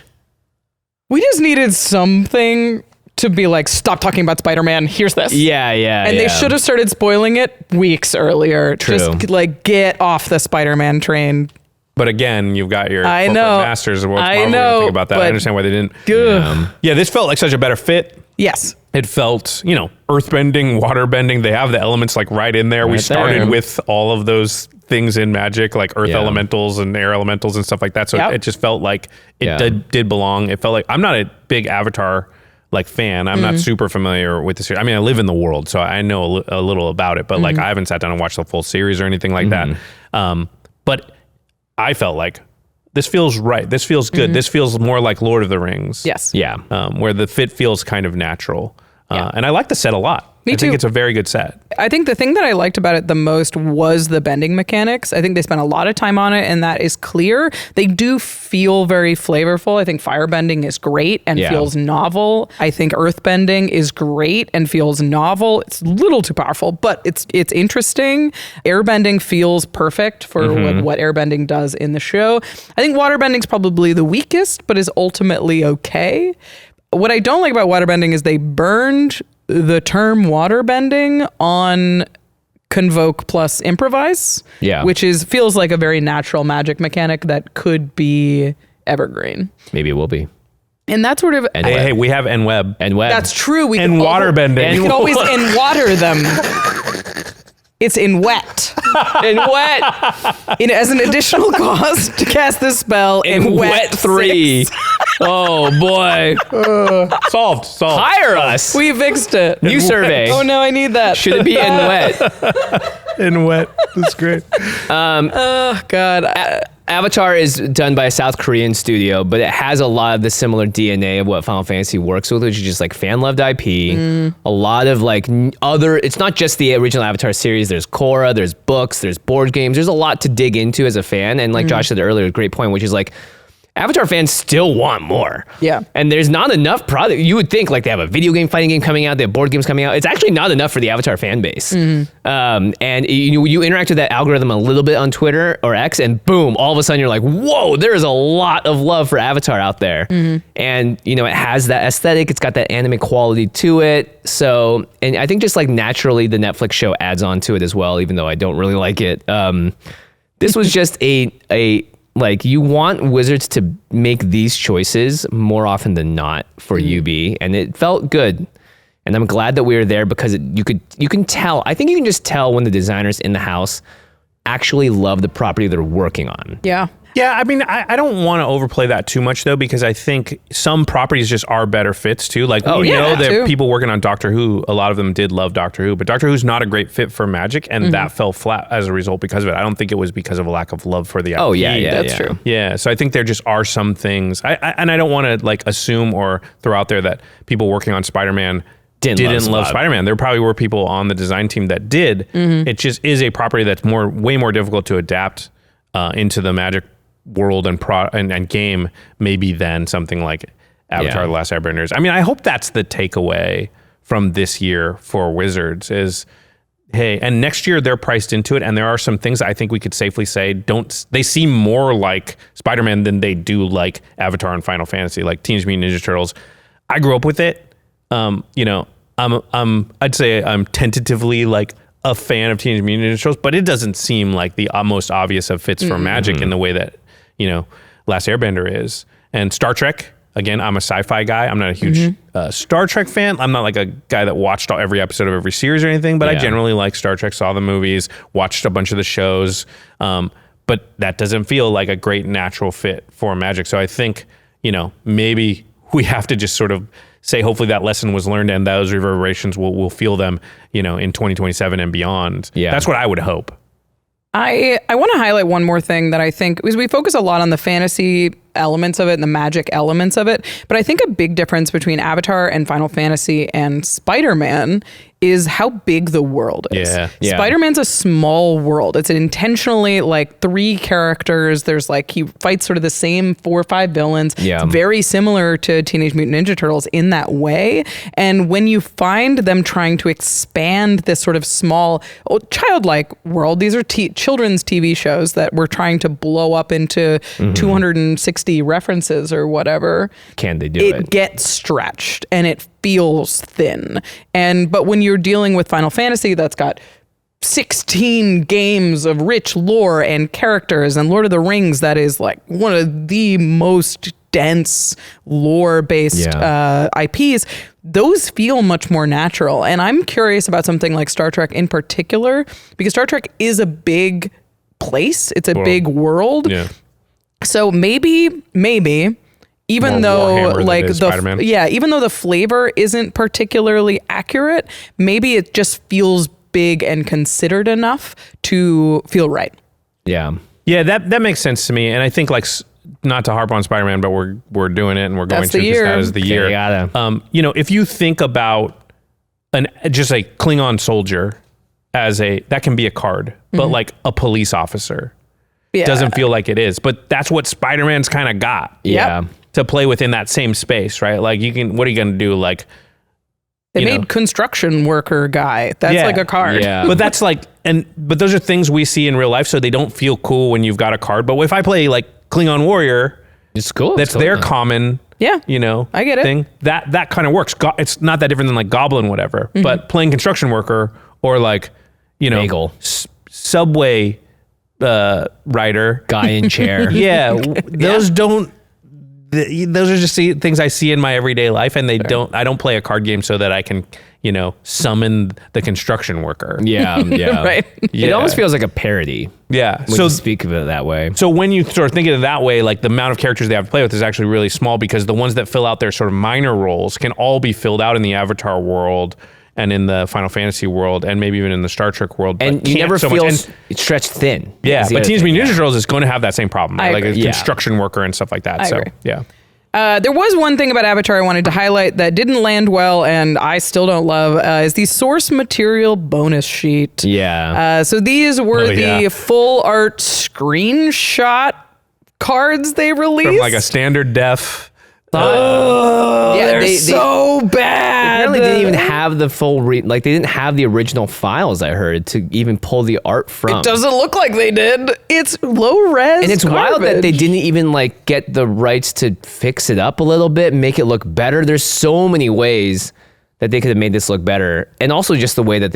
We just needed something to be like, stop talking about Spider-Man. Here's this. Yeah. And they should have started spoiling it weeks earlier. True. Just like get off the Spider-Man train. But again, you've got your I corporate know. masters of what's I Marvel know, to think about that. I but- understand why they didn't. Ugh. Yeah, this felt like such a better fit. Yes. It felt, earthbending, waterbending. They have the elements like right in there. We started there. with all of those things in Magic, like earth Yeah. elementals and air elementals and stuff like that. So Yep. it just felt like it Yeah. did belong. It felt like I'm not a big Avatar like fan. I'm not super familiar with the series. I mean, I live in the world, so I know a little about it, but like I haven't sat down and watched the full series or anything like that. But I felt like this feels right. This feels good. This feels more like Lord of the Rings. Yes. Yeah. Where the fit feels kind of natural. And I like the set a lot. Me I think too. it's a very good set. I think the thing that I liked about it the most was the bending mechanics. I think they spent a lot of time on it, and that is clear. They do feel very flavorful. I think firebending is great and feels novel. I think earthbending is great and feels novel. It's a little too powerful, but it's interesting. Airbending feels perfect for what airbending does in the show. I think waterbending is probably the weakest, but is ultimately okay. What I don't like about waterbending is they burned the term waterbending on Convoke plus Improvise, which feels like a very natural magic mechanic that could be evergreen. Maybe it will be. And that sort of... Hey, we have NWeb. NWeb. That's true. We And can waterbending. We can always in-water them. It's in wet. In wet. As an additional cost to cast this spell in wet 3. 6. Oh boy. Solved. Hire us. We fixed it. New survey. Oh no, I need that. Should it be in wet? In wet. That's great. Oh God. Avatar is done by a South Korean studio, but it has a lot of the similar DNA of what Final Fantasy works with, which is just like fan-loved IP. A lot of like other, it's not just the original Avatar series. There's Korra, there's books, there's board games. There's a lot to dig into as a fan. And like Josh said earlier, a great point, which is like, Avatar fans still want more. Yeah. And there's not enough product. You would think like they have a video game, fighting game coming out, they have board games coming out. It's actually not enough for the Avatar fan base. And you interact with that algorithm a little bit on Twitter or X, and boom, all of a sudden you're like, whoa, there is a lot of love for Avatar out there. And it has that aesthetic. It's got that anime quality to it. So, and I think just like naturally the Netflix show adds on to it as well, even though I don't really like it. This was just like, you want Wizards to make these choices more often than not for UB, and it felt good. And I'm glad that we were there because you can tell. I think you can just tell when the designers in the house actually love the property they're working on. Yeah. Yeah, I mean, I don't want to overplay that too much though, because I think some properties just are better fits too. Like we know that people working on Doctor Who, a lot of them did love Doctor Who, but Doctor Who's not a great fit for Magic, and that fell flat as a result because of it. I don't think it was because of a lack of love for the IP. Oh yeah, That's true. Yeah, so I think there just are some things, and I don't want to like assume or throw out there that people working on Spider-Man didn't love Spider-Man. There probably were people on the design team that did. It just is a property that's way more difficult to adapt into the Magic world and game maybe than something like Avatar: The Last Airbenders. I mean, I hope that's the takeaway from this year for Wizards is, hey, and next year they're priced into it, and there are some things I think we could safely say they seem more like Spider-Man than they do like Avatar and Final Fantasy, like Teenage Mutant Ninja Turtles. I grew up with it. I'd say I'm tentatively like a fan of Teenage Mutant Ninja Turtles, but it doesn't seem like the most obvious of fits for Magic in the way that Last Airbender is. And Star Trek, again, I'm a sci-fi guy. I'm not a huge Star Trek fan. I'm not like a guy that watched every episode of every series or anything, but I generally like Star Trek, saw the movies, watched a bunch of the shows. But that doesn't feel like a great natural fit for Magic. So I think, maybe we have to just sort of say, hopefully that lesson was learned and those reverberations we'll feel them, in 2027 and beyond. Yeah. That's what I would hope. I want to highlight one more thing that I think, because we focus a lot on the fantasy elements of it and the Magic elements of it, but I think a big difference between Avatar and Final Fantasy and Spider-Man is how big the world is. Yeah. Spider-Man's a small world. It's intentionally like 3 characters. There's like, he fights sort of the same 4 or 5 villains. Yeah. It's very similar to Teenage Mutant Ninja Turtles in that way. And when you find them trying to expand this sort of small, childlike world, these are children's TV shows that we're trying to blow up into 260 references or whatever. Can they do it? It gets stretched and it feels thin. But when you're dealing with Final Fantasy that's got 16 games of rich lore and characters, and Lord of the Rings that is like one of the most dense lore-based IPs, those feel much more natural. And I'm curious about something like Star Trek in particular, because Star Trek is a big place. It's a big world. Yeah. So maybe even More though Warhammer like than it is Spider-Man. even though the flavor isn't particularly accurate, maybe it just feels big and considered enough to feel right. Yeah. Yeah, that makes sense to me. And I think like, not to harp on Spider-Man, but we're doing it and we're going That's to, the because year. that is the Okay, year. you gotta. If you think about just a Klingon soldier as that can be a card, but like a police officer doesn't feel like it is. But that's what Spider-Man's kind of got. Yeah. To play within that same space, right? Like what are you going to do? Like, They made construction worker guy. That's like a card. Yeah. But that's like, but those are things we see in real life, so they don't feel cool when you've got a card. But if I play like Klingon Warrior, It's cool. that's their common, Yeah. I get it. thing. That kind of works. It's not that different than like Goblin, whatever. But playing construction worker or like, Bagel. subway rider, Guy in chair. those don't. Those are just things I see in my everyday life, and I don't play a card game so that I can, summon the construction worker. Yeah. Right. Yeah. It almost feels like a parody. Yeah. When you speak of it that way. So when you start thinking of it that way, like the amount of characters they have to play with is actually really small, because the ones that fill out their sort of minor roles can all be filled out in the Avatar world and in the Final Fantasy world, and maybe even in the Star Trek world. And but you can't never so feel much. it's stretched thin. Yeah, Is the but other Teenage thing, Mutant Ninja Turtles is going to have that same problem, right? I Like a agree. construction worker and stuff like that. I so agree. yeah. There was one thing about Avatar I wanted to highlight that didn't land well, and I still don't love, is the source material bonus sheet. Yeah. So these were the full art screenshot cards they released. From like a standard def. Yeah, they so bad. apparently didn't even have the full they didn't have the original files, I heard, to even pull the art from. It doesn't look like they did. It's low res. And it's wild that they didn't even get the rights to fix it up a little bit, make it look better. There's so many ways that they could have made this look better. And also just the way that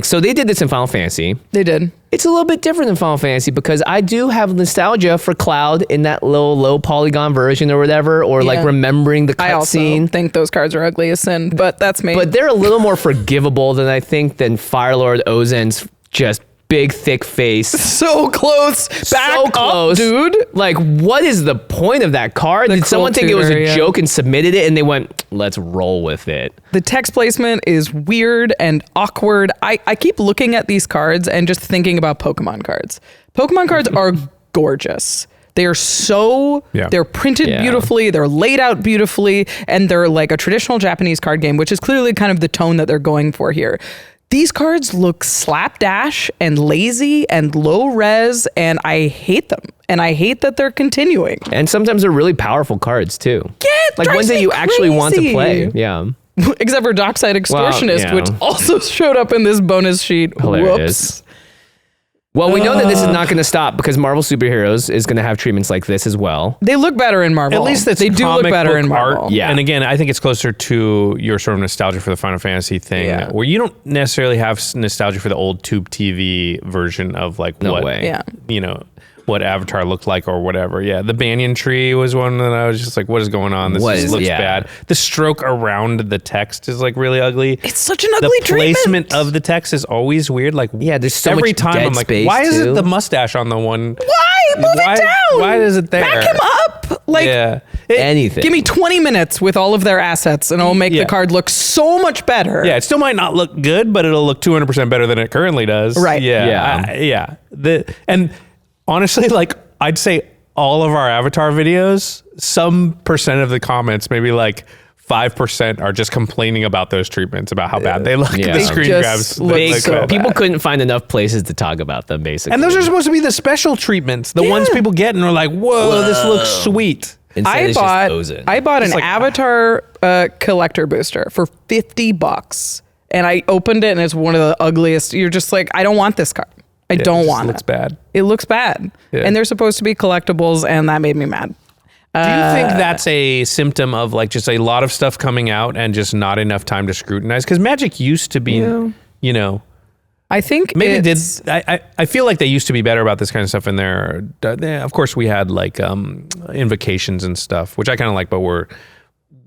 so they did this in Final Fantasy. They did. It's a little bit different than Final Fantasy, because I do have nostalgia for Cloud in that low polygon version or whatever, or remembering the I also cutscene. think those cards are ugly as sin, but that's me. But they're a little more forgivable than Firelord Ozen's just big, thick face. So close. Back So close. up, dude. Like, what is the point of that card? Did someone think it was a joke and submitted it and they went, let's roll with it? The text placement is weird and awkward. I keep looking at these cards and just thinking about Pokemon cards. Pokemon cards are gorgeous. They are they're printed beautifully, they're laid out beautifully, and they're like a traditional Japanese card game, which is clearly kind of the tone that they're going for here. These cards look slapdash and lazy and low res, and I hate them. And I hate that they're continuing. And sometimes they're really powerful cards too. Yeah, like ones that you actually want to play. Yeah. Except for Dockside Extortionist, Well, yeah. which also showed up in this bonus sheet. Hilarious. Whoops. Well, we know that this is not going to stop because Marvel Superheroes is going to have treatments like this as well. They look better in Marvel. At least they do look better in Marvel. Art. Yeah. And again, I think it's closer to your sort of nostalgia for the Final Fantasy thing, where you don't necessarily have nostalgia for the old tube TV version of like what Avatar looked like or whatever. Yeah, the banyan tree was one that I was just like, what is going on? This looks bad. The stroke around the text is like really ugly. It's such an ugly placement of the text is always weird. Like, there's so every much time dead I'm like, space why is too? it the mustache on the one? Why? Move it down. Why is it there? Back him up. Like, anything. Give me 20 minutes with all of their assets and I'll make the card look so much better. Yeah, it still might not look good, but it'll look 200% better than it currently does. Right. Yeah. And honestly, like, I'd say all of our Avatar videos, some percent of the comments, maybe like 5%, are just complaining about those treatments, about how bad they look. Yeah. The They screen just grabs. look so People bad. couldn't find enough places to talk about them, basically. And those are supposed to be the special treatments, the ones people get and are like, whoa, this looks sweet. Instead, it's just Ozen. I bought an like- Avatar collector booster for $50, and I opened it, and it's one of the ugliest. You're just like, I don't want this card. I don't want it. It looks bad. It looks bad, and they're supposed to be collectibles, and that made me mad. Do you think that's a symptom of like just a lot of stuff coming out and just not enough time to scrutinize? Because Magic used to be, you know, I think maybe it's, I feel like they used to be better about this kind of stuff in there. Of course, we had like invocations and stuff, which I kind of like, but were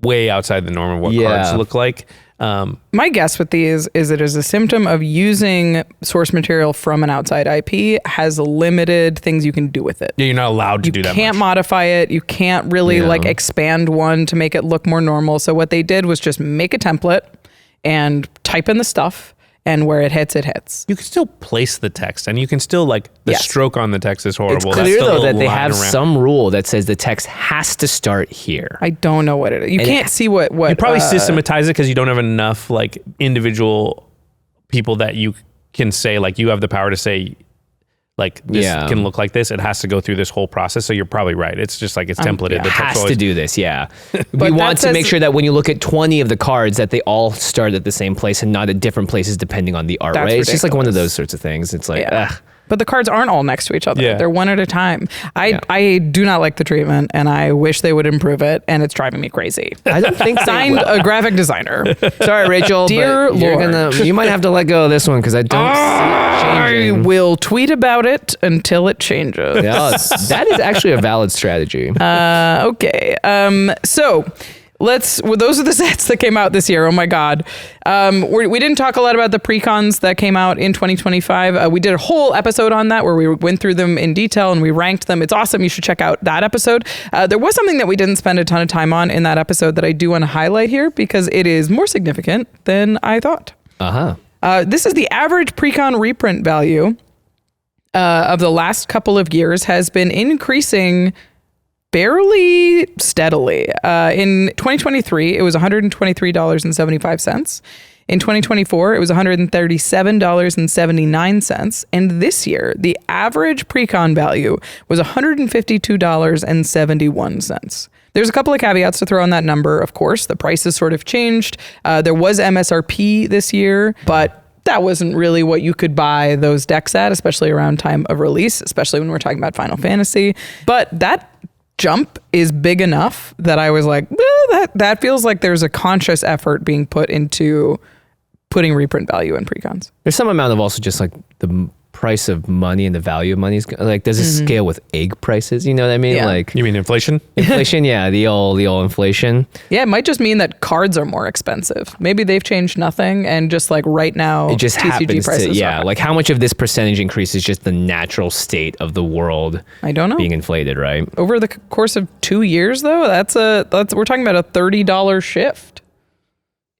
way outside the norm of what cards look like. My guess with these is it is a symptom of using source material from an outside IP has limited things you can do with it. Yeah, you're not allowed to do that. You can't modify it. You can't really like expand one to make it look more normal. So what they did was just make a template and type in the stuff, and where it hits, it hits. You can still place the text, and you can still like the stroke on the text is horrible. It's That's clear still a though that little they line have around. some rule that says the text has to start here. I don't know what it is. You can't see what You probably systematize it because you don't have enough like individual people that you can say like you have the power to say like this can look like this. It has to go through this whole process. So you're probably right. It's just like it's templated. It The text has always- to do this, yeah. But We want that to make says- sure that when you look at 20 of the cards that they all start at the same place and not at different places depending on the art, That's right? It's just like one of ridiculous. those sorts of things. It's like, Yeah. But the cards aren't all next to each other. Yeah. They're one at a time. I do not like the treatment, and I wish they would improve it, and it's driving me crazy. I don't think they Signed will. a graphic designer. Sorry, Rachel. Dear but you're Lord. you might have to let go of this one because I don't see it I changing. will tweet about it until it changes. Yeah, that is actually a valid strategy. Okay. So those are the sets that came out this year. Oh my God. We didn't talk a lot about the Precons that came out in 2025. We did a whole episode on that where we went through them in detail and we ranked them. It's awesome. You should check out that episode. There was something that we didn't spend a ton of time on in that episode that I do want to highlight here because it is more significant than I thought. This is the average Precon reprint value of the last couple of years has been increasing fairly steadily. In 2023, it was $123.75. In 2024, it was $137.79. And this year, the average Precon value was $152.71. There's a couple of caveats to throw on that number, of course. The prices sort of changed. There was MSRP this year, but that wasn't really what you could buy those decks at, especially around time of release, especially when we're talking about Final Fantasy. But that jump is big enough that I was like, that feels like there's a conscious effort being put into putting reprint value in Precons. There's some amount of also just like the price of money and the value of money is like, does it scale with egg prices? You know what I mean? Yeah. Like You mean inflation? inflation, yeah, the old inflation. Yeah, it might just mean that cards are more expensive. Maybe they've changed nothing, and just like right now, It just TCG happens prices to, yeah, are. like how much of this percentage increase is just the natural state of the world I don't know. being inflated, right? Over the course of 2 years, though, that's we're talking about a $30 shift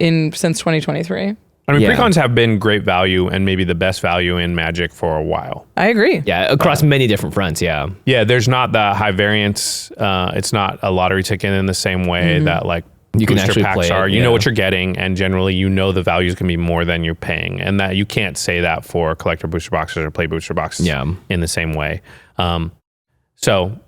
since 2023. I mean, Yeah. Precons have been great value and maybe the best value in Magic for a while. I agree. Yeah, across many different fronts, yeah. Yeah, there's not that high variance. It's not a lottery ticket in the same way that like You can booster actually packs play it, are. You yeah. know what you're getting, and generally you know the values can be more than you're paying, and that you can't say that for collector booster boxes or play booster boxes in the same way. So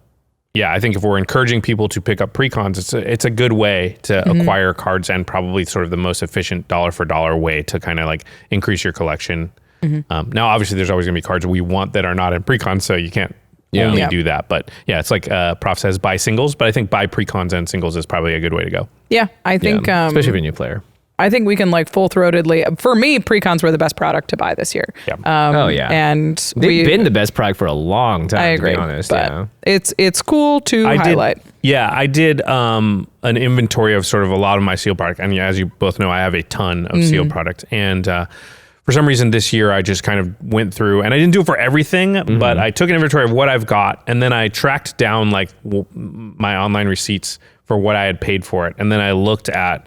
yeah, I think if we're encouraging people to pick up Precons, it's a good way to acquire cards, and probably sort of the most efficient dollar for dollar way to kind of like increase your collection. Now, obviously, there's always gonna be cards we want that are not in Precons, so you can't only do that. But yeah, it's like Prof says, buy singles, but I think buy Precons and singles is probably a good way to go. Yeah, I think Especially if you're a new player. I think we can like full-throatedly. For me, Precons were the best product to buy this year. Yeah. Oh, yeah. And They've been the best product for a long time, I agree, to be honest. but Yeah. it's cool to highlight. I did an inventory of sort of a lot of my sealed product, and as you both know, I have a ton of sealed product, and for some reason this year I just kind of went through, and I didn't do it for everything, but I took an inventory of what I've got, and then I tracked down like my online receipts for what I had paid for it, and then I looked at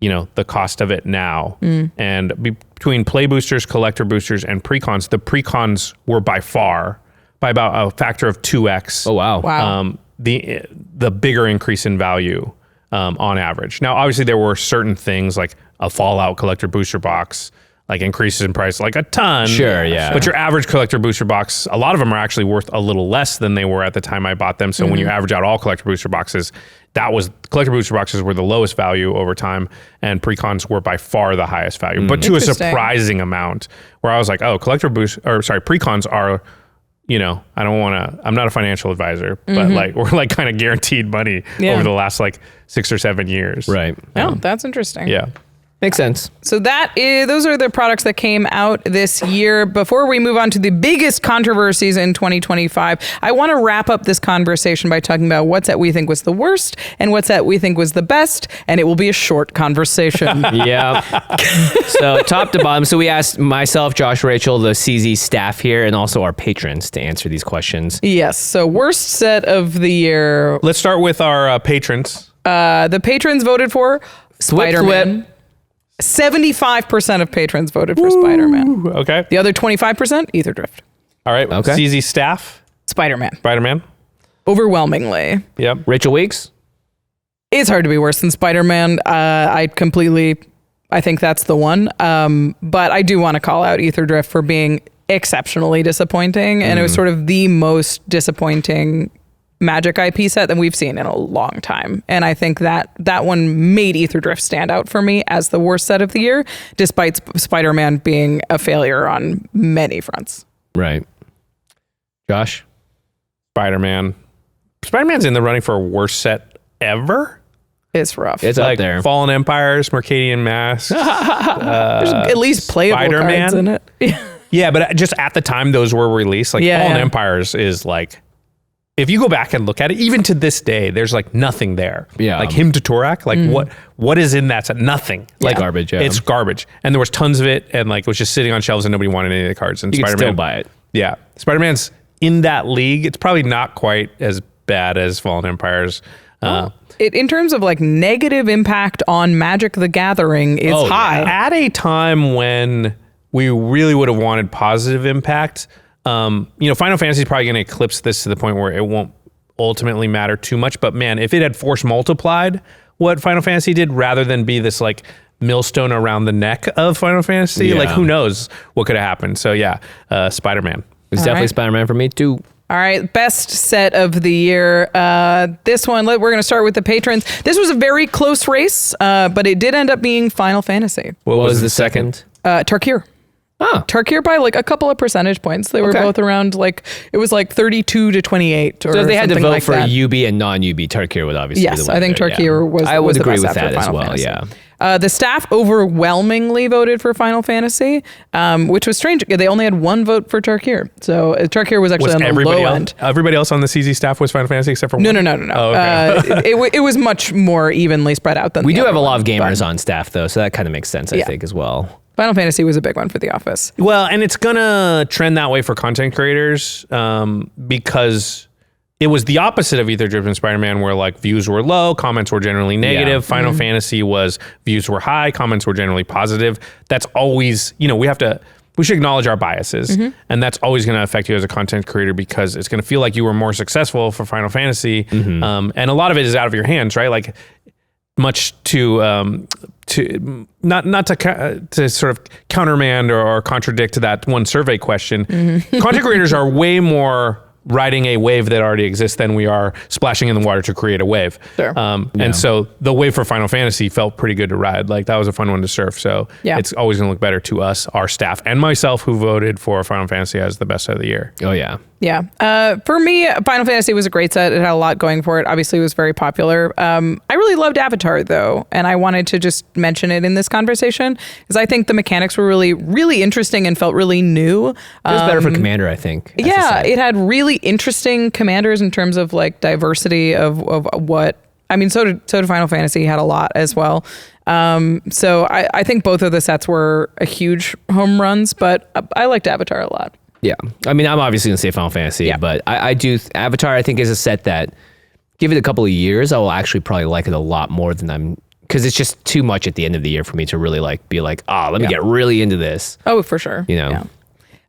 the cost of it now, and between play boosters, collector boosters, and Precons, the Precons were by about a factor of 2x. Oh, wow. Wow. The bigger increase in value on average. Now, obviously, there were certain things like a Fallout collector booster box, like increases in price like a ton. Sure, yeah. But your average collector booster box, a lot of them are actually worth a little less than they were at the time I bought them. So when you average out all collector booster boxes, collector booster boxes were the lowest value over time, and Precons were by far the highest value, but to a surprising amount, where I was like, oh, Precons are, I'm not a financial advisor, but like we're like kind of guaranteed money over the last like 6 or 7 years. Right. Oh, that's interesting. Yeah. Makes sense. So those are the products that came out this year. Before we move on to the biggest controversies in 2025, I want to wrap up this conversation by talking about what's that we think was the worst and what's that we think was the best, and it will be a short conversation. Yeah. So top to bottom. So we asked myself, Josh, Rachel, the CZ staff here, and also our patrons to answer these questions. Yes. So worst set of the year. Let's start with our patrons. The patrons voted for Spider-Man. 75% of patrons voted for Spider-Man. Okay. The other 25%, Aetherdrift. All right. Okay. CZ staff. Spider-Man. Spider-Man. Overwhelmingly. Yep. Rachel Weeks? It's hard to be worse than Spider-Man. I think that's the one. But I do want to call out Aetherdrift for being exceptionally disappointing. And it was sort of the most disappointing Magic IP set that we've seen in a long time. And I think that one made Aetherdrift stand out for me as the worst set of the year, despite Spider-Man being a failure on many fronts. Right. Josh? Spider-Man. Spider-Man's in the running for a worst set ever. It's rough. It's like up there. Fallen Empires, Mercadian Masks. There's at least playable Spider-Man? cards in it. Yeah, but just at the time those were released, like Fallen Empires is like, if you go back and look at it, even to this day, there's like nothing there. Yeah. Like him to Torak, like what is in that set? Nothing. Like garbage, yeah. It's garbage. And there was tons of it, and like it was just sitting on shelves and nobody wanted any of the cards. And You can Spider-Man, still buy it. Yeah. Spider-Man's in that league. It's probably not quite as bad as Fallen Empires. In terms of like negative impact on Magic the Gathering, it's high. At a time when we really would have wanted positive impact, Final Fantasy is probably going to eclipse this to the point where it won't ultimately matter too much. But man, if it had force multiplied what Final Fantasy did, rather than be this like millstone around the neck of Final Fantasy, like who knows what could have happened. So yeah, Spider-Man. It's definitely Spider-Man for me too. All right, best set of the year. This one, we're going to start with the patrons. This was a very close race, but it did end up being Final Fantasy. What was the second? Tarkir. Oh. Tarkir by like a couple of percentage points. They were both around it was like 32 to 28 or So if they had to something vote like for that. UB and non-UB, Tarkir would obviously be the Yes, winner. I think Tarkir was I would the agree best with after that as Final well, Fantasy. yeah. The staff overwhelmingly voted for Final Fantasy, which was strange. They only had one vote for Tarkir. So Tarkir was actually on the low end. Everybody else on the CZ staff was Final Fantasy except for one? No. Oh, okay. It was much more evenly spread out than We the do other have a lot of one, gamers but on staff, though, so that kind of makes sense, I think, as well. Final Fantasy was a big one for the office. Well, and it's gonna trend that way for content creators because it was the opposite of Aetherdrift and Spider-Man, where like views were low, comments were generally negative. Final Fantasy was views were high, comments were generally positive. That's always, we should acknowledge our biases, and that's always going to affect you as a content creator because it's going to feel like you were more successful for Final Fantasy, and a lot of it is out of your hands, right? Like much to sort of countermand or contradict that one survey question. Content creators are way more riding a wave that already exists than we are splashing in the water to create a wave. Sure. And so the wave for Final Fantasy felt pretty good to ride. Like that was a fun one to surf. So it's always going to look better to us, our staff, and myself who voted for Final Fantasy as the best of the year. Oh, yeah. Yeah. For me, Final Fantasy was a great set. It had a lot going for it. Obviously, it was very popular. I really loved Avatar, though, and I wanted to just mention it in this conversation because I think the mechanics were really, really interesting and felt really new. It was better for Commander, I think. Yeah, it had really interesting commanders in terms of like diversity of what. I mean, so did Final Fantasy had a lot as well. So I think both of the sets were a huge home runs, but I liked Avatar a lot. Yeah. I mean, I'm obviously going to say Final Fantasy, but I do. Avatar, I think, is a set that, give it a couple of years, I will actually probably like it a lot more than because it's just too much at the end of the year for me to really be like, let me get really into this. Oh, for sure. Yeah.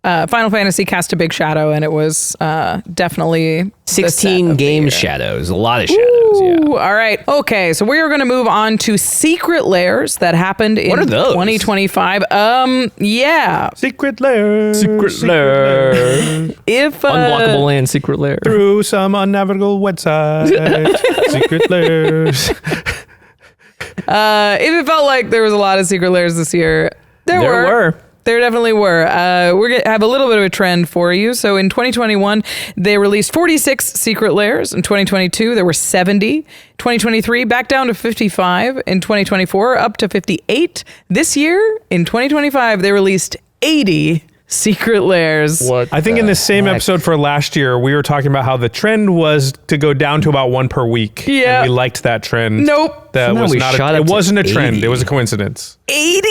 Final Fantasy cast a big shadow, and it was definitely 16 game shadows, a lot of shadows. Ooh, all right. Okay, so we are going to move on to secret lairs that happened in 2025. Yeah. Secret lair. Secret lair. If Unblockable land, secret lair. Through some unnavigable website. Secret lairs. If it felt like there was a lot of secret lairs this year, there were. There definitely were. We're going to have a little bit of a trend for you. So in 2021, they released 46 secret lairs. In 2022, there were 70. 2023, back down to 55. In 2024, up to 58. This year, in 2025, they released 80 secret lairs. I think in the same episode for last year, we were talking about how the trend was to go down to about one per week. Yeah. And we liked that trend. Nope. That was not it wasn't a trend. 80. It was a coincidence. 80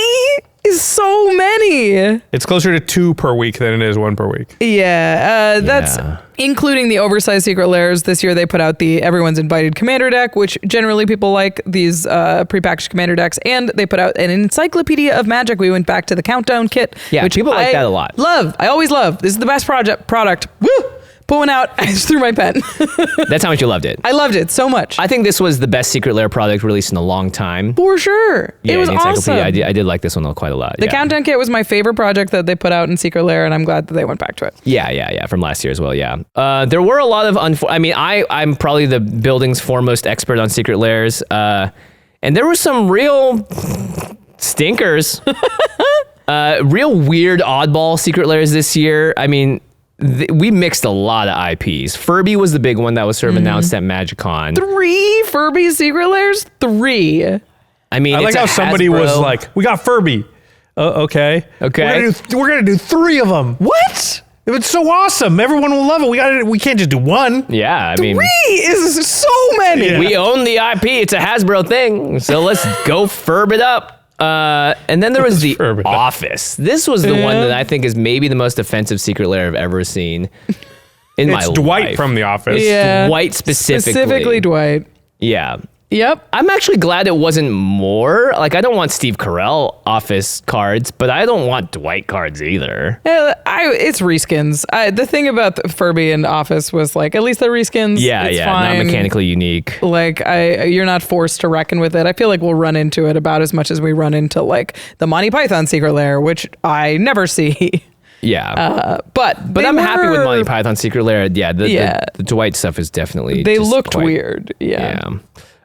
is so many. It's closer to 2 per week than it is 1 per week. Yeah, that's including the oversized secret lairs. This year they put out the Everyone's Invited Commander deck, which generally people like these prepackaged Commander decks, and they put out an Encyclopedia of Magic. We went back to the Countdown kit, which people like that a lot. Love. I always love. This is the best product. Woo! Pulling out, I just threw my pen. That's how much you loved it. I loved it so much. I think this was the best secret lair product released in a long time. For sure. It was awesome. I did like this one quite a lot. The Countdown Kit was my favorite project that they put out in Secret Lair, and I'm glad that they went back to it. Yeah, from last year as well, yeah. There were a lot of, I'm probably the building's foremost expert on secret lairs, and there were some real stinkers. Real weird oddball secret lairs this year. I mean, we mixed a lot of IPs. Furby was the big one that was sort of announced at MagicCon. 3 Furby secret lairs? 3. I mean, I like how somebody was like, "We got Furby." Okay. We're gonna do 3 of them. What? It's so awesome. Everyone will love it. We can't just do 1. Yeah, I mean, 3 is so many. Yeah. we own the IP. It's a Hasbro thing, so let's go Furb it up. And then there was the Office. This was the one that I think is maybe the most offensive secret lair I've ever seen in my life. It's Dwight from The Office. Yeah. Dwight specifically. Specifically Dwight. Yeah. Yep. I'm actually glad it wasn't more. Like, I don't want Steve Carell Office cards, but I don't want Dwight cards either. It's reskins. The thing about the Furby and Office was like, at least they're reskins. It's fine. Not mechanically unique. Like, you're not forced to reckon with it. I feel like we'll run into it about as much as we run into like the Monty Python secret lair, which I never see. Yeah. But I'm happy with Monty Python secret lair. Yeah. The Dwight stuff is definitely. They looked weird. Yeah.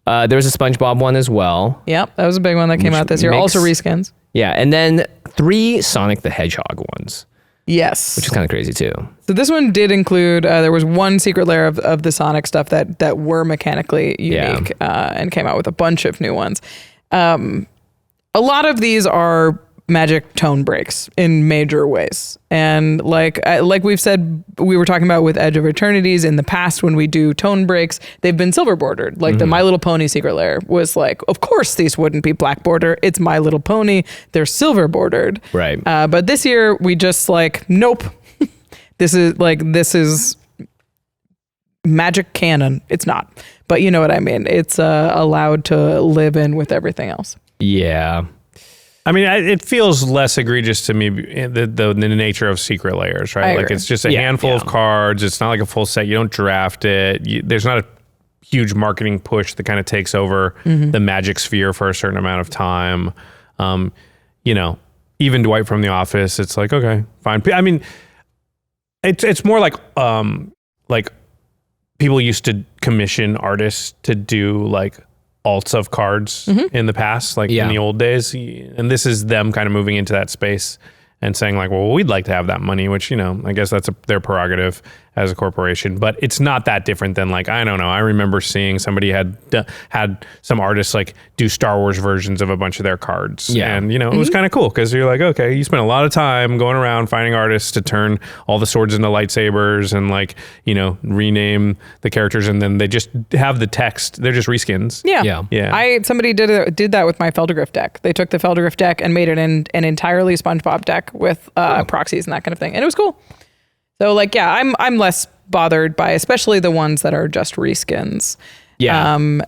There was a SpongeBob one as well. Yep, that was a big one that came out this year. Also reskins. Yeah, and then 3 Sonic the Hedgehog ones. Yes. Which is kind of crazy too. So this one did include, there was 1 secret lair of the Sonic stuff that were mechanically unique and came out with a bunch of new ones. a lot of these are Magic tone breaks in major ways. And like we've said, we were talking about with Edge of Eternities in the past, when we do tone breaks, they've been silver bordered. Like the My Little Pony Secret Lair was like, of course these wouldn't be black border. It's My Little Pony. They're silver bordered. Right. But this year we just like, nope. This is Magic canon. It's not. But you know what I mean. It's allowed to live in with everything else. Yeah. I mean, it feels less egregious to me, the nature of secret layers, right? Like, it's just a handful of cards. It's not like a full set. You don't draft it. There's not a huge marketing push that kind of takes over the Magic sphere for a certain amount of time. You know, even Dwight from The Office, it's like, okay, fine. I mean, it's more like people used to commission artists to do like alts of cards in the past, like in the old days. And this is them kind of moving into that space and saying like, well, we'd like to have that money, which, you know, I guess that's their prerogative as a corporation, but it's not that different than like, I don't know. I remember seeing somebody had some artists like do Star Wars versions of a bunch of their cards. Yeah. And, you know, it was kind of cool because you're like, okay, you spent a lot of time going around finding artists to turn all the swords into lightsabers and like, you know, rename the characters, and then they just have the text. They're just reskins. Yeah. Somebody did that with my Feldgrift deck. They took the Feldgrift deck and made it an entirely SpongeBob deck with proxies and that kind of thing. And it was cool. So like, yeah, I'm less bothered by especially the ones that are just reskins. Yeah.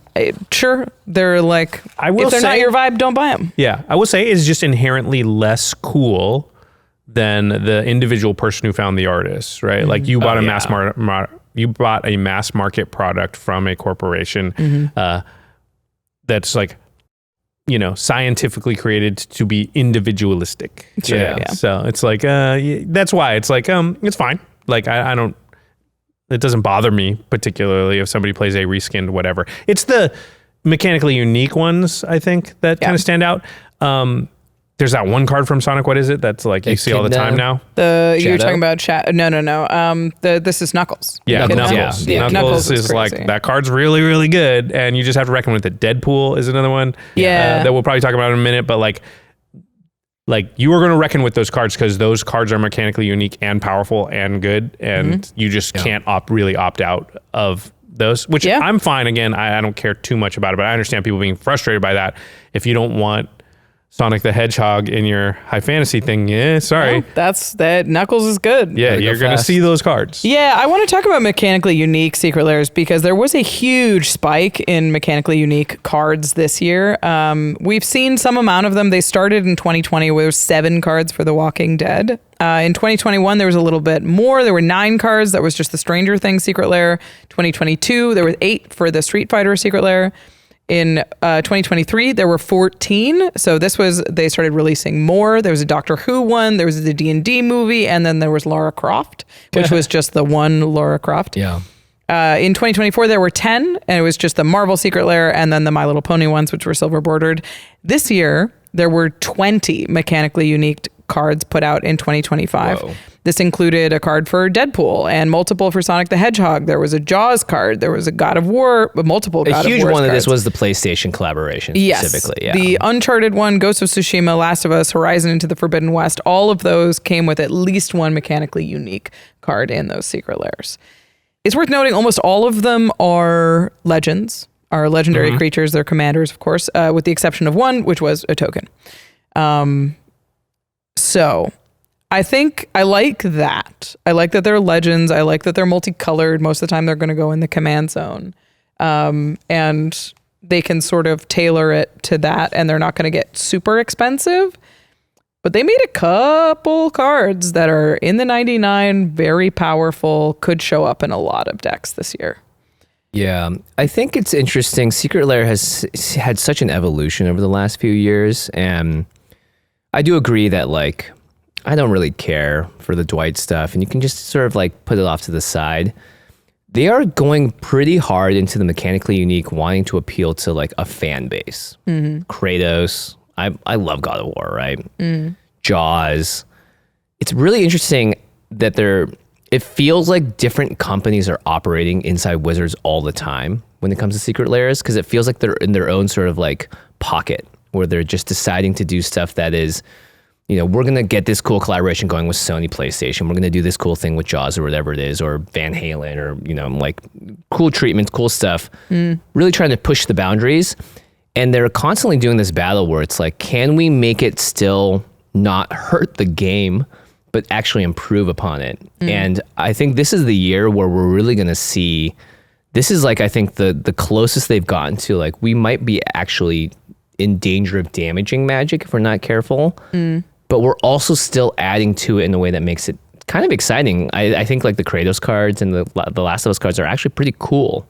Sure, they're like, if they're not your vibe, don't buy them. Yeah, I will say it's just inherently less cool than the individual person who found the artist, right? Like you bought you bought a mass market product from a corporation that's like, you know, scientifically created to be individualistic. Sure, yeah. So it's like, that's why it's like, it's fine. Like I don't, it doesn't bother me particularly if somebody plays a reskinned whatever. It's the mechanically unique ones, I think, that kind of stand out. There's that one card from Sonic. What is it? That's like you see all the time now. You're talking about No. This is Knuckles. Yeah, Knuckles. Yeah. Knuckles is like, that card's really, really good, and you just have to reckon with it. Deadpool is another one. Yeah, that we'll probably talk about in a minute. But like you are going to reckon with those cards because those cards are mechanically unique and powerful and good, and you just can't really opt out of those. Which I'm fine. Again, I don't care too much about it, but I understand people being frustrated by that. If you don't want Sonic the Hedgehog in your high fantasy thing, sorry. Well, that Knuckles is good. Yeah, you're going to see those cards. Yeah, I want to talk about mechanically unique secret lairs because there was a huge spike in mechanically unique cards this year. We've seen some amount of them. They started in 2020 where there were 7 cards for The Walking Dead. In 2021, there was a little bit more. There were 9 cards. That was just the Stranger Things secret lair. 2022, there were 8 for the Street Fighter secret lair. In 2023, there were 14. So they started releasing more. There was a Doctor Who one, there was the D&D movie, and then there was Lara Croft, which was just the one Lara Croft. Yeah. In 2024, there were 10, and it was just the Marvel Secret Lair and then the My Little Pony ones, which were silver bordered. This year, there were 20 mechanically unique cards put out in 2025. Whoa. This included a card for Deadpool and multiple for Sonic the Hedgehog. There was a Jaws card. There was a God of War, multiple God of War. A huge one cards. Of this was the PlayStation collaboration specifically. Yeah. The Uncharted one, Ghost of Tsushima, Last of Us, Horizon Into the Forbidden West, all of those came with at least one mechanically unique card in those secret lairs. It's worth noting almost all of them are legends, are legendary creatures. They're commanders, of course, with the exception of one, which was a token. So I think I like that. I like that they're legends. I like that they're multicolored. Most of the time they're going to go in the command zone. And they can sort of tailor it to that, and they're not going to get super expensive. But they made a couple cards that are in the 99, very powerful, could show up in a lot of decks this year. Yeah, I think it's interesting. Secret Lair has had such an evolution over the last few years, and I do agree that like I don't really care for the Dwight stuff, and you can just sort of like put it off to the side. They are going pretty hard into the mechanically unique, wanting to appeal to like a fan base. Kratos, I love God of War, right? Jaws. It's really interesting that it feels like different companies are operating inside Wizards all the time when it comes to secret lairs, because it feels like they're in their own sort of like pocket where they're just deciding to do stuff that is, you know, we're going to get this cool collaboration going with Sony PlayStation. We're going to do this cool thing with Jaws or whatever it is, or Van Halen, or, you know, like cool treatments, cool stuff. Really trying to push the boundaries. And they're constantly doing this battle where it's like, can we make it still not hurt the game, but actually improve upon it? And I think this is the year where we're really going to see, this is like, I think the closest they've gotten to, like, we might be actually in danger of damaging Magic if we're not careful. But we're also still adding to it in a way that makes it kind of exciting. I think like the Kratos cards and the Last of Us cards are actually pretty cool.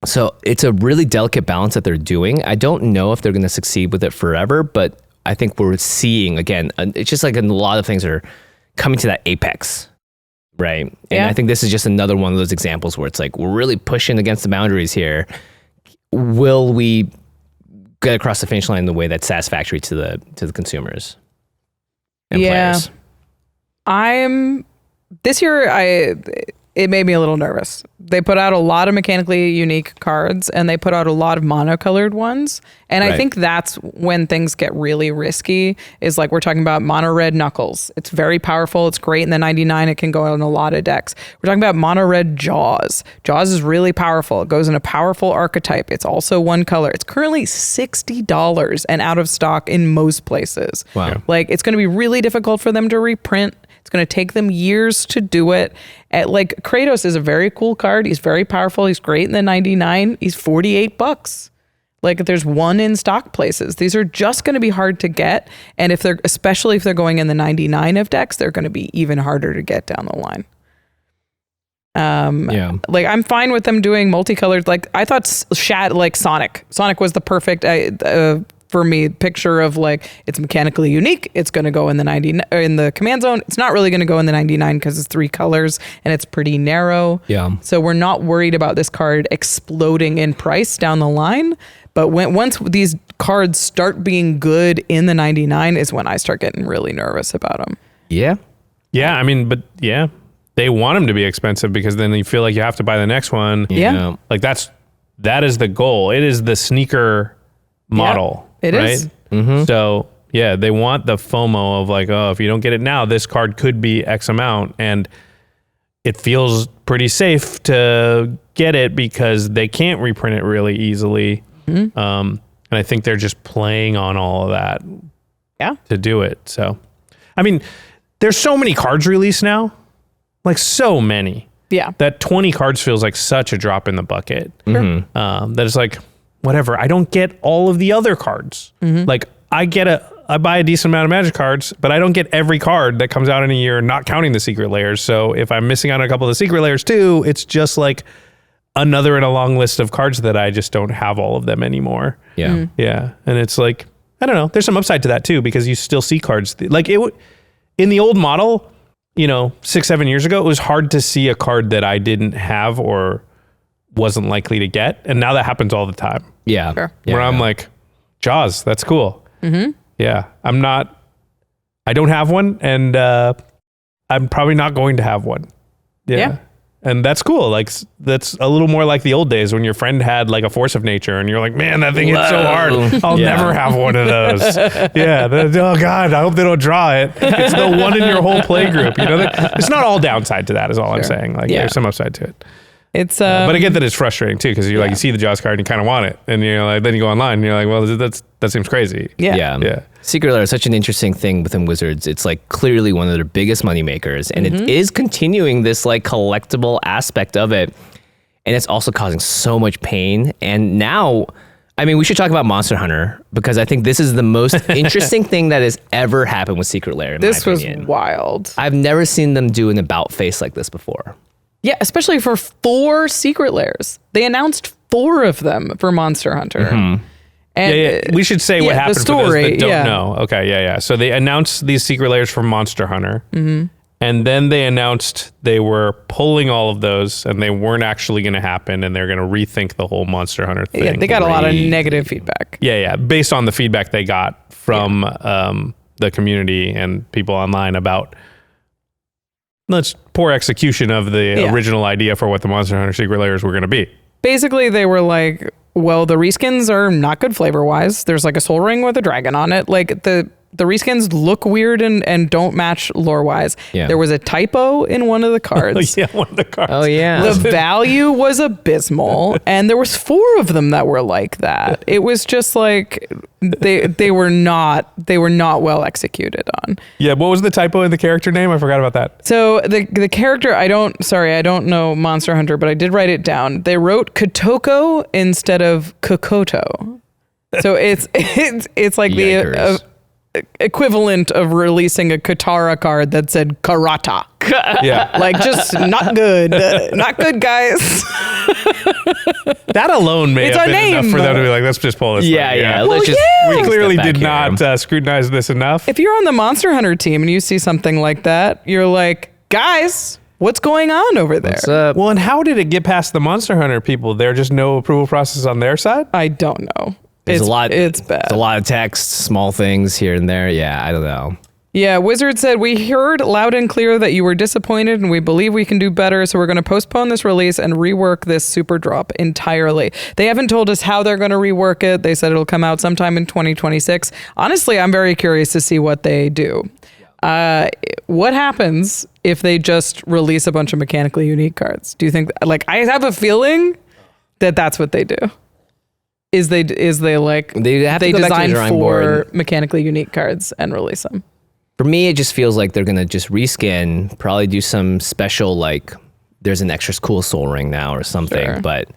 So it's a really delicate balance that they're doing. I don't know if they're going to succeed with it forever, but I think we're seeing, again, it's just like a lot of things are coming to that apex, right? And I think this is just another one of those examples where it's like, we're really pushing against the boundaries here. Will we get across the finish line in the way that's satisfactory to the consumers and players? This year, it made me a little nervous. They put out a lot of mechanically unique cards, and they put out a lot of monocolored ones. And I think that's when things get really risky, is like we're talking about mono red Knuckles. It's very powerful. It's great in the 99. It can go in a lot of decks. We're talking about mono red Jaws. Jaws is really powerful. It goes in a powerful archetype. It's also one color. It's currently $60 and out of stock in most places. Wow. Like, it's going to be really difficult for them to reprint. It's going to take them years to do it. Like, Kratos is a very cool card. He's very powerful. He's great in the 99. He's $48. Like, there's one in stock places. These are just going to be hard to get. And especially if they're going in the 99 of decks, they're going to be even harder to get down the line. Like, I'm fine with them doing multicolored. Like, I thought Sonic was the perfect, for me, picture of like, it's mechanically unique. It's going to go in the 99 in the command zone. It's not really going to go in the 99 because it's 3 colors and it's pretty narrow. Yeah. So we're not worried about this card exploding in price down the line. But once these cards start being good in the 99 is when I start getting really nervous about them. Yeah. Yeah, I mean, but yeah, they want them to be expensive because then you feel like you have to buy the next one. Yeah. Like that is the goal. It is the sneaker model. It right? is. Mm-hmm. So yeah, they want the FOMO of like, oh, if you don't get it now, this card could be X amount. And it feels pretty safe to get it because they can't reprint it really easily. Mm-hmm. And I think they're just playing on all of that to do it. So, I mean, there's so many cards released now, like so many. Yeah. That 20 cards feels like such a drop in the bucket. Mm-hmm. That it's like, whatever. I don't get all of the other cards. Like I buy a decent amount of Magic cards, but I don't get every card that comes out in a year, not counting the secret layers. So if I'm missing out on a couple of the secret layers too, it's just like another in a long list of cards that I just don't have all of them anymore. Yeah. Yeah. And it's like, I don't know. There's some upside to that too, because you still see cards like in the old model, 6-7 years ago, it was hard to see a card that I didn't have or wasn't likely to get. And now that happens all the time. Yeah. Sure. Yeah, where I'm like, Jaws, that's cool. Yeah. I don't have one, and I'm probably not going to have one. Yeah. And that's cool. Like, that's a little more like the old days when your friend had like a Force of Nature and you're like, man, that thing hits so hard. I'll never have one of those. Oh God, I hope they don't draw it. It's the one in your whole play group. It's not all downside to that is all I'm saying. Like there's some upside to it. It's but I get that it's frustrating too, because you're like, you see the Jaws card and you kind of want it, and you're like, then you go online and you're like, well, that seems crazy. Yeah. Secret Lair is such an interesting thing within Wizards. It's like clearly one of their biggest money makers, and it is continuing this like collectible aspect of it, and it's also causing so much pain. And now, I mean, we should talk about Monster Hunter, because I think this is the most interesting thing that has ever happened with Secret Lair. This was wild. I've never seen them do an about face like this before. Yeah, especially for 4 secret layers. They announced 4 of them for Monster Hunter. And we should say what happened the story, for those that don't know. Okay, So they announced these secret layers for Monster Hunter. And then they announced they were pulling all of those and they weren't actually going to happen, and they're going to rethink the whole Monster Hunter thing. Yeah, they got a lot of negative feedback. Yeah, based on the feedback they got from the community and people online about poor execution of the original idea for what the Monster Hunter secret layers were going to be. Basically, they were like, Well, the reskins are not good flavor-wise. There's like a soul ring with a dragon on it. Like the reskins look weird and don't match lore-wise. Yeah. There was a typo in one of the cards. Yeah, one of the cards. Oh yeah. The value was abysmal, and there was 4 of them that were like that. It was just like they were not well executed on. Yeah, what was the typo in the character name? I forgot about that. So the character, I don't know Monster Hunter, but I did write it down. They wrote Kotoko instead of Kokoto. So it's like the equivalent of releasing a Katara card that said Karata. Yeah. Like, just not good. Not good, guys. That alone may It's have a been enough name. for them to be like, let's just pull this Yeah, thing. yeah. Well, Let's just yeah. We take a clearly step did back not here. scrutinize this enough. If you're on the Monster Hunter team and you see something like that, you're like, guys, what's going on over there? What's up? Well, and how did it get past the Monster Hunter people? There's just no approval process on their side? I don't know. There's It's a lot. It's bad. There's a lot of text, small things here and there. Yeah, I don't know. Yeah, Wizard said, we heard loud and clear that you were disappointed and we believe we can do better, so we're going to postpone this release and rework this super drop entirely. They haven't told us how they're going to rework it. They said it'll come out sometime in 2026. Honestly, I'm very curious to see what they do. What happens if they just release a bunch of mechanically unique cards? Do you think, like, I have a feeling that that's what they do. Is they like, They have to they go back to the design drawing for board. mechanically unique cards and release them. For me, it just feels like they're gonna just reskin, probably do some special, like there's an extra cool soul ring now or something. Sure. But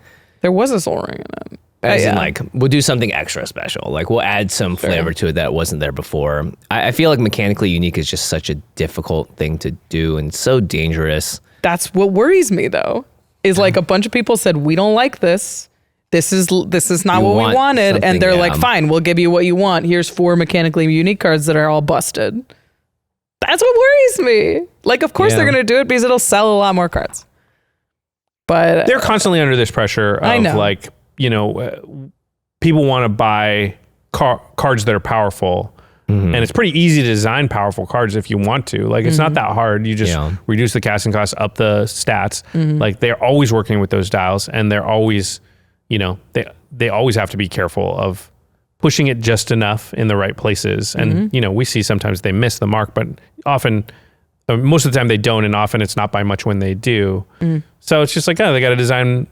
There was a soul ring in it. as in, like, we'll do something extra special. Like, we'll add some flavor to it that wasn't there before. I feel like mechanically unique is just such a difficult thing to do and so dangerous. That's what worries me, though, is like a bunch of people said, we don't like this. This is not You what we want wanted. And something, they're yeah. like, fine, we'll give you what you want. Here's 4 mechanically unique cards that are all busted. That's what worries me. Like, of course Yeah. they're going to do it because it'll sell a lot more cards. But They're constantly under this pressure I of know. like, people want to buy cards that are powerful. And it's pretty easy to design powerful cards if you want to. Like, it's not that hard. You just reduce the casting costs, up the stats. Like, they're always working with those dials, and they're always, they always have to be careful of pushing it just enough in the right places. And, we see sometimes they miss the mark, but often, most of the time they don't, and often it's not by much when they do. So it's just like, they got to design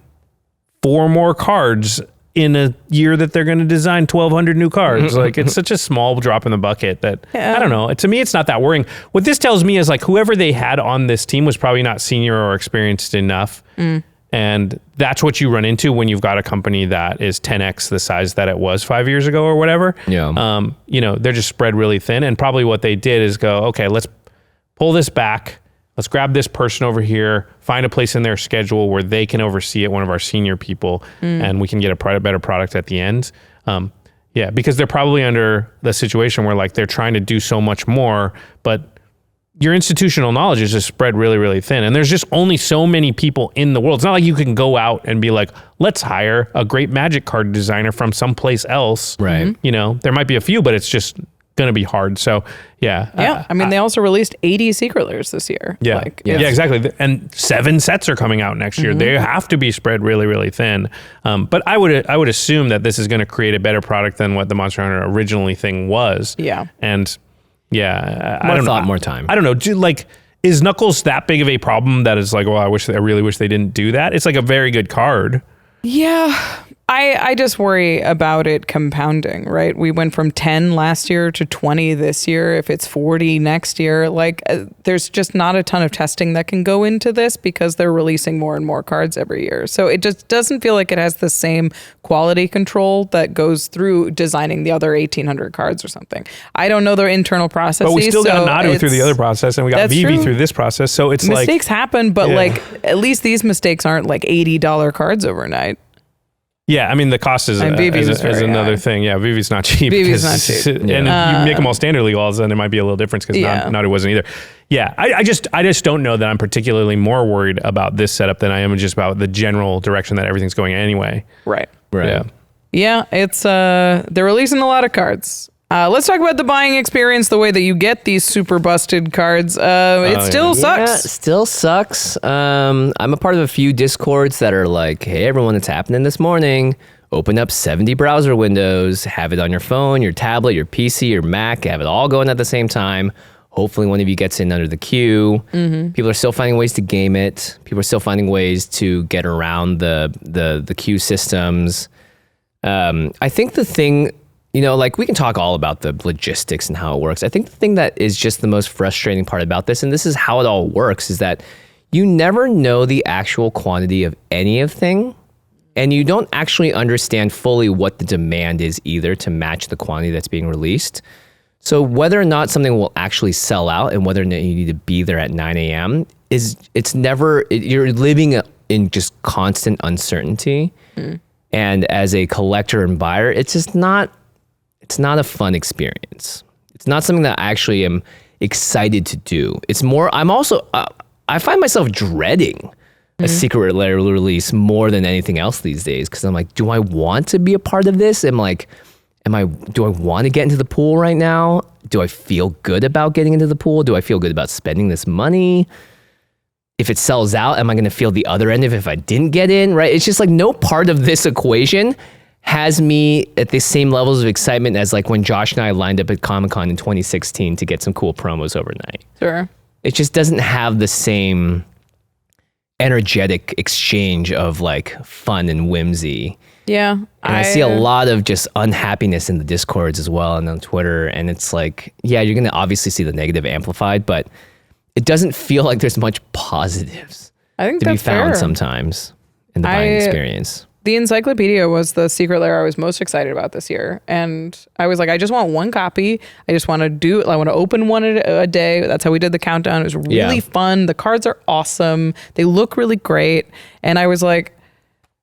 4 more cards in a year that they're going to design 1,200 new cards. Like, it's such a small drop in the bucket that, I don't know. To me, it's not that worrying. What this tells me is, like, whoever they had on this team was probably not senior or experienced enough. And that's what you run into when you've got a company that is 10x the size that it was 5 years ago or whatever. Yeah. They're just spread really thin. And probably what they did is go, okay, let's pull this back. Let's grab this person over here, find a place in their schedule where they can oversee it, one of our senior people, and we can get a better product at the end. Because they're probably under the situation where, like, they're trying to do so much more, but your institutional knowledge is just spread really, really thin. And there's just only so many people in the world. It's not like you can go out and be like, let's hire a great Magic card designer from someplace else. Right. There might be a few, but it's just going to be hard. So, yeah, I mean, they also released 80 Secret Lairs this year. Yeah, Like, yeah, exactly. And 7 sets are coming out next year. They have to be spread really, really thin. But I would assume that this is going to create a better product than what the Monster Hunter originally thing was. Yeah. And I More don't thought, know. more time. I don't know. Is Knuckles that big of a problem that is like, well, I really wish they didn't do that? It's like a very good card. Yeah, I just worry about it compounding, right? We went from 10 last year to 20 this year. If it's 40 next year, there's just not a ton of testing that can go into this because they're releasing more and more cards every year. So it just doesn't feel like it has the same quality control that goes through designing the other 1,800 cards or something. I don't know their internal processes. But we still got Nadu through the other process, and we got That's Vivi true. through this process. So it's mistakes happen, but Yeah. at least these mistakes aren't like $80 cards overnight. Yeah, I mean, the cost is And Vivi's is very another high. thing. Yeah, Vivi's not cheap. Vivi's because- not cheap. And you make them all standard legal, then it might be a little different because Yeah. Nadu wasn't either. Yeah, I just don't know that I'm particularly more worried about this setup than I am just about the general direction that everything's going anyway. Right. Yeah. Yeah, it's they're releasing a lot of cards. Let's talk about the buying experience, the way that you get these super busted cards. It still Yeah, sucks. still sucks. I'm a part of a few discords that are like, hey, everyone, it's happening this morning. open up 70 browser windows, have it on your phone, your tablet, your PC, your Mac, have it all going at the same time. Hopefully one of you gets in under the queue. People are still finding ways to game it. People are still finding ways to get around the queue systems. I think the thing, like we can talk all about the logistics and how it works. I think the thing that is just the most frustrating part about this, and this is how it all works, is that you never know the actual quantity of anything, and you don't actually understand fully what the demand is either to match the quantity that's being released. So whether or not something will actually sell out and whether or not you need to be there at 9 a.m. You're living in just constant uncertainty. And as a collector and buyer, it's not a fun experience. It's not something that I actually am excited to do. It's more, I find myself dreading a Secret Lair release more than anything else these days. Cause I'm like, do I want to be a part of this? Do I want to get into the pool right now? Do I feel good about getting into the pool? Do I feel good about spending this money? If it sells out, am I going to feel the other end of it if I didn't get in, right? It's just like no part of this equation has me at the same levels of excitement as like when Josh and I lined up at Comic-Con in 2016 to get some cool promos overnight. Sure. It just doesn't have the same energetic exchange of like fun and whimsy. Yeah. And I see a lot of just unhappiness in the Discords as well and on Twitter. And it's like, yeah, you're going to obviously see the negative amplified, but it doesn't feel like there's much positives to be found sometimes in the buying experience. The Encyclopedia was the Secret Lair I was most excited about this year. And I was like, I just want one copy. I want to open one a day. That's how we did the countdown. It was really fun. The cards are awesome. They look really great. And I was like,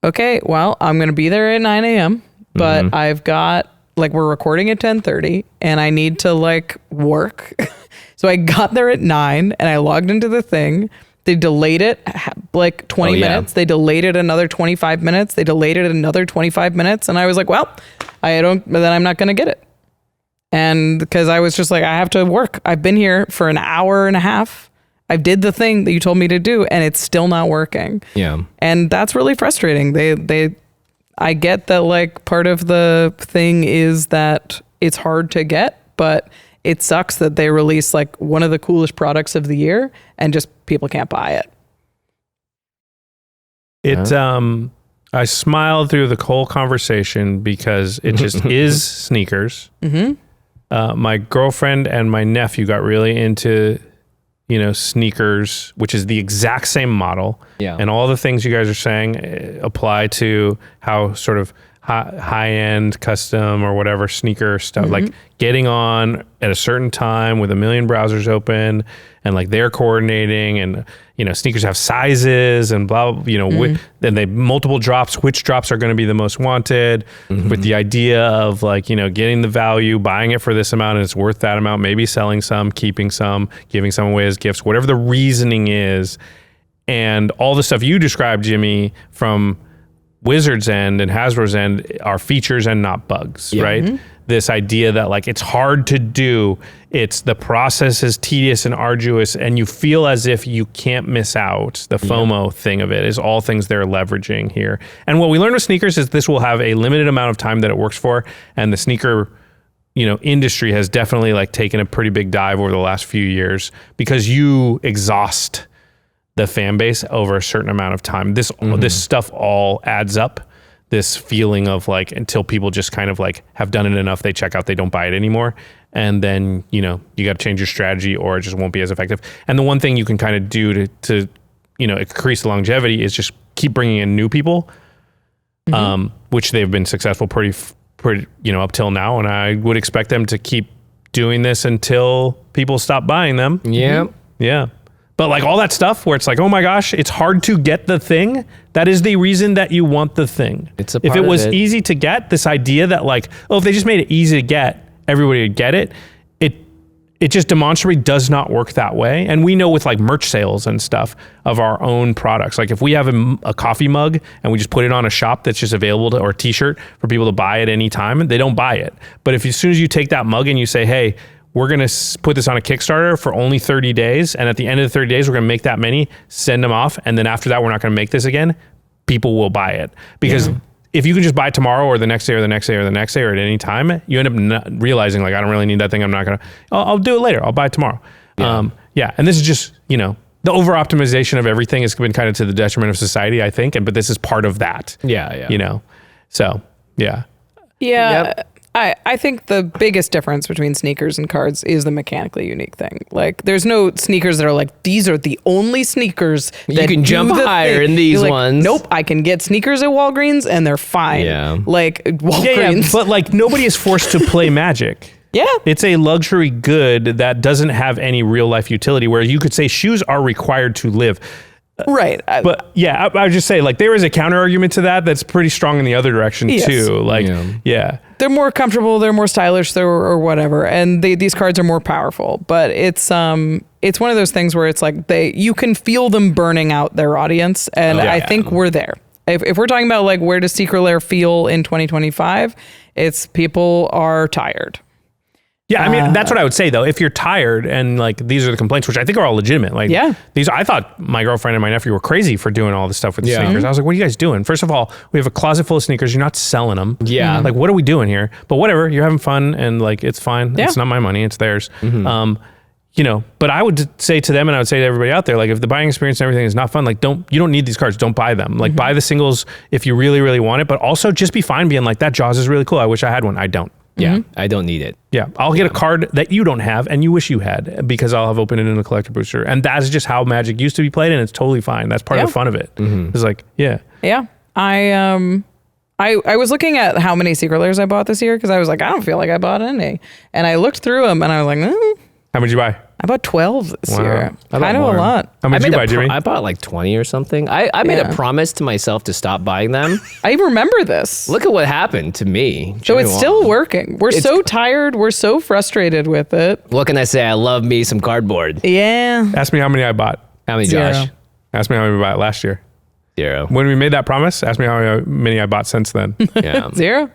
okay, well, I'm going to be there at 9 a.m., but I've got, we're recording at 10:30 and I need to work. So I got there at 9 and I logged into the thing. They delayed it 20 minutes. They delayed it another 25 minutes. They delayed it another 25 minutes. And I was like, well, then I'm not going to get it. And because I was just like, I have to work. I've been here for an hour and a half. I did the thing that you told me to do and it's still not working. Yeah. And that's really frustrating. I get that part of the thing is that it's hard to get, but it sucks that they release one of the coolest products of the year and just people can't buy it. I smiled through the whole conversation because it just is sneakers. My girlfriend and my nephew got really into, sneakers, which is the exact same model. Yeah. And all the things you guys are saying apply to how sort of high-end custom or whatever sneaker stuff, like getting on at a certain time with a million browsers open and they're coordinating and, sneakers have sizes and blah, then they multiple drops, which drops are going to be the most wanted with the idea of getting the value, buying it for this amount and it's worth that amount, maybe selling some, keeping some, giving some away as gifts, whatever the reasoning is. And all the stuff you described, Jimmy, from Wizards' end and Hasbro's end are features and not bugs, right? This idea that it's hard to do, the process is tedious and arduous and you feel as if you can't miss out. The FOMO thing of it is all things they're leveraging here. And what we learned with sneakers is this will have a limited amount of time that it works for, and the sneaker industry has definitely taken a pretty big dive over the last few years because you exhaust the fan base over a certain amount of time. This stuff all adds up. This feeling of until people just kind of have done it enough, they check out, they don't buy it anymore. And then, you got to change your strategy or it just won't be as effective. And the one thing you can kind of do to increase the longevity is just keep bringing in new people, which they've been successful pretty, up till now. And I would expect them to keep doing this until people stop buying them. Yeah. Yeah. But all that stuff where it's oh my gosh, it's hard to get the thing. That is the reason that you want the thing. It's a if part it was of it. easy to get, this idea that if they just made it easy to get, everybody would get it. It just demonstrably does not work that way. And we know with merch sales and stuff of our own products. If we have a coffee mug and we just put it on a shop that's just available or a t-shirt for people to buy at any time, they don't buy it. But if as soon as you take that mug and you say, hey, we're going to put this on a Kickstarter for only 30 days. And at the end of the 30 days, we're going to make that many, send them off. And then after that, we're not going to make this again. People will buy it because if you can just buy it tomorrow or the next day or the next day or the next day or at any time, you end up not realizing like, I don't really need that thing. I'm not going to, I'll do it later. I'll buy it tomorrow. Yeah. And this is just, you know, the over optimization of everything has been kind of to the detriment of society, I think. But this is part of that. Yeah. You know, so yeah. Yeah. Yep. I think the biggest difference between sneakers and cards is the mechanically unique thing. Like, there's no sneakers that are like, these are the only sneakers that You can jump higher in these ones. Nope, I can get sneakers at Walgreens and they're fine. Yeah. Like, Walgreens. Yeah, but like nobody is forced to play Magic. Yeah. It's a luxury good that doesn't have any real life utility, where you could say shoes are required to live. Right. But yeah, I would just say like there is a counter argument to that that's pretty strong in the other direction too. Like, yeah. They're more comfortable, they're more stylish, or whatever, and these cards are more powerful. But it's one of those things where it's like you can feel them burning out their audience, and I think we're there. If we're talking about like where does Secret Lair feel in 2025, it's people are tired. Yeah, I mean, that's what I would say, though. If you're tired and, like, these are the complaints, which I think are all legitimate. Like, I thought my girlfriend and my nephew were crazy for doing all this stuff with the sneakers. I was like, what are you guys doing? First of all, we have a closet full of sneakers. You're not selling them. Yeah. Like, what are we doing here? But whatever, you're having fun, and, like, it's fine. Yeah. It's not my money. It's theirs. You know, but I would say to them, and I would say to everybody out there, like, if the buying experience and everything is not fun, like, you don't need these cards. Don't buy them. Like, buy the singles if you really, really want it, but also just be fine being like, that Jaws is really cool. I wish I had one. I don't. Yeah, I don't need it. Yeah, I'll get a card that you don't have and you wish you had, because I'll have opened it in a collector booster. And that's just how Magic used to be played, and it's totally fine. That's part of the fun of it. It's like, yeah. I was looking at how many Secret Lairs I bought this year, because I was like, I don't feel like I bought any. And I looked through them and I was like, How much did you buy? I bought 12 this year. Kind of a lot. How much did you buy, Jimmy? I bought like 20 or something. I made a promise to myself to stop buying them. I remember this. Look at what happened to me. So it's still working. We're so tired. We're so frustrated with it. What can I say? I love me some cardboard. Yeah. Ask me how many I bought. How many, Zero. Josh? Ask me how many we bought last year. 0. When we made that promise, ask me how many I bought since then. Yeah. 0.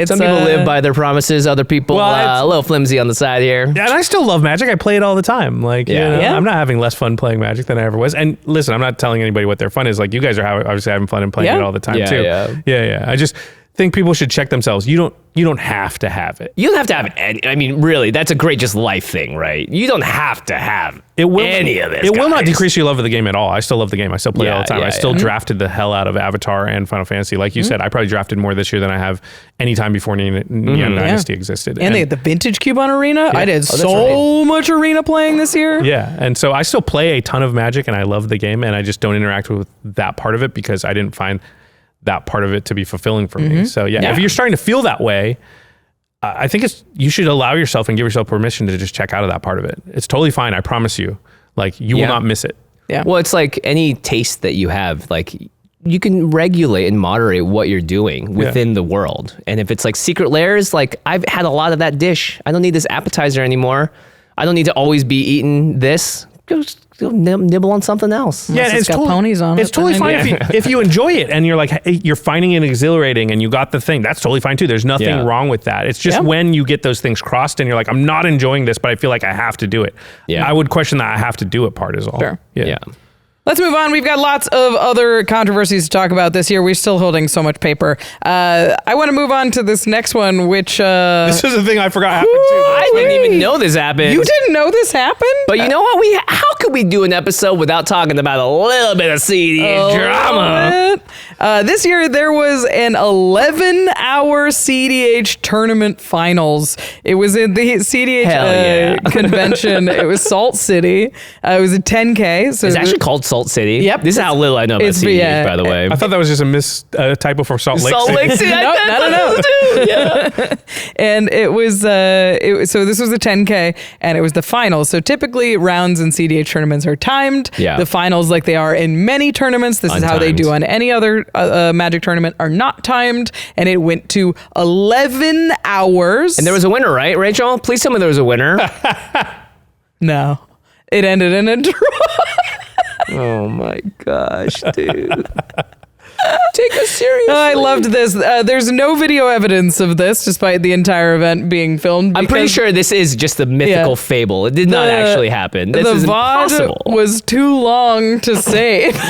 Some people live by their promises. Other people, a little flimsy on the side here. Yeah, and I still love Magic. I play it all the time. Like, you know, I'm not having less fun playing Magic than I ever was. And listen, I'm not telling anybody what their fun is. Like, you guys are obviously having fun and playing it all the time too. Yeah. I just think people should check themselves. You don't have to have it. You don't have to have any. I mean, really, that's a great just life thing, right? You don't have to have any of this. It will not decrease your love of the game at all. I still love the game. I still play it all the time. I still Mm-hmm. drafted the hell out of Avatar and Final Fantasy. Like you said, I probably drafted more this year than I have any time before Neon Dynasty existed. And they had the Vintage Cube on Arena. I did so much Arena playing this year. Yeah, and so I still play a ton of Magic, and I love the game, and I just don't interact with that part of it because I didn't find that part of it to be fulfilling for me. So if you're starting to feel that way, I think you should allow yourself and give yourself permission to just check out of that part of it. It's totally fine. I promise you. Like, you will not miss it. Yeah. Well, it's like any taste that you have, like, you can regulate and moderate what you're doing within the world. And if it's like Secret Lairs, like, I've had a lot of that dish. I don't need this appetizer anymore. I don't need to always be eating this. Just go nibble on something else. Yeah, it's got ponies on it. It's totally fine if you enjoy it and you're like, hey, you're finding it exhilarating and you got the thing. That's totally fine too. There's nothing wrong with that. It's just when you get those things crossed and you're like, I'm not enjoying this, but I feel like I have to do it. Yeah, I would question that I have to do it part is all. Sure. Yeah. Let's move on. We've got lots of other controversies to talk about this year. We're still holding so much paper. I want to move on to this next one, which... this is a thing I forgot happened too. I didn't even know this happened. You didn't know this happened? But you know what? How could we do an episode without talking about a little bit of cEDH drama? This year, there was an 11-hour cEDH tournament finals. It was in the cEDH convention. It was Salt City. It was a 10K. So it's actually called Salt City. Yep. This is how little I know about cEDH, by the way. I thought that was just a typo for Salt Lake City. Salt Lake City. No. Yeah. And it was so this was a 10K and it was the finals. So typically rounds in cEDH tournaments are timed. Yeah. The finals, like they are in many tournaments, this is how they do on any other Magic tournament, are not timed. And it went to 11 hours. And there was a winner, right, Rachel? Please tell me there was a winner. No. It ended in a draw. Oh my gosh, dude. Take us seriously. I loved this. There's no video evidence of this, despite the entire event being filmed. I'm pretty sure this is just a mythical fable. It did not actually happen. This is impossible. VOD was too long to save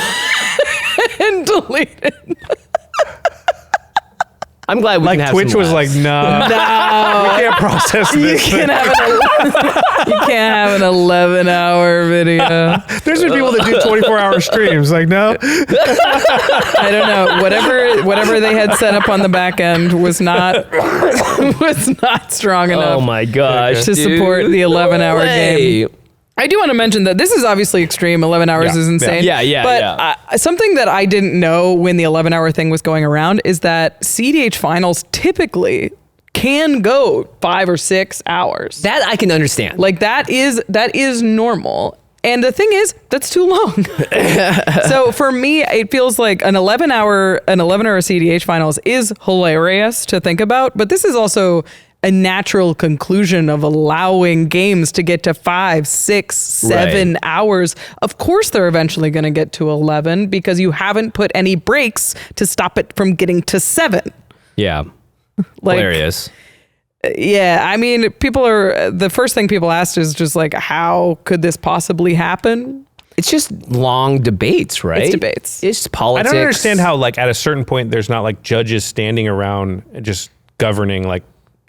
and deleted. I'm glad we Like can have Twitch some was like, laughs. no, we can't process this. You can't have an 11-hour video. There's been people that do 24-hour streams. Like, no. I don't know. Whatever they had set up on the back end was not strong enough Oh my gosh. to support the 11-hour game. I do want to mention that this is obviously extreme. 11 hours is insane. Yeah. But something that I didn't know when the 11-hour thing was going around is that cEDH finals typically can go 5 or 6 hours. That I can understand. Like that is normal. And the thing is, that's too long. So for me, it feels like an 11-hour cEDH finals is hilarious to think about, but this is also a natural conclusion of allowing games to get to 5, 6, 7 hours. Of course, they're eventually going to get to 11 because you haven't put any breaks to stop it from getting to 7. Yeah. Like, Hilarious. Yeah, I mean, the first thing people asked is just like, how could this possibly happen? It's just long debates, right? It's debates. It's politics. I don't understand how, like, at a certain point, there's not like judges standing around and just governing, like,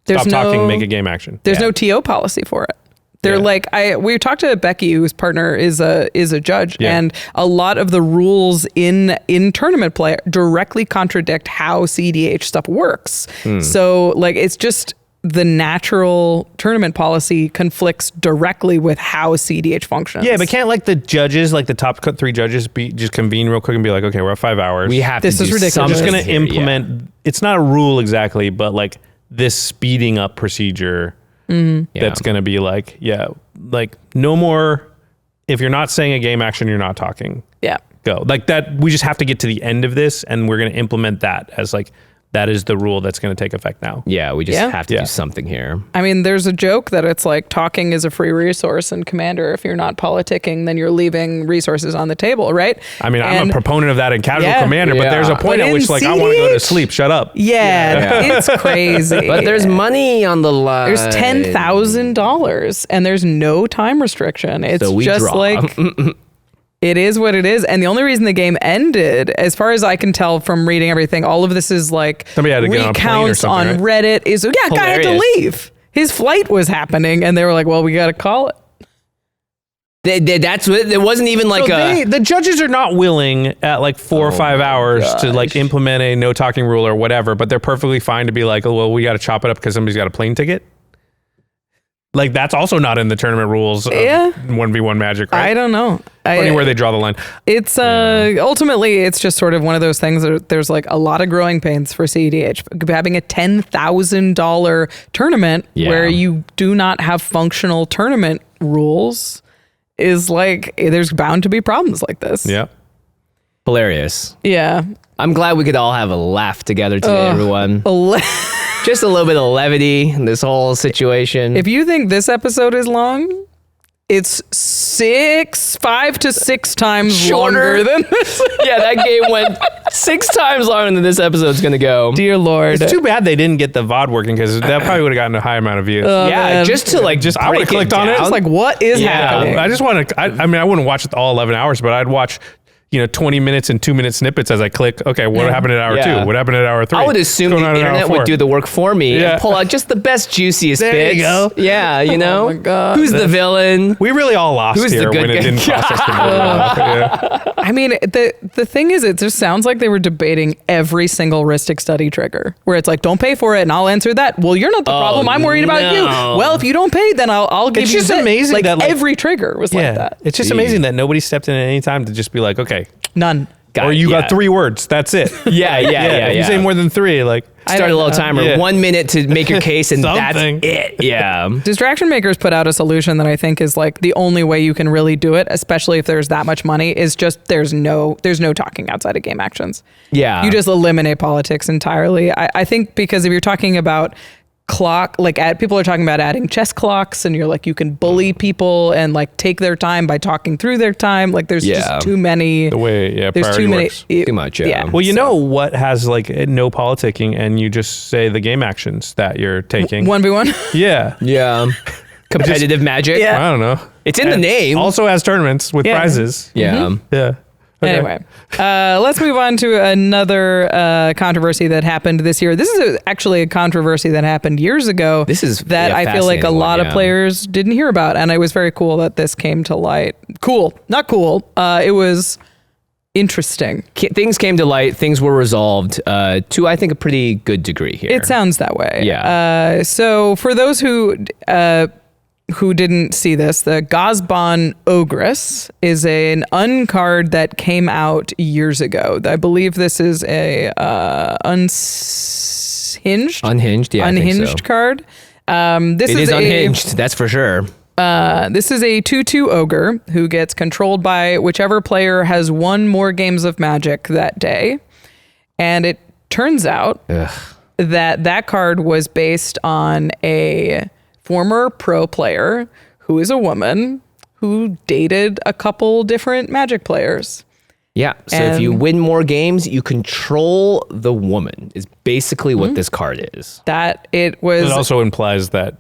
stop talking, make a game action. There's no TO policy for it. They're like, we talked to Becky, whose partner is a judge, and a lot of the rules in tournament play directly contradict how cEDH stuff works. So like, it's just the natural tournament policy conflicts directly with how cEDH functions. Yeah, but can't like the judges, like the top 3 judges, just convene real quick and be like, okay, we're at 5 hours. We have This to is do ridiculous. I'm just something going to here, implement. It's not a rule exactly, but like this speeding up procedure that's going to be like, like no more. If you're not saying a game action, you're not talking. Yeah. Go like that. We just have to get to the end of this, and we're going to implement that as like that is the rule that's going to take effect now. Yeah, we just Yeah. have to do something here. I mean, there's a joke that it's like talking is a free resource in Commander. If you're not politicking, then you're leaving resources on the table, right? I mean, I'm And- a proponent of that in casual Commander, but there's a point But at in which like I want to go to cEDH? sleep. Shut up. Yeah, it's crazy. But there's money on the line. There's $10,000 and there's no time restriction. It's So we just draw. like it is what it is. And the only reason the game ended, as far as I can tell from reading everything, all of this is like Somebody had to get on a plane or recounts on something, Reddit. Is guy had to Hilarious. leave. His flight was happening, and they were like, "Well, we got to call it." That's what. It wasn't even like The judges are not willing at like 4 or 5 hours to like implement a no talking rule or whatever, but they're perfectly fine to be like, oh, well, we got to chop it up because somebody's got a plane ticket. Like that's also not in the tournament rules of 1v1 Magic, right? I don't know. Funny where they draw the line. It's ultimately it's just sort of one of those things that there's like a lot of growing pains for cEDH. Having a $10,000 tournament where you do not have functional tournament rules is like there's bound to be problems like this. Yeah. hilarious. Yeah. I'm glad we could all have a laugh together today, everyone. Ele- Just a little bit of levity in this whole situation. If you think this episode is long, it's 5 to 6 times longer than this. yeah, that game went 6 times longer than this episode's gonna go. Dear Lord. It's too bad they didn't get the VOD working because that probably would have gotten a high amount of views. Yeah, man. just to like just I would have break it clicked on it. down. It's Like, what is happening? I just want to. I mean, I wouldn't watch it all 11 hours, but I'd watch, 20 minutes and 2-minute snippets as I click. Okay, what happened at hour 2? What happened at hour 3? I would assume What's the going on at hour internet 4? would do the work for me and pull out just the best, juiciest There bits. you go. Yeah, you know? my God. Who's the villain? We really all lost Who's the here good when it guy? didn't process the movie. I mean, the thing is, it just sounds like they were debating every single Ristic study trigger, where it's like, don't pay for it, and I'll answer that. Well, you're not the problem. I'm worried about you. no. Well, if you don't pay, then I'll give It's you just this. amazing Like, that, like- every trigger was like that. It's just amazing that nobody stepped in at any time to just be like, okay, None. or you got 3 words. That's it. Yeah. If you say more than 3, like Start a don't little know. timer. Yeah. 1 minute to make your case, and that's Something. it. Yeah. Distraction Makers put out a solution that I think is like the only way you can really do it, especially if there's that much money, is just there's no talking outside of game actions. Yeah. You just eliminate politics entirely. I think because if you're talking about clock, like people are talking about adding chess clocks, and you're like, you can bully people and like take their time by talking through their time. Like there's just too many. the way There's priority too many. works. Too much, yeah. Well, you know what has like no politicking, and you just say the game actions that you're taking. 1v1. Yeah. Yeah. Competitive magic. Yeah. I don't know. It's in the name. Also has tournaments with prizes. Yeah. Yeah. Anyway, let's move on to another controversy that happened this year. This is actually a controversy that happened years ago. This is that I feel like a lot of players didn't hear about, and it was very cool that this came to light. Cool, not cool. It was interesting. Things came to light. Things were resolved to, I think, a pretty good degree here. It sounds that way. Yeah. So for those who didn't see this, the Ghazban Ogress is an uncard that came out years ago. I believe this is a unhinged card. This is unhinged, that's for sure. This is a 2/2 ogre who gets controlled by whichever player has won more games of Magic that day. And it turns out that card was based on a former pro player who is a woman who dated a couple different Magic players. Yeah. So if you win more games, you control the woman is basically what this card is. It also implies that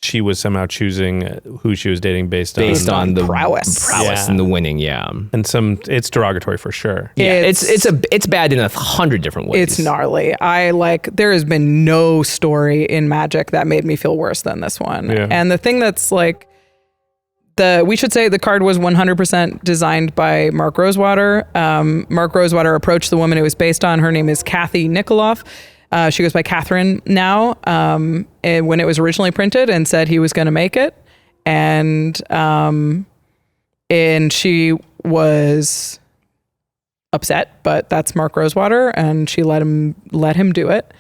she was somehow choosing who she was dating based on the prowess and the winning. Yeah. And it's derogatory for sure. Yeah. It's bad in 100 different ways. It's gnarly. There has been no story in Magic that made me feel worse than this one. Yeah. And the thing that's we should say the card was 100% designed by Mark Rosewater. Mark Rosewater approached the woman it was based on. Her name is Kathy Nikoloff. She goes by Catherine now, and when it was originally printed, and said he was going to make it. And she was upset, but that's Mark Rosewater, and she let him do it.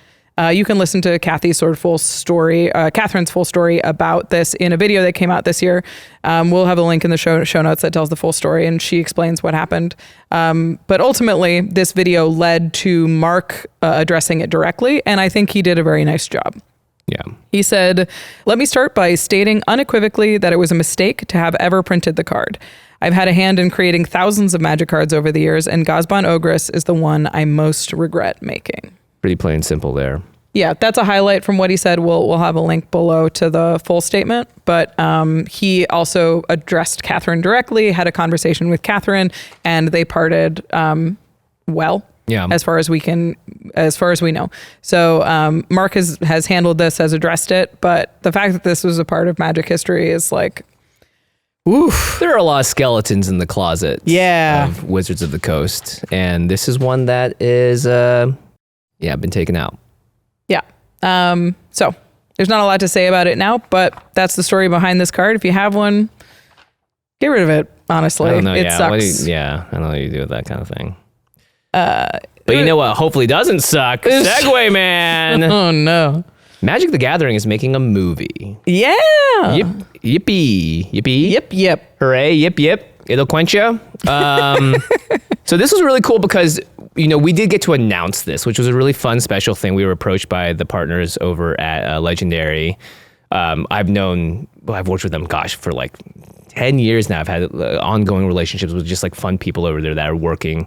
You can listen to Catherine's full story about this in a video that came out this year. We'll have a link in the show notes that tells the full story, and she explains what happened. But ultimately, this video led to Mark addressing it directly, and I think he did a very nice job. Yeah. He said, "Let me start by stating unequivocally that it was a mistake to have ever printed the card. I've had a hand in creating thousands of Magic cards over the years, and Ghazban Ogress is the one I most regret making." Pretty plain and simple there. Yeah, that's a highlight from what he said. We'll have a link below to the full statement. But he also addressed Catherine directly, had a conversation with Catherine, and they parted well. Yeah. As far as we know. So Mark has handled this, has addressed it, but the fact that this was a part of Magic history is oof. There are a lot of skeletons in the closet of Wizards of the Coast, and this is one that is been taken out. Yeah. So there's not a lot to say about it now, but that's the story behind this card. If you have one, get rid of it, honestly. I don't know, it sucks. I don't know what you do with that kind of thing. But you know what hopefully doesn't suck? Segue, man. Oh, no. Magic the Gathering is making a movie. Yeah. Yippee. Yep. Hooray, yip. It'll quench you. So this was really cool because, we did get to announce this, which was a really fun special thing. We were approached by the partners over at Legendary. I've worked with them, for 10 years now. I've had ongoing relationships with just fun people over there that are working.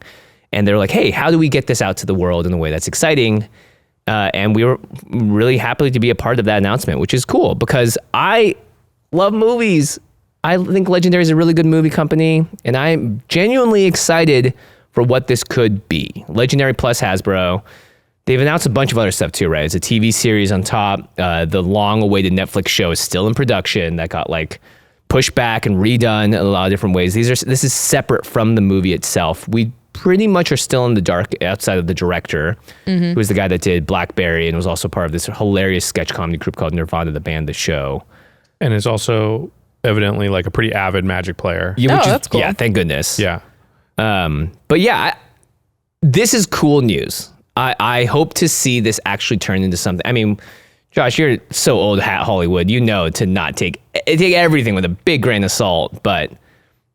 And they're like, hey, how do we get this out to the world in a way that's exciting? And we were really happy to be a part of that announcement, which is cool because I love movies. I think Legendary is a really good movie company, and I'm genuinely excited for what this could be. Legendary plus Hasbro. They've announced a bunch of other stuff too, right? It's a TV series on top. The long-awaited Netflix show is still in production that got pushed back and redone in a lot of different ways. This is separate from the movie itself. We pretty much are still in the dark outside of the director, who was the guy that did Blackberry and was also part of this hilarious sketch comedy group called Nirvana, the band, the show. And is also evidently a pretty avid Magic player. Yeah, that's cool. Yeah, thank goodness. Yeah. But yeah, this is cool news. I hope to see this actually turn into something. I mean, Josh, you're so old hat Hollywood, to not take everything with a big grain of salt, but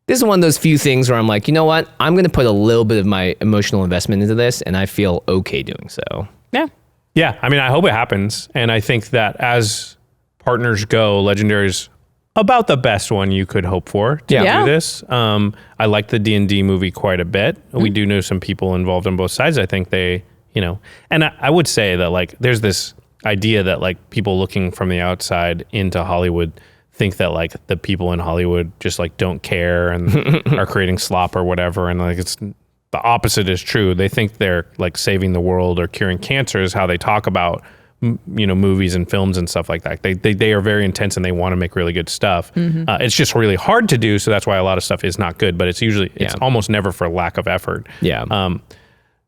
this is one of those few things where I'm like, you know what? I'm going to put a little bit of my emotional investment into this, and I feel okay doing so. Yeah. Yeah, I mean, I hope it happens, and I think that as partners go, Legendary's about the best one you could hope for to do this. I like the D&D movie quite a bit. We do know some people involved on both sides. I think they, and I would say that there's this idea that people looking from the outside into Hollywood think that like the people in Hollywood just like don't care and are creating slop or whatever. And like it's the opposite is true. They think they're like saving the world or curing cancer is how they talk about movies and films and stuff like that. They are very intense and they want to make really good stuff. It's just really hard to do, so that's why a lot of stuff is not good. But it's almost never for lack of effort.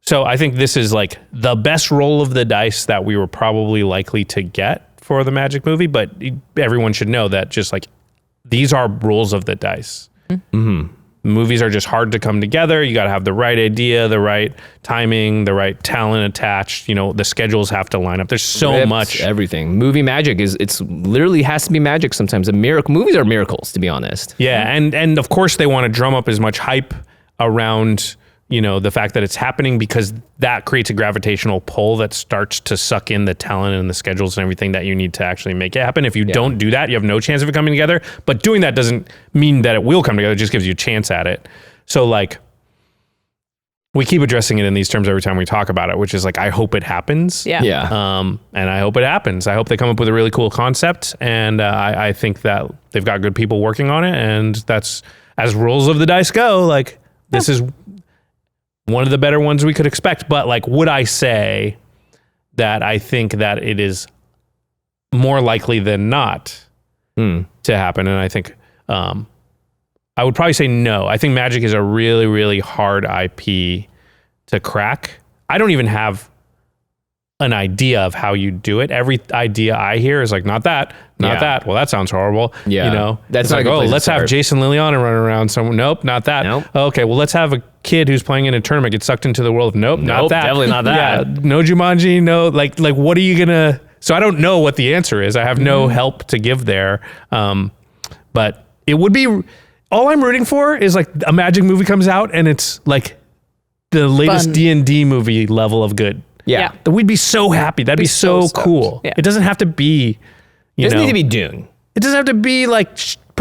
So I think this is like the best roll of the dice that we were probably likely to get for the Magic movie, but everyone should know that just like these are rolls of the dice. Movies are just hard to come together. You got to have the right idea, the right timing, the right talent attached. The schedules have to line up. There's so much. Everything. Movie magic it's literally has to be magic sometimes. Movies are miracles, to be honest. Yeah, and of course they want to drum up as much hype around the fact that it's happening, because that creates a gravitational pull that starts to suck in the talent and the schedules and everything that you need to actually make it happen. If you don't do that, you have no chance of it coming together. But doing that doesn't mean that it will come together. It just gives you a chance at it. So like, we keep addressing it in these terms every time we talk about it, which is like, I hope it happens. Yeah. And I hope it happens. I hope they come up with a really cool concept. And I think that they've got good people working on it. And that's, as rolls of the dice go, like this is one of the better ones we could expect. But like, would I say that I think that it is more likely than not to happen? And I think I would probably say no. I think Magic is a really, really hard IP to crack. I don't even have an idea of how you do it. Every idea I hear is like, not that. Well, that sounds horrible. Yeah. That's like, let's have Jason Liliana run around somewhere. Nope, not that. Nope. Okay, well, let's have a kid who's playing in a tournament get sucked into the world. Nope, not that. Definitely not that. Yeah, no Jumanji, no, like what are you gonna, so I don't know what the answer is. I have no help to give there. But it would be, all I'm rooting for is like a Magic movie comes out and it's like the latest D&D movie level of good. Yeah. We'd be so happy. That'd be so cool. Yeah. It doesn't have to be, It doesn't need to be Dune. It doesn't have to be like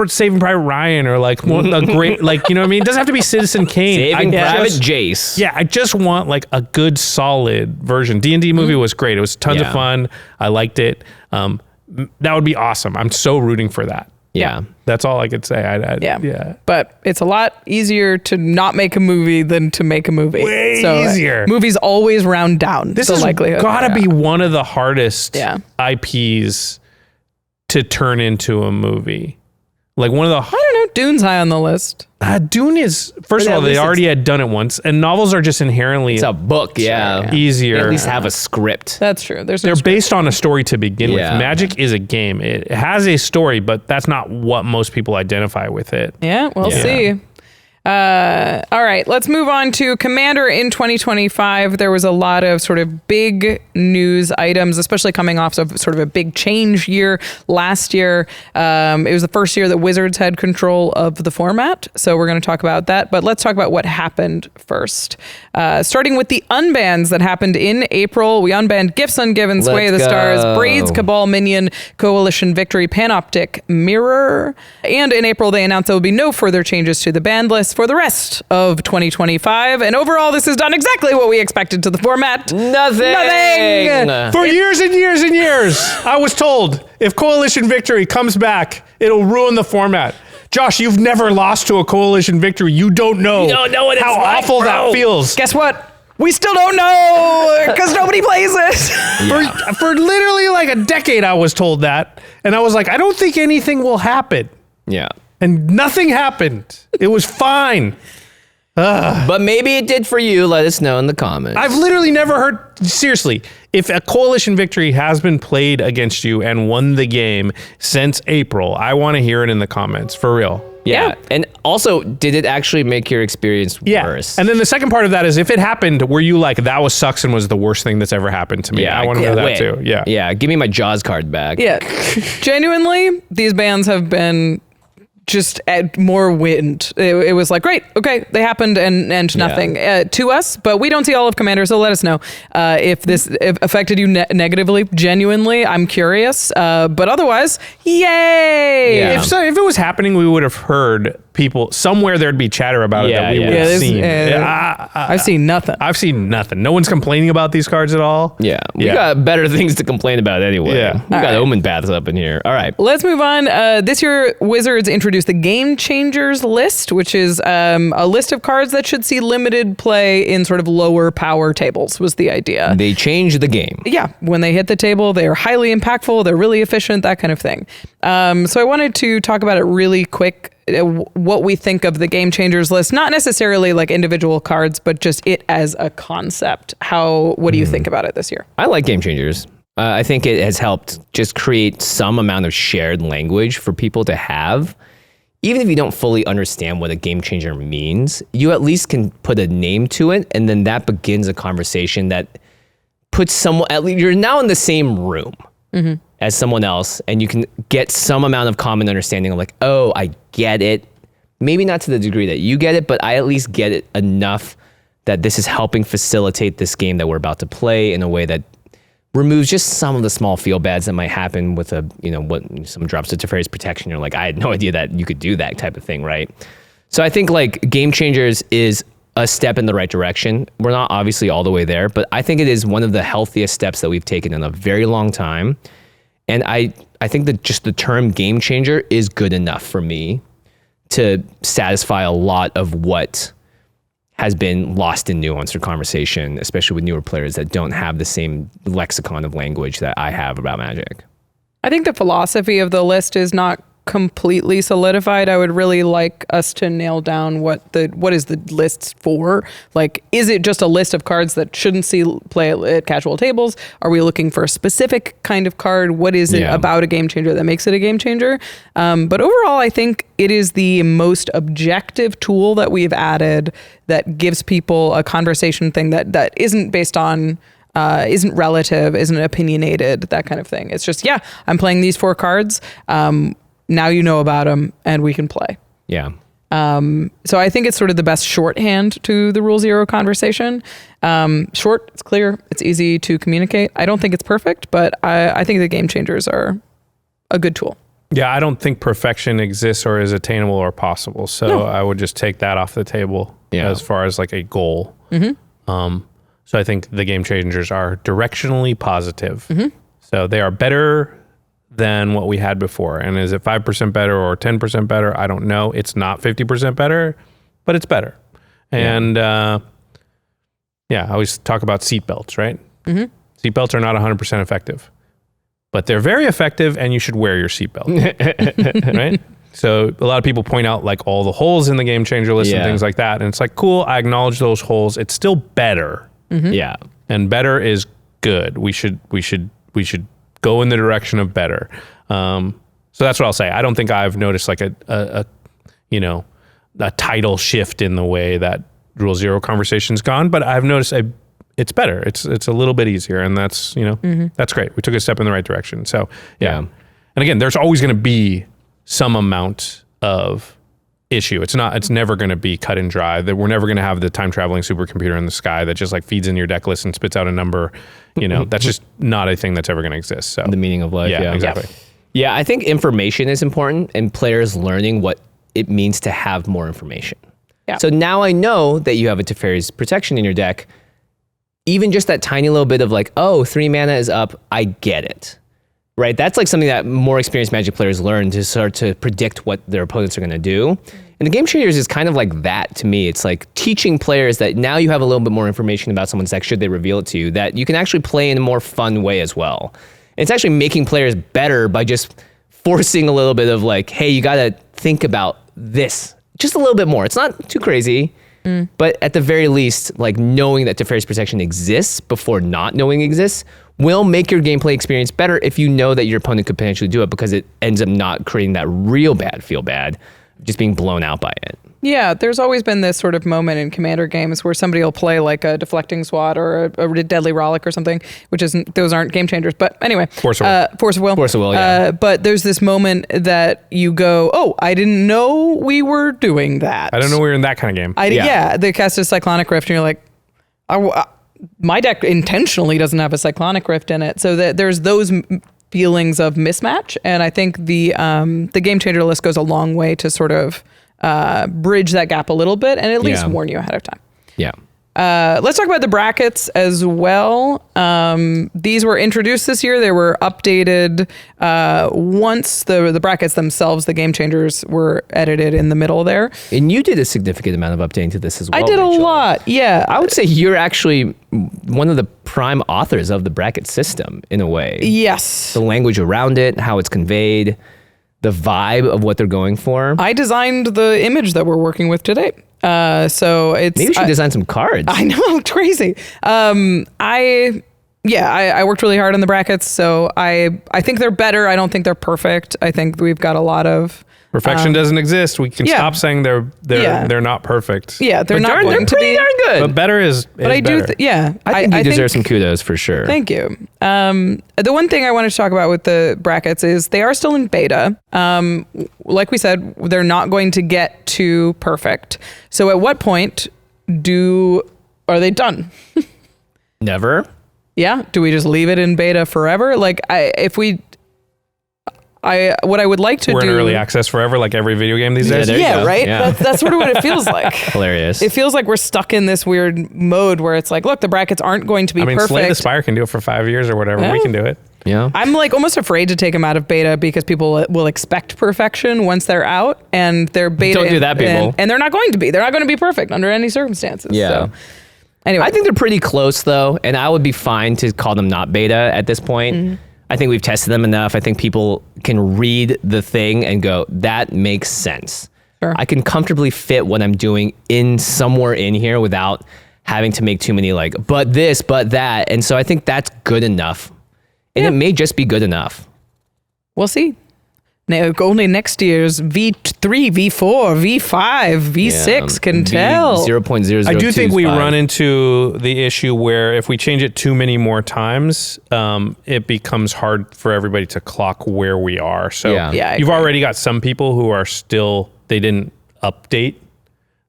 Saving Private Ryan or like a great, like, you know what I mean? It doesn't have to be Citizen Kane. Saving Private Jace. Yeah, I just want like a good, solid version. D&D movie was great. It was tons of fun. I liked it. That would be awesome. I'm so rooting for that. Yeah. That's all I could say. Yeah. But it's a lot easier to not make a movie than to make a movie. Way easier. Movies always round down. This the has likelihood. Gotta be one of the hardest IPs to turn into a movie. Like one of the... I don't know. Dune's high on the list. Dune is... First of all, they already had done it once. And novels are just inherently... It's a book, easier. They at least have a script. That's true. They're based on a story to begin with. Magic is a game. It has a story, but that's not what most people identify with it. Yeah, we'll see. All right, let's move on to Commander in 2025. There was a lot of sort of big news items, especially coming off of sort of a big change year last year. It was the first year that Wizards had control of the format, so we're going to talk about that. But let's talk about what happened first. Starting with the unbans that happened in April. We unbanned Gifts Ungiven, Sway of the Stars, Braids, Cabal Minion, Coalition Victory, Panoptic Mirror. And in April, they announced there will be no further changes to the ban list for the rest of 2025. And overall, this has done exactly what we expected to the format. Nothing. For years and years and years, I was told if Coalition Victory comes back, it'll ruin the format. Josh, you've never lost to a Coalition Victory. You don't know, what how it's awful like, that feels. Guess what? We still don't know because nobody plays it. For literally like a decade, I was told that. And I was like, I don't think anything will happen. Yeah. And nothing happened. It was fine. But maybe it did for you. Let us know in the comments. I've literally never heard, seriously, if a Coalition Victory has been played against you and won the game since April, I want to hear it in the comments, for real. Yeah. And also, did it actually make your experience worse? And then the second part of that is, if it happened, were you like, that was sucks and was the worst thing that's ever happened to me? Yeah, I want to know that too. Yeah. Yeah. Give me my Jaws card back. Yeah. Genuinely, these bans have been just add more wind. It was like, great, okay, they happened and nothing to us, but we don't see all of Commander, so let us know if this affected you negatively. Genuinely, I'm curious, but otherwise, yay! Yeah. If it was happening, we would have heard people somewhere there'd be chatter about it that we would have seen. I've seen nothing. I've seen nothing. No one's complaining about these cards at all. Yeah, we got better things to complain about anyway. Yeah. We got Omenpaths up in here. All right. Let's move on. This year, Wizards introduced the Game Changers list, which is a list of cards that should see limited play in sort of lower power tables, was the idea. They changed the game. Yeah, when they hit the table, they're highly impactful, they're really efficient, that kind of thing. So I wanted to talk about it really quick, what we think of the Game Changers list, not necessarily like individual cards, but just it as a concept. What do you think about it this year? I like Game Changers. I think it has helped just create some amount of shared language for people to have. Even if you don't fully understand what a game changer means, you at least can put a name to it, and then that begins a conversation that puts someone, at least you're now in the same room as someone else, and you can get some amount of common understanding of like, oh, I get it. Maybe not to the degree that you get it, but I at least get it enough that this is helping facilitate this game that we're about to play in a way that removes just some of the small feel bads that might happen with some drops of Teferi's Protection. You're like, I had no idea that you could do that type of thing, right? So I think like Game Changers is a step in the right direction. We're not obviously all the way there, but I think it is one of the healthiest steps that we've taken in a very long time. And I think that just the term game changer is good enough for me to satisfy a lot of what has been lost in nuance or conversation, especially with newer players that don't have the same lexicon of language that I have about Magic. I think the philosophy of the list is not completely solidified. I would really like us to nail down what is the list for. Like, is it just a list of cards that shouldn't see play at casual tables? Are we looking for a specific kind of card? What is it about a game changer that makes it a game changer? But overall, I think it is the most objective tool that we've added that gives people a conversation thing that isn't based on isn't relative, isn't opinionated, that kind of thing. It's just, I'm playing these 4 cards. Now you know about them, and we can play. Yeah. So I think it's sort of the best shorthand to the Rule Zero conversation. Short, it's clear, it's easy to communicate. I don't think it's perfect, but I think the Game Changers are a good tool. Yeah, I don't think perfection exists or is attainable or possible. So I would just take that off the table as far as like a goal. So I think the Game Changers are directionally positive. So they are better than what we had before. And is it 5% better or 10% better? I don't know. It's not 50% better, but it's better. And I always talk about seatbelts, right? Seatbelts are not 100% effective, but they're very effective, and you should wear your seatbelt, right? So a lot of people point out like all the holes in the Game Changer list and things like that. And it's like, cool, I acknowledge those holes. It's still better. Yeah. And better is good. We should go in the direction of better. So that's what I'll say. I don't think I've noticed like a tidal shift in the way that Rule Zero conversation's gone, but I've noticed it's better. It's a little bit easier, and that's, that's great. We took a step in the right direction. So yeah. And again, there's always going to be some amount of issue. It's never going to be cut and dry. That we're never going to have the time traveling supercomputer in the sky that just like feeds in your deck list and spits out a number. That's just not a thing that's ever going to exist. So the meaning of life. Yeah, exactly. Yeah, I think information is important, and players learning what it means to have more information. Yeah. So now I know that you have a Teferi's Protection in your deck. Even just that tiny little bit of like, 3 mana is up, I get it. Right? That's like something that more experienced Magic players learn to start to predict what their opponents are going to do. And the Game Changers is kind of like that to me. It's like teaching players that now you have a little bit more information about someone's deck, should they reveal it to you, that you can actually play in a more fun way as well. It's actually making players better by just forcing a little bit of like, hey, you got to think about this just a little bit more. It's not too crazy, but at the very least, like knowing that Teferi's Protection exists before not knowing it exists will make your gameplay experience better if you know that your opponent could potentially do it, because it ends up not creating that real bad feel bad, just being blown out by it. Yeah, there's always been this sort of moment in Commander games where somebody will play like a Deflecting Swat or a Deadly Rollick or something, those aren't Game Changers. But anyway, Force of Will. Force of Will, yeah. But there's this moment that you go, oh, I didn't know we were doing that. I don't know we were in that kind of game. They cast a Cyclonic Rift, and you're like, my deck intentionally doesn't have a Cyclonic Rift in it. So that there's those feelings of mismatch, and I think the Game Changer list goes a long way to sort of bridge that gap a little bit and at least warn you ahead of time. Yeah. Let's talk about the brackets as well. These were introduced this year. They were updated once the brackets themselves, the game changers, were edited in the middle there. And you did a significant amount of updating to this as well. I did Rachel. a lot. Yeah. I would say you're actually one of the prime authors of the bracket system in a way. Yes. The language around it, how it's conveyed, the vibe of what they're going for. I designed the image that we're working with today. So it's Maybe we should design some cards. I know, crazy. I worked really hard on the brackets, so I think they're better. I don't think they're perfect. I think we've got a lot of Perfection doesn't exist. We can stop saying they're not perfect. Yeah, they're not they're going to pretty be. darn good. But better is But I do, better. I think you deserve some kudos for sure. Thank you. The one thing I wanted to talk about with the brackets is they are still in beta. Like we said, they're not going to get to perfect. So at what point are they done? Never. Yeah. Do we just leave it in beta forever? Like what I would like to We're do. in early access forever, like every video game these days. there you Yeah, go. right? Yeah. That's sort of what it feels like. Hilarious. It feels like we're stuck in this weird mode where it's like, look, the brackets aren't going to be perfect. Slay the Spire can do it for 5 years or whatever. Yeah. We can do it. Yeah. I'm like almost afraid to take them out of beta because people will expect perfection once they're out, and they're beta. Don't do that, people. And they're not going to be. They're not going to be perfect under any circumstances. Yeah. So, anyway, I think they're pretty close though, and I would be fine to call them not beta at this point. Mm-hmm. I think we've tested them enough. I think people can read the thing and go, that makes sense. Sure. I can comfortably fit what I'm doing in somewhere in here without having to make too many like, but this, but that. And so I think that's good enough. And it may just be good enough. we'll see. Now, only next year's V3, V4, V5, V6 can tell. 0.0025. I do think we run into the issue where if we change it too many more times, it becomes hard for everybody to clock where we are. So Yeah, I you've agree. already got some people who are still, they didn't update.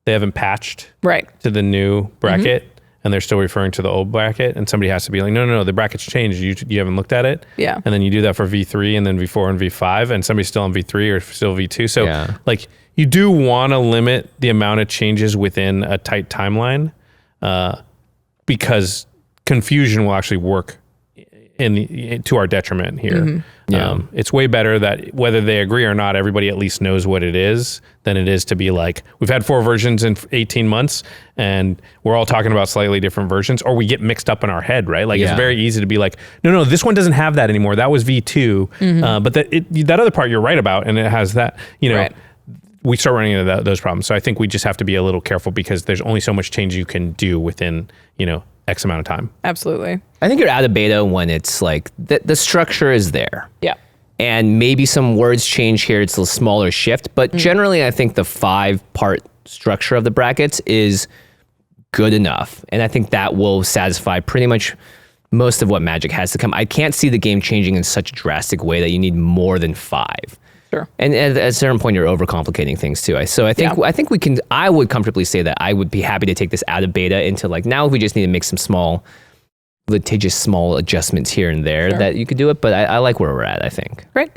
They haven't patched Right. to the new bracket. And they're still referring to the old bracket, and somebody has to be like, no, the bracket's changed. You haven't looked at it. Yeah. And then you do that for V3 and then V4 and V5, and somebody's still on V3 or still V2. So like you do want to limit the amount of changes within a tight timeline, because confusion will actually work to our detriment here. It's way better that whether they agree or not, everybody at least knows what it is than it is to be like, we've had 4 versions in 18 months and we're all talking about slightly different versions, or we get mixed up in our head, right? Like it's very easy to be like, no, this one doesn't have that anymore. That was V2. But that other part you're right about, and it has that, Right. we start running into those problems. So I think we just have to be a little careful because there's only so much change you can do within, X amount of time. Absolutely. I think you're out of beta when it's like the structure is there. Yeah. And maybe some words change here. It's a smaller shift. But generally, I think the 5-part structure of the brackets is good enough. And I think that will satisfy pretty much most of what Magic has to come. I can't see the game changing in such a drastic way that you need more than 5. Sure. And at a certain point, you're overcomplicating things too. So I think we can. I would comfortably say that I would be happy to take this out of beta into like now. If we just need to make some small adjustments here and there, that you could do it. But I like where we're at. I think. Great.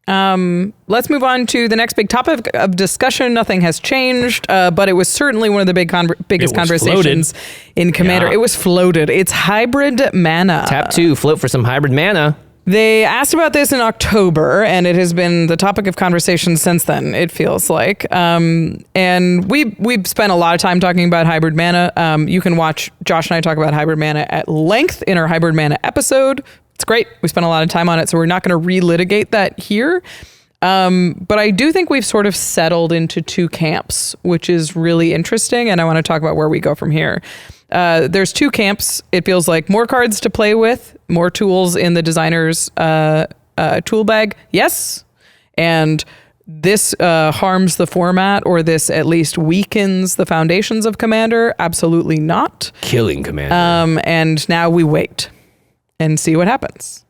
Let's move on to the next big topic of discussion. Nothing has changed, but it was certainly one of the biggest conversations in Commander. Yeah. It was floated. It's hybrid mana. Tap 2, float for some hybrid mana. They asked about this in October, and it has been the topic of conversation since then, it feels like. And we've spent a lot of time talking about hybrid mana. You can watch Josh and I talk about hybrid mana at length in our hybrid mana episode. It's great. We spent a lot of time on it, so we're not going to relitigate that here. But I do think we've sort of settled into 2 camps, which is really interesting, and I want to talk about where we go from here. There's 2 camps. It feels like more cards to play with, more tools in the designer's tool bag. Yes. And this harms the format, or this at least weakens the foundations of Commander. Absolutely not. Killing Commander. And now we wait and see what happens.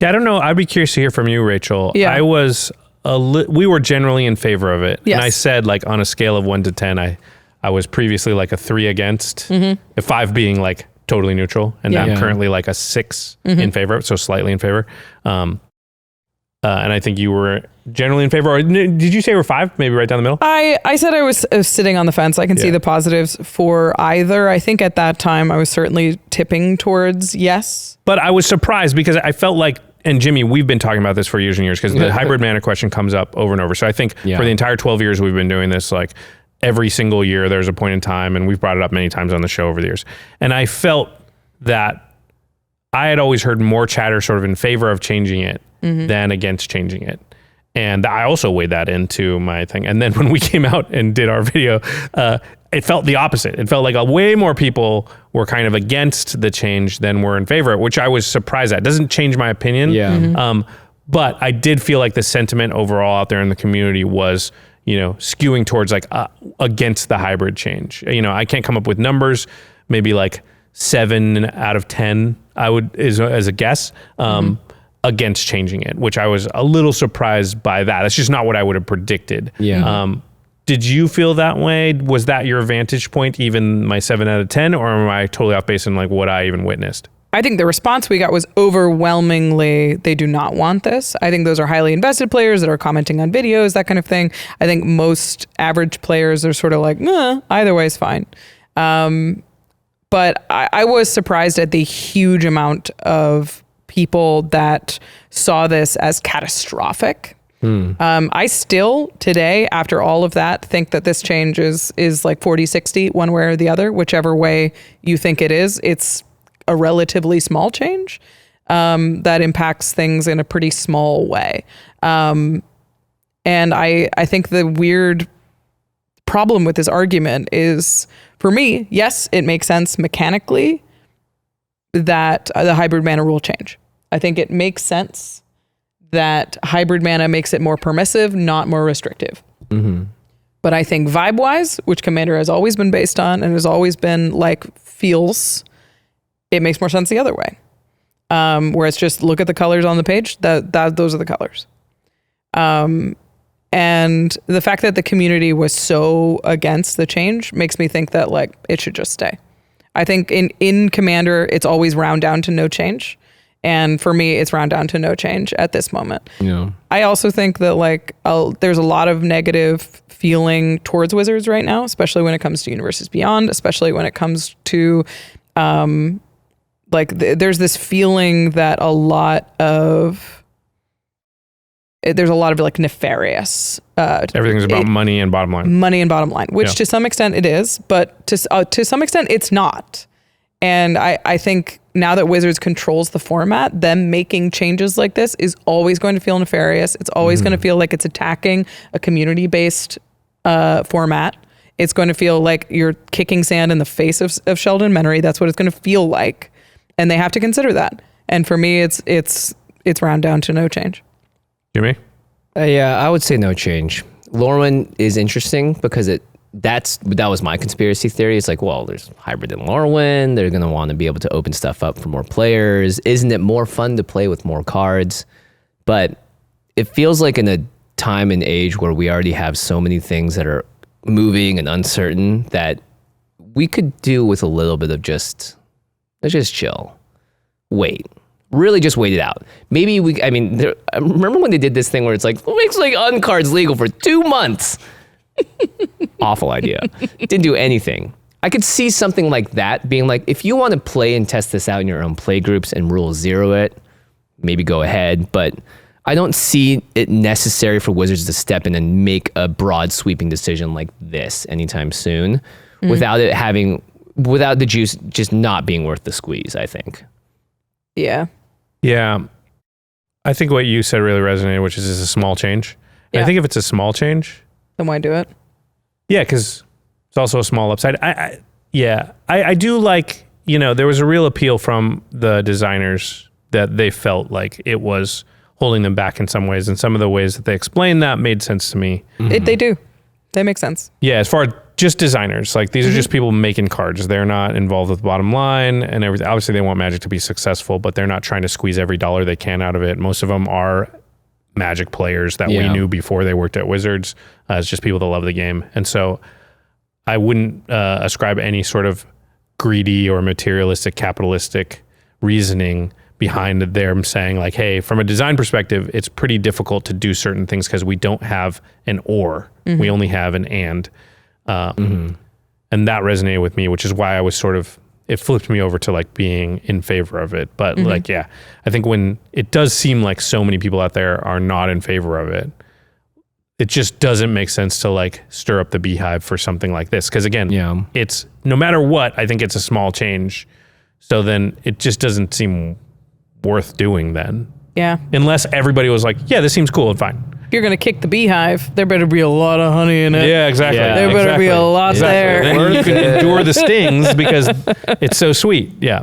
Yeah, I don't know. I'd be curious to hear from you, Rachel. Yeah. I was we were generally in favor of it. Yes. And I said, like, on a scale of 1 to 10, I was previously like a 3 against, a 5 being like totally neutral, and now I'm currently like a 6 in favor, so slightly in favor. But and I think you were generally in favor. Or did you say we're 5? Maybe right down the middle? I said I was sitting on the fence. I can see the positives for either. I think at that time I was certainly tipping towards yes. But I was surprised because I felt like, and Jimmy, we've been talking about this for years and years because the hybrid mana question comes up over and over. So I think for the entire 12 years we've been doing this, like every single year there's a point in time, and we've brought it up many times on the show over the years. And I felt that I had always heard more chatter sort of in favor of changing it than against changing it. And I also weighed that into my thing. And then when we came out and did our video, it felt the opposite. It felt like way more people were kind of against the change than were in favor, which I was surprised at. It doesn't change my opinion. Yeah. But I did feel like the sentiment overall out there in the community was, skewing towards like against the hybrid change. I can't come up with numbers, maybe like 7 out of 10, as a guess. Against changing it, which I was a little surprised by that. That's just not what I would have predicted. Yeah. Did you feel that way? Was that your vantage point, even my 7 out of 10, or am I totally off base in like what I even witnessed? I think the response we got was overwhelmingly, they do not want this. I think those are highly invested players that are commenting on videos, that kind of thing. I think most average players are sort of like, either way is fine. But I was surprised at the huge amount of people that saw this as catastrophic. I still today, after all of that, think that this change is like 40-60 one way or the other, whichever way you think it is. It's a relatively small change that impacts things in a pretty small way. And I think the weird problem with this argument is, for me, yes, it makes sense mechanically that the hybrid mana rule change. I think it makes sense that hybrid mana makes it more permissive, not more restrictive. But I think vibe-wise, which Commander has always been based on and has always been like feels, it makes more sense the other way. Where it's just look at the colors on the page, those are the colors. And the fact that the community was so against the change makes me think that like it should just stay. I think in Commander, it's always round down to no change. And for me, it's round down to no change at this moment. Yeah. I also think that like there's a lot of negative feeling towards Wizards right now, especially when it comes to Universes Beyond, especially when it comes to there's this feeling that there's a lot of like nefarious. Everything's about money and bottom line. Which to some extent it is, but to some extent it's not. And I think now that Wizards controls the format, them making changes like this is always going to feel nefarious. It's always going to feel like it's attacking a community-based format. It's going to feel like you're kicking sand in the face of Sheldon Menery. That's what it's going to feel like. And they have to consider that. And for me, it's round down to no change. Jimmy? Yeah, I would say no change. Lorwyn is interesting because that was my conspiracy theory. It's like, well, there's hybrid in Lorwyn. They're going to want to be able to open stuff up for more players. Isn't it more fun to play with more cards? But it feels like in a time and age where we already have so many things that are moving and uncertain that we could do with a little bit of let's just chill. Wait. Really just wait it out. Maybe remember when they did this thing where it's like, what makes like uncards legal for 2 months? Awful idea. Didn't do anything. I could see something like that being like, if you want to play and test this out in your own play groups and rule 0 it, maybe go ahead. But I don't see it necessary for Wizards to step in and make a broad sweeping decision like this anytime soon without the juice just not being worth the squeeze, I think. Yeah. Yeah. I think what you said really resonated, which is a small change. Yeah. I think if it's a small change, then why do it? Yeah, because it's also a small upside. I do like, there was a real appeal from the designers that they felt like it was holding them back in some ways, and some of the ways that they explained that made sense to me. They do. They make sense. Yeah, as far as just designers, like these are just people making cards. They're not involved with the bottom line and everything. Obviously, they want Magic to be successful, but they're not trying to squeeze every dollar they can out of it. Most of them are Magic players that we knew before they worked at Wizards. It's just people that love the game. And so I wouldn't ascribe any sort of greedy or materialistic, capitalistic reasoning behind them saying like, hey, from a design perspective, it's pretty difficult to do certain things because we don't have an or, we only have an and. And that resonated with me, which is why I was it flipped me over to like being in favor of it. But like, yeah, I think when it does seem like so many people out there are not in favor of it, it just doesn't make sense to like stir up the beehive for something like this. Cause again, it's no matter what, I think it's a small change. So then it just doesn't seem worth doing then. Yeah. Unless everybody was like, yeah, this seems cool and fine. If you're going to kick the beehive, there better be a lot of honey in it. Yeah, exactly. Yeah. There better be a lot there. Then you can endure the stings because it's so sweet. Yeah.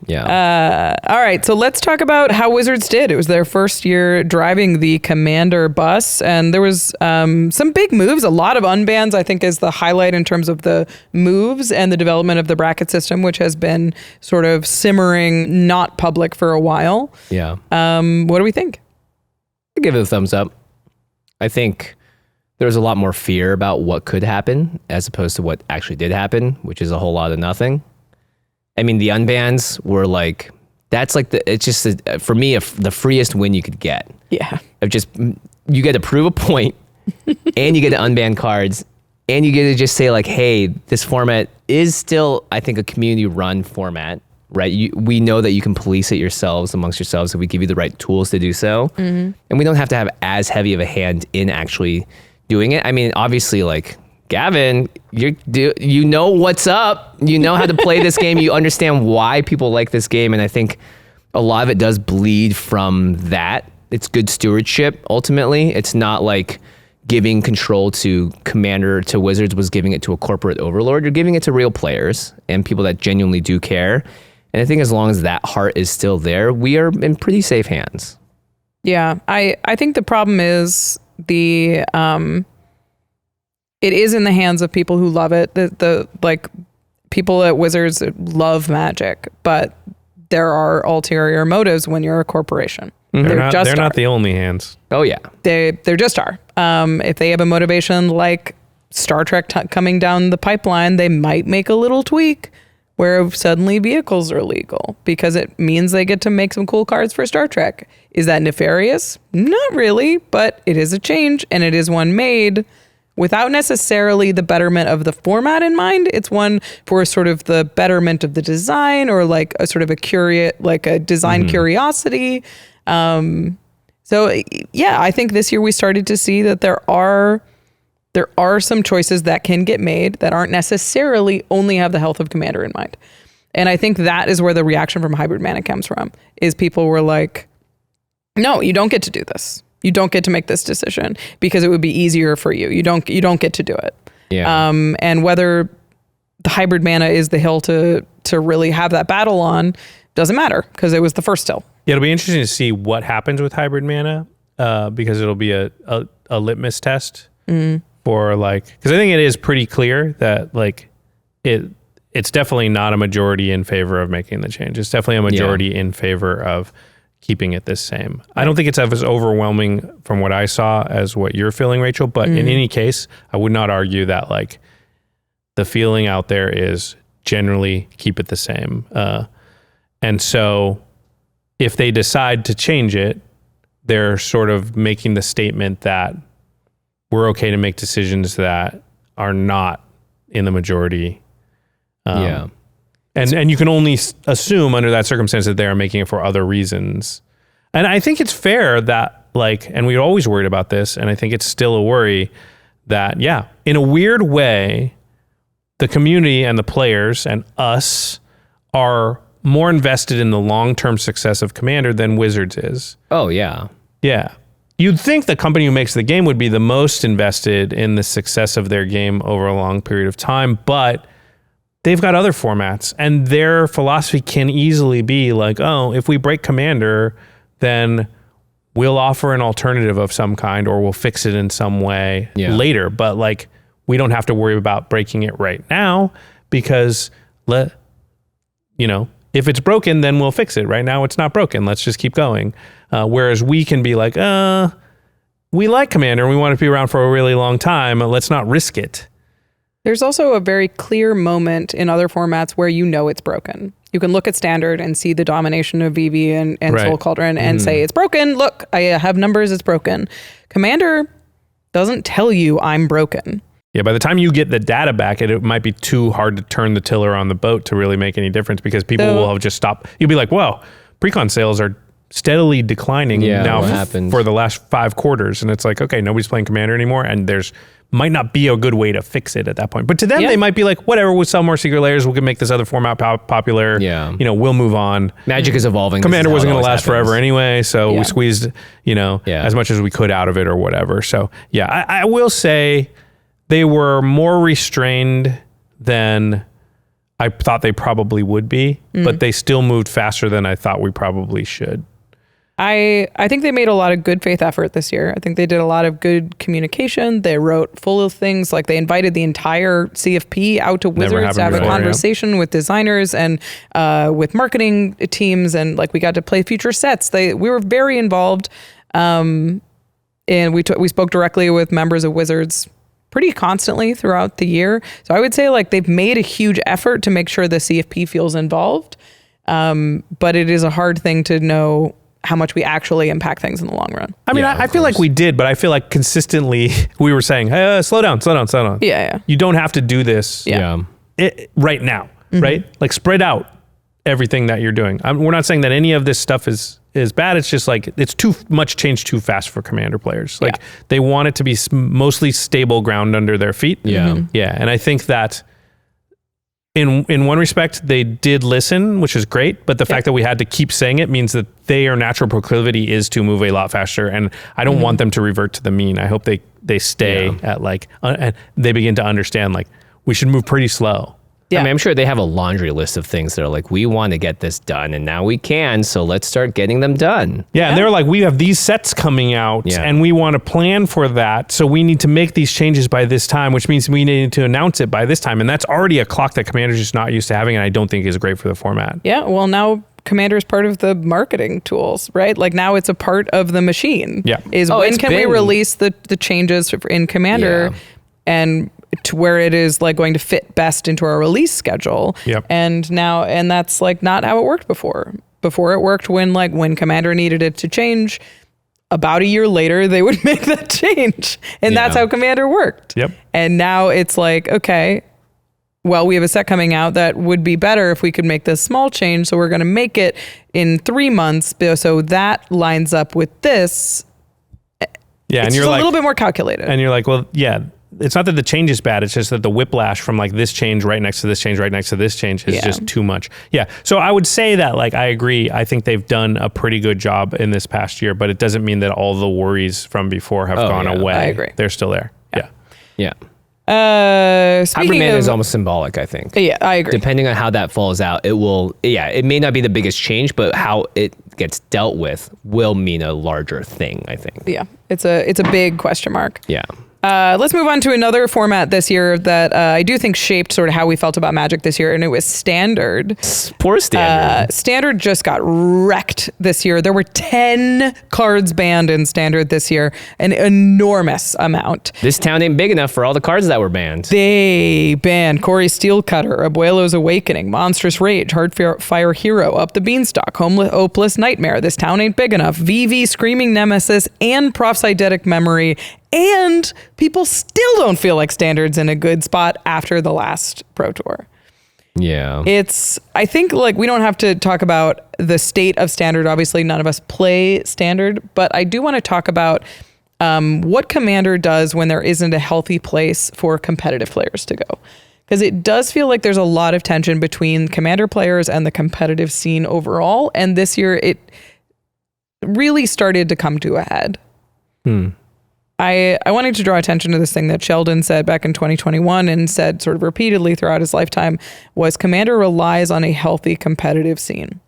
Yeah. All right, so let's talk about how Wizards did. It was their first year driving the Commander bus, and there was some big moves. A lot of unbans, I think, is the highlight in terms of the moves and the development of the bracket system, which has been sort of simmering, not public for a while. Yeah. What do we think? I give it a thumbs up. I think there was a lot more fear about what could happen as opposed to what actually did happen, which is a whole lot of nothing. I mean, the unbans were like, that's like it's just for me the freest win you could get. Yeah. Of just you get to prove a point, and you get to unban cards, and you get to just say like, hey, this format is still, I think, a community-run format, right? We know that you can police it yourselves amongst yourselves if we give you the right tools to do so, and we don't have to have as heavy of a hand in actually doing it. I mean, obviously, like, Gavin, you know what's up. You know how to play this game. You understand why people like this game. And I think a lot of it does bleed from that. It's good stewardship, ultimately. It's not like giving control to Commander, to Wizards, was giving it to a corporate overlord. You're giving it to real players and people that genuinely do care. And I think as long as that heart is still there, we are in pretty safe hands. Yeah, I think the problem is it is in the hands of people who love it. The like people at Wizards love Magic, but there are ulterior motives when you're a corporation. They're not the only hands. Oh yeah, there just are. If they have a motivation like Star Trek coming down the pipeline, they might make a little tweak where suddenly vehicles are legal because it means they get to make some cool cards for Star Trek. Is that nefarious? Not really, but it is a change, and it is one made without necessarily the betterment of the format in mind. It's one for sort of the betterment of the design, or like a sort of a design curiosity. So yeah, I think this year we started to see that there are some choices that can get made that aren't necessarily only have the health of Commander in mind. And I think that is where the reaction from Hybrid Mana comes from, is people were like, no, you don't get to do this. You don't get to make this decision because it would be easier for you. You don't get to do it. Yeah. And whether the Hybrid Mana is the hill to really have that battle on doesn't matter because it was the first hill. Yeah, it'll be interesting to see what happens with Hybrid Mana because it'll be a litmus test for like, because I think it is pretty clear that like it's definitely not a majority in favor of making the change. It's definitely a majority in favor of keeping it the same. I don't think it's as overwhelming from what I saw as what you're feeling, Rachel, but in any case, I would not argue that like the feeling out there is generally keep it the same. And so if they decide to change it, they're sort of making the statement that we're okay to make decisions that are not in the majority. And you can only assume under that circumstance that they are making it for other reasons. And I think it's fair that like, and we always worried about this, and I think it's still a worry that, yeah, in a weird way, the community and the players and us are more invested in the long-term success of Commander than Wizards is. Oh, yeah. Yeah. You'd think the company who makes the game would be the most invested in the success of their game over a long period of time, but they've got other formats, and their philosophy can easily be like, oh, if we break Commander, then we'll offer an alternative of some kind, or we'll fix it in some way later. But like, we don't have to worry about breaking it right now because if it's broken, then we'll fix it. Right now, it's not broken. Let's just keep going. Whereas we can be like, we like Commander and we want it to be around for a really long time. Let's not risk it. There's also a very clear moment in other formats where you know it's broken. You can look at Standard and see the domination of VV and Soul Cauldron and say, it's broken. Look, I have numbers. It's broken. Commander doesn't tell you I'm broken. Yeah, by the time you get the data back, it might be too hard to turn the tiller on the boat to really make any difference because people will have just stopped. You'll be like, well, Precon sales are steadily declining now for the last 5 quarters. And it's like, okay, nobody's playing Commander anymore. And there's might not be a good way to fix it at that point. But to them, they might be like, whatever, we'll sell more Secret Layers. We can make this other format popular. Yeah. You know, we'll move on. Magic is evolving. Commander wasn't going to last forever anyway. So we squeezed, as much as we could out of it or whatever. So yeah, I will say they were more restrained than I thought they probably would be, but they still moved faster than I thought we probably should. I think they made a lot of good faith effort this year. I think they did a lot of good communication. They wrote full of things like they invited the entire CFP out to Wizards to have a conversation with designers and with marketing teams, and like we got to play future sets. We were very involved, and we spoke directly with members of Wizards pretty constantly throughout the year. So I would say like they've made a huge effort to make sure the CFP feels involved, but it is a hard thing to know how much we actually impact things in the long run. I mean, I feel like we did, but I feel like consistently we were saying, hey, slow down. Yeah. You don't have to do this right now, right? Like spread out everything that you're doing. We're not saying that any of this stuff is bad. It's just like, it's too much change too fast for Commander players. Like they want it to be mostly stable ground under their feet. Yeah. Yeah. And I think that in one respect, they did listen, which is great. But the fact that we had to keep saying it means that their natural proclivity is to move a lot faster. And I don't want them to revert to the mean. I hope they stay at like, and they begin to understand like we should move pretty slow. Yeah. I mean, I'm sure they have a laundry list of things that are like, we want to get this done and now we can, so let's start getting them done. Yeah, and they're like, we have these sets coming out and we want to plan for that, so we need to make these changes by this time, which means we need to announce it by this time. And that's already a clock that Commander's just not used to having, and I don't think is great for the format. Yeah, well now Commander is part of the marketing tools, right? Like now it's a part of the machine. Yeah. When can we release the changes in Commander and to where it is like going to fit best into our release schedule. Yep. And that's like not how it worked before. Before it worked when Commander needed it to change, about a year later they would make that change. And that's how Commander worked. Yep. And now it's like, okay, well, we have a set coming out that would be better if we could make this small change. So we're going to make it in 3 months. So that lines up with this. Yeah. It's and you're just like, a little bit more calculated. And you're like, well, yeah. It's not that the change is bad. It's just that the whiplash from like this change right next to this change right next to this change is just too much. Yeah. So I would say that like, I agree. I think they've done a pretty good job in this past year, but it doesn't mean that all the worries from before have gone away. I agree. They're still there. Yeah. Hybrid Mana is almost symbolic, I think. Yeah, I agree. Depending on how that falls out, it may not be the biggest change, but how it gets dealt with will mean a larger thing, I think. Yeah. It's a big question mark. Yeah. Let's move on to another format this year that I do think shaped sort of how we felt about Magic this year, and it was Standard. Poor Standard. Standard just got wrecked this year. There were 10 cards banned in Standard this year, an enormous amount. This town ain't big enough for all the cards that were banned. They banned Corey Steelcutter, Abuelo's Awakening, Monstrous Rage, Heartfire Hero, Up the Beanstalk, Hopeless Nightmare, This Town Ain't Big Enough, VV Screaming Nemesis, and Prophetic Memory. And people still don't feel like Standard's in a good spot after the last Pro Tour. Yeah. I think like we don't have to talk about the state of Standard. Obviously, none of us play Standard, but I do want to talk about what Commander does when there isn't a healthy place for competitive players to go. Because it does feel like there's a lot of tension between Commander players and the competitive scene overall. And this year it really started to come to a head. I wanted to draw attention to this thing that Sheldon said back in 2021 and said sort of repeatedly throughout his lifetime was Commander relies on a healthy competitive scene.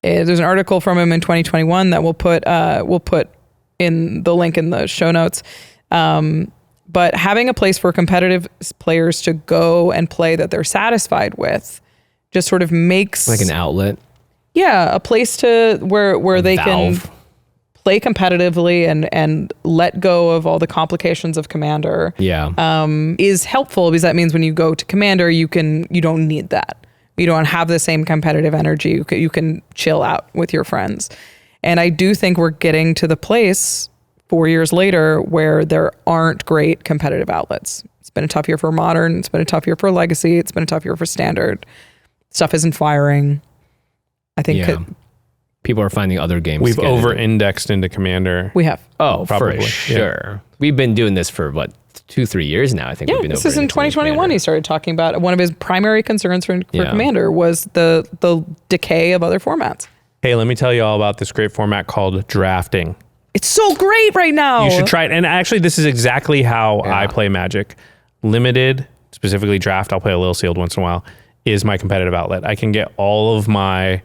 There's an article from him in 2021 that we'll put in the link in the show notes. But having a place for competitive players to go and play that they're satisfied with just sort of makes like an outlet. Yeah, a place to where they can play competitively and let go of all the complications of Commander is helpful, because that means when you go to Commander, you don't need that. You don't have the same competitive energy. You can chill out with your friends. And I do think we're getting to the place 4 years later where there aren't great competitive outlets. It's been a tough year for Modern. It's been a tough year for Legacy. It's been a tough year for Standard. Stuff isn't firing. I think people are finding other games. We've over-indexed into Commander. we have. Oh, Probably, for sure. We've been doing this for 2-3 years now. I think we've been This is in 2021. He started talking about one of his primary concerns for Commander was the decay of other formats. Hey, let me tell you all about this great format called drafting. It's so great right now. You should try it. And actually, this is exactly how I play Magic. Limited, specifically draft, I'll play a little sealed once in a while, is my competitive outlet. I can get all of my,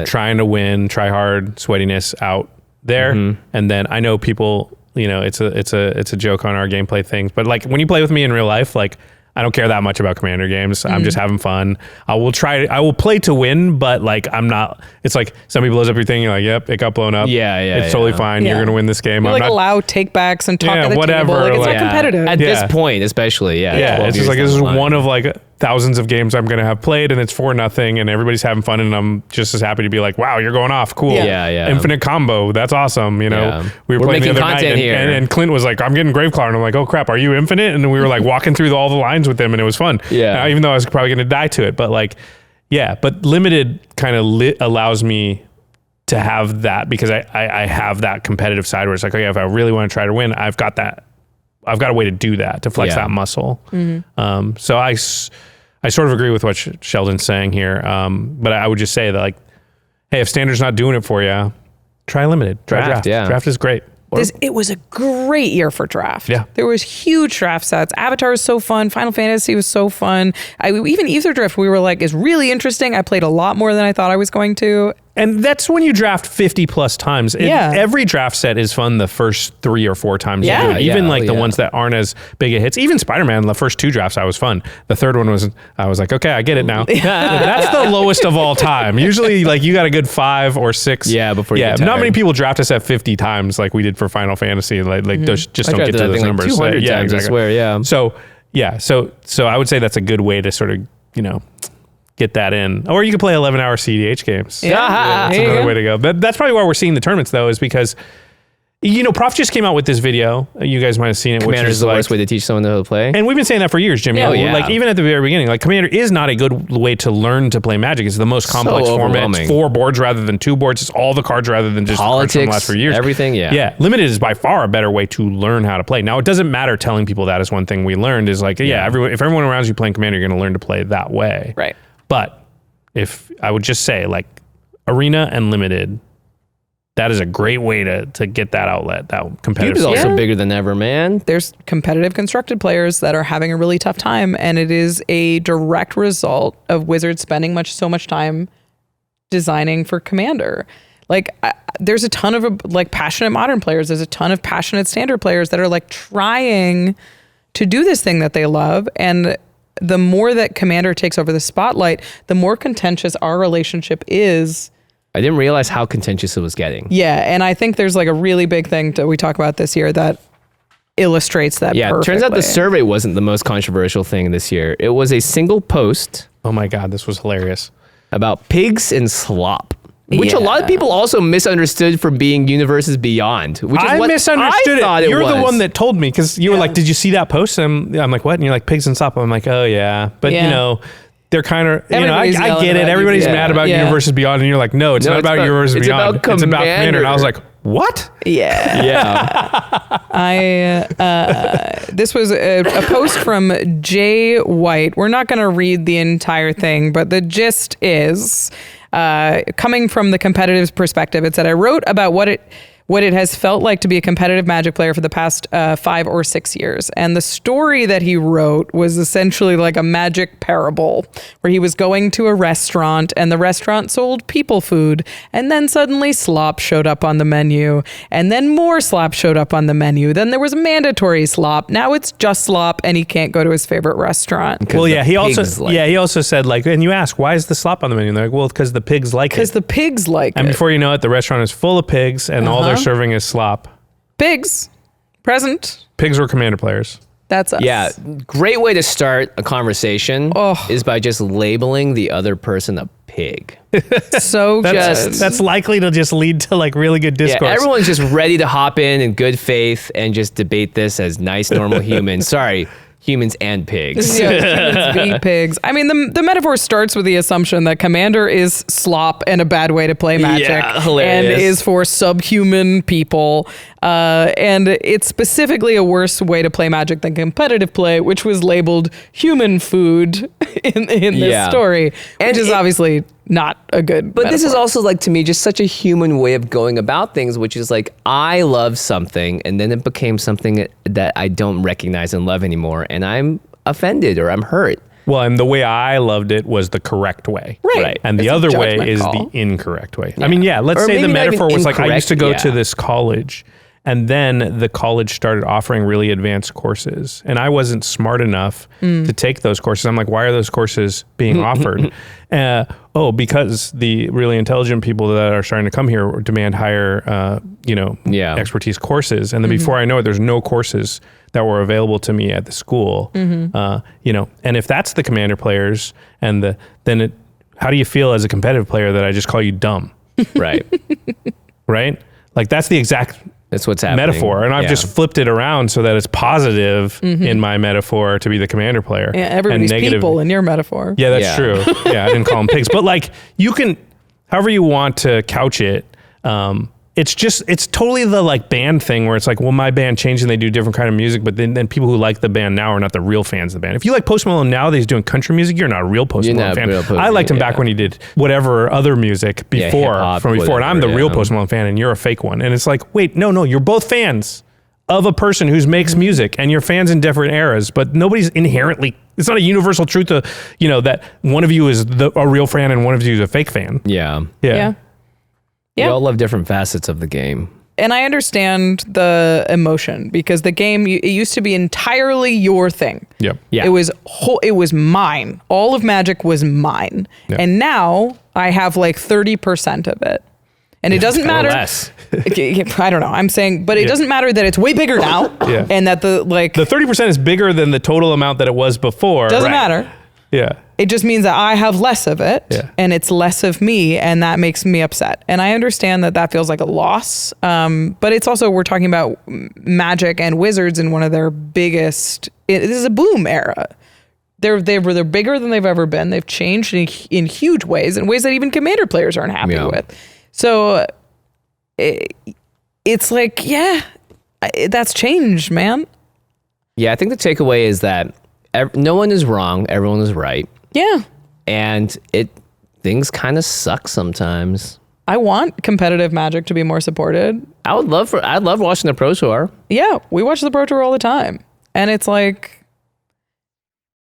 trying to win, try hard, sweatiness out there. And then I know people, it's a joke on our gameplay things, but like when you play with me in real life, like I don't care that much about Commander games. I'm just having fun. I will play to win, but like I'm not. It's like somebody blows up your thing. You're like, yep, it got blown up. It's totally fine. You're gonna win this game. I'm like allow takebacks and talk at the table. Like it's not competitive. At this point, especially. It's just like this is one of like thousands of games I'm gonna have played, and it's 4-0, and everybody's having fun, and I'm just as happy to be like, wow, you're going off, cool. Infinite combo, that's awesome. We were playing the other night, and Clint was like, I'm getting Graveclaw, and I'm like, oh crap, are you infinite? And we were like walking through all the lines with him, and it was fun. Even though I was probably gonna die to it, but like, but limited kind of allows me to have that, because I have that competitive side where it's like, okay, if I really want to try to win, I've got a way to do that, to flex that muscle. So I sort of agree with what Sheldon's saying here, but I would just say that, like, hey, if Standard's not doing it for you, try limited. Try draft. Draft is great. It was a great year for draft. There was huge draft sets. Avatar was so fun. Final Fantasy was so fun. Even Aetherdrift, we were like, is really interesting. I played a lot more than I thought I was going to. And that's when you draft 50 plus times. Every draft set is fun the first 3 or 4 times. Even the ones that aren't as big a hits. Even Spider-Man, the first 2 drafts, I was fun. The third one I was like, okay, I get it now. That's the lowest of all time. Usually, like, you got a good 5 or 6. Before you get tired. Not many people draft us at 50 times like we did for Final Fantasy. Like just don't get to those numbers. 200 times, exactly. I swear, So I would say that's a good way to sort of, get that in. Or you could play 11-hour cEDH games. That's another way to go. But that's probably why we're seeing the tournaments, though, is because, Prof just came out with this video. You guys might have seen it. Commander is the worst way to teach someone to play. And we've been saying that for years, Jimmy. Like, even at the very beginning, like, Commander is not a good way to learn to play Magic. It's the most complex format. It's 4 boards rather than 2 boards. It's all the cards rather than just politics, the cards from the last few years. Everything, Limited is by far a better way to learn how to play. Now, it doesn't matter telling people that is one thing we learned is like, if everyone around you playing Commander, you're going to learn to play that way. Right. But if I would just say, like, Arena and Limited, that is a great way to get that outlet, that competitive. Cube is also bigger than ever, man. There's competitive constructed players that are having a really tough time, and it is a direct result of Wizards spending so much time designing for Commander. Like, there's a ton of passionate Modern players. There's a ton of passionate Standard players that are like trying to do this thing that they love, and the more that Commander takes over the spotlight, the more contentious our relationship is. I didn't realize how contentious it was getting. Yeah, and I think there's like a really big thing that we talk about this year that illustrates that perfectly. It turns out the survey wasn't the most controversial thing this year. It was a single post. Oh my God, this was hilarious. About pigs and slop. Which a lot of people also misunderstood for being Universes Beyond. Which is what misunderstood I thought it. You're was. the one that told me, because you were like, did you see that post? And I'm like, what? And you're like, pigs and slop. I'm like, oh yeah. But they're kind of, I get it. Everybody's mad about Universes Beyond. And you're like, no, it's not about Universes Beyond. It's about Commander. And I was like, what? This was a post from Jay White. We're not going to read the entire thing, but the gist is, coming from the competitive perspective, it said, I wrote about what it has felt like to be a competitive Magic player for the past 5 or 6 years. And the story that he wrote was essentially like a Magic parable, where he was going to a restaurant and the restaurant sold people food. And then suddenly slop showed up on the menu, and then more slop showed up on the menu. Then there was mandatory slop. Now it's just slop, and he can't go to his favorite restaurant. Well, he also said, like, and you ask, why is the slop on the menu? And they're like, well, because the pigs like it. Because the pigs like it. And before you know it, the restaurant is full of pigs, and all their serving as Slop. Pigs, present. Pigs were commander players. That's us. Yeah, great way to start a conversation is by just labeling the other person a pig. So That's likely to just lead to like really good discourse. Yeah, everyone's just ready to hop in good faith and just debate this as nice, normal humans. Sorry, humans and pigs. Yeah, humans be pigs. I mean, the metaphor starts with the assumption that Commander is slop and a bad way to play Magic, and is for subhuman people. And it's specifically a worse way to play Magic than competitive play, which was labeled human food in this story, which is obviously not a good But metaphor. this is also like, to me, just such a human way of going about things, which is like, I love something and then it became something that I don't recognize and love anymore, and I'm offended or I'm hurt. Well, and the way I loved it was the correct way. Right. And the It's a other way judgment is call. the incorrect way. I mean, let's Or say the maybe not metaphor even was like, I used to go incorrect, to yeah. this college, and then the college started offering really advanced courses. And I wasn't smart enough to take those courses. I'm like, why are those courses being offered? Because the really intelligent people that are starting to come here demand higher, expertise courses. And then before I know it, there's no courses that were available to me at the school. And if that's the commander players, how do you feel as a competitive player that I just call you dumb? Right. Right? Like that's the exact That's what's happening. metaphor. And I've just flipped it around so that it's positive in my metaphor to be the commander player. Yeah, everybody's and negative, people in your metaphor. Yeah, that's true. Yeah, I didn't call them pigs. But like you can, however you want to couch it, it's totally the like band thing where it's like, well, my band changed and they do different kind of music, but then people who like the band now are not the real fans of the band. If you like Post Malone now that he's doing country music, you're not a real Post Malone fan. I liked him back when he did whatever other music before, and I'm the real Post Malone fan and you're a fake one. And it's like, wait, no, you're both fans of a person who makes music and you're fans in different eras, but nobody's inherently, it's not a universal truth to, that one of you is a real fan and one of you is a fake fan. Yeah. Yeah. We all love different facets of the game. And I understand the emotion because the game, it used to be entirely your thing. Yep. Yeah. It was mine. All of Magic was mine. Yep. And now I have like 30% of it. And it doesn't matter. Less. I don't know. I'm saying, but it doesn't matter that it's way bigger now. Yeah. And that the 30% is bigger than the total amount that it was before. Doesn't matter. Yeah. It just means that I have less of it, and it's less of me, and that makes me upset. And I understand that feels like a loss, but it's also, we're talking about Magic and Wizards in one of their biggest, this is a boom era. They're bigger than they've ever been. They've changed in huge ways, in ways that even Commander players aren't happy with. So it's like, that's changed, man. Yeah, I think the takeaway is that no one is wrong, everyone is right. Yeah. And things kind of suck sometimes. I want competitive Magic to be more supported. I'd love watching the Pro Tour. Yeah, we watch the Pro Tour all the time. And it's like,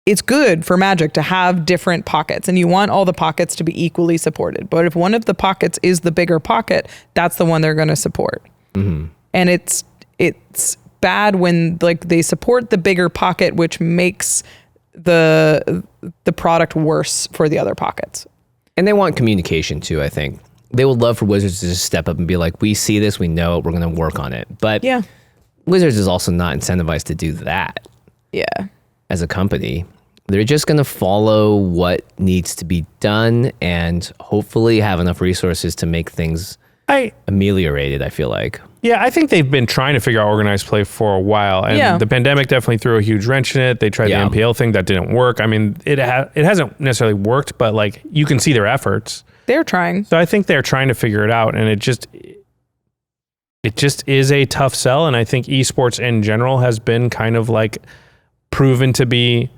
it's good for Magic to have different pockets, and you want all the pockets to be equally supported. But if one of the pockets is the bigger pocket, that's the one they're going to support. Mm-hmm. And it's bad when like they support the bigger pocket, which makes the product worse for the other pockets. And they want communication too, I think. They would love for Wizards to just step up and be like, we see this, we know it, we're going to work on it. But Wizards is also not incentivized to do that. Yeah. As a company, they're just going to follow what needs to be done and hopefully have enough resources to make things ameliorated, I feel like. Yeah, I think they've been trying to figure out organized play for a while, and the pandemic definitely threw a huge wrench in it. They tried the MPL thing, that didn't work. I mean, it hasn't necessarily worked, but like you can see their efforts. They're trying. So I think they're trying to figure it out, and it just is a tough sell. And I think esports in general has been kind of like proven to be,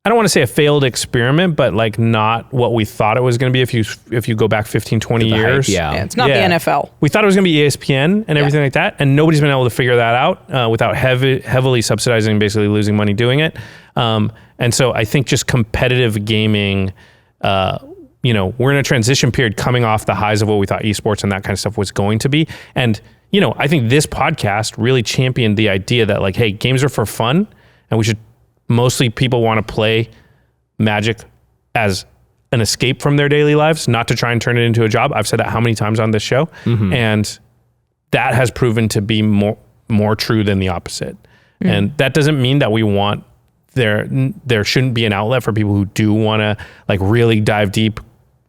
I don't want to say a failed experiment, but like not what we thought it was going to be if you go back 15, 20 years. It's not the NFL. We thought it was going to be ESPN and everything like that, and nobody's been able to figure that out without heavily subsidizing, basically losing money doing it. And so I think just competitive gaming, we're in a transition period coming off the highs of what we thought esports and that kind of stuff was going to be. And, I think this podcast really championed the idea that like, hey, games are for fun, and we should, mostly people want to play Magic as an escape from their daily lives, not to try and turn it into a job. I've said that how many times on this show. Mm-hmm. And that has proven to be more true than the opposite. And that doesn't mean that we want there shouldn't be an outlet for people who do want to like really dive deep,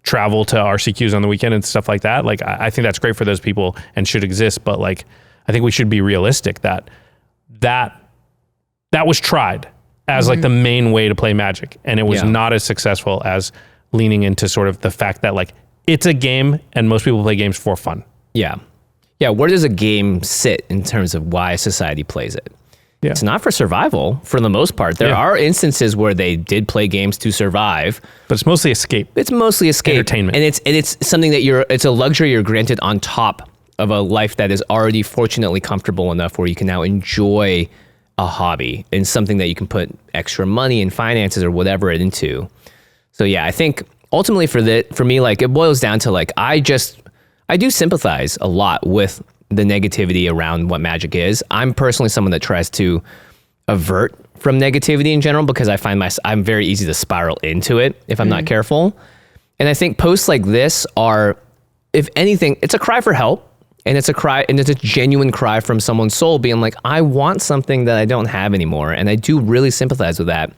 travel to RCQs on the weekend and stuff like that. Like I think that's great for those people and should exist. But like, I think we should be realistic that was tried as like the main way to play Magic. And it was not as successful as leaning into sort of the fact that like it's a game and most people play games for fun. Yeah. Yeah. Where does a game sit in terms of why society plays it? Yeah. It's not for survival for the most part. There are instances where they did play games to survive, but it's mostly escape. It's mostly escape, entertainment, and it's something that it's a luxury you're granted on top of a life that is already fortunately comfortable enough where you can now enjoy a hobby and something that you can put extra money and finances or whatever into. So yeah, I think ultimately for me, like it boils down to like I do sympathize a lot with the negativity around what Magic is. I'm personally someone that tries to avert from negativity in general because I find I'm very easy to spiral into it if I'm not careful. And I think posts like this are, if anything, it's a cry for help, and it's a genuine cry from someone's soul being like, I want something that I don't have anymore. And I do really sympathize with that.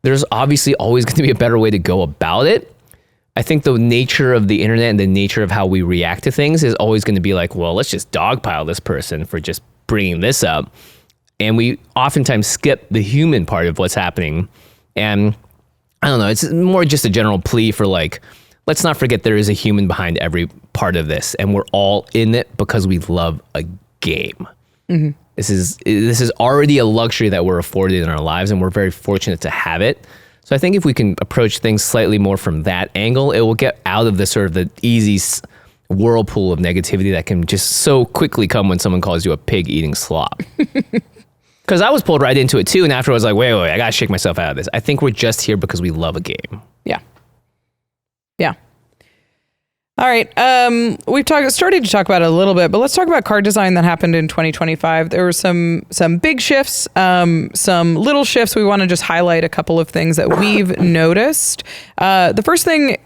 There's obviously always going to be a better way to go about it. I think the nature of the internet and the nature of how we react to things is always going to be like, well, let's just dogpile this person for just bringing this up. And we oftentimes skip the human part of what's happening. And I don't know, it's more just a general plea for like, let's not forget there is a human behind every part of this. And we're all in it because we love a game. This is already a luxury that we're afforded in our lives, and we're very fortunate to have it. So I think if we can approach things slightly more from that angle, it will get out of the sort of the easy whirlpool of negativity that can just so quickly come when someone calls you a pig eating slop. Because I was pulled right into it too, and after I was like, wait, I gotta shake myself out of this. I think we're just here because we love a game. Yeah. All right. We've started to talk about it a little bit, but let's talk about card design that happened in 2025. There were some big shifts, some little shifts. We want to just highlight a couple of things that we've noticed. The first thing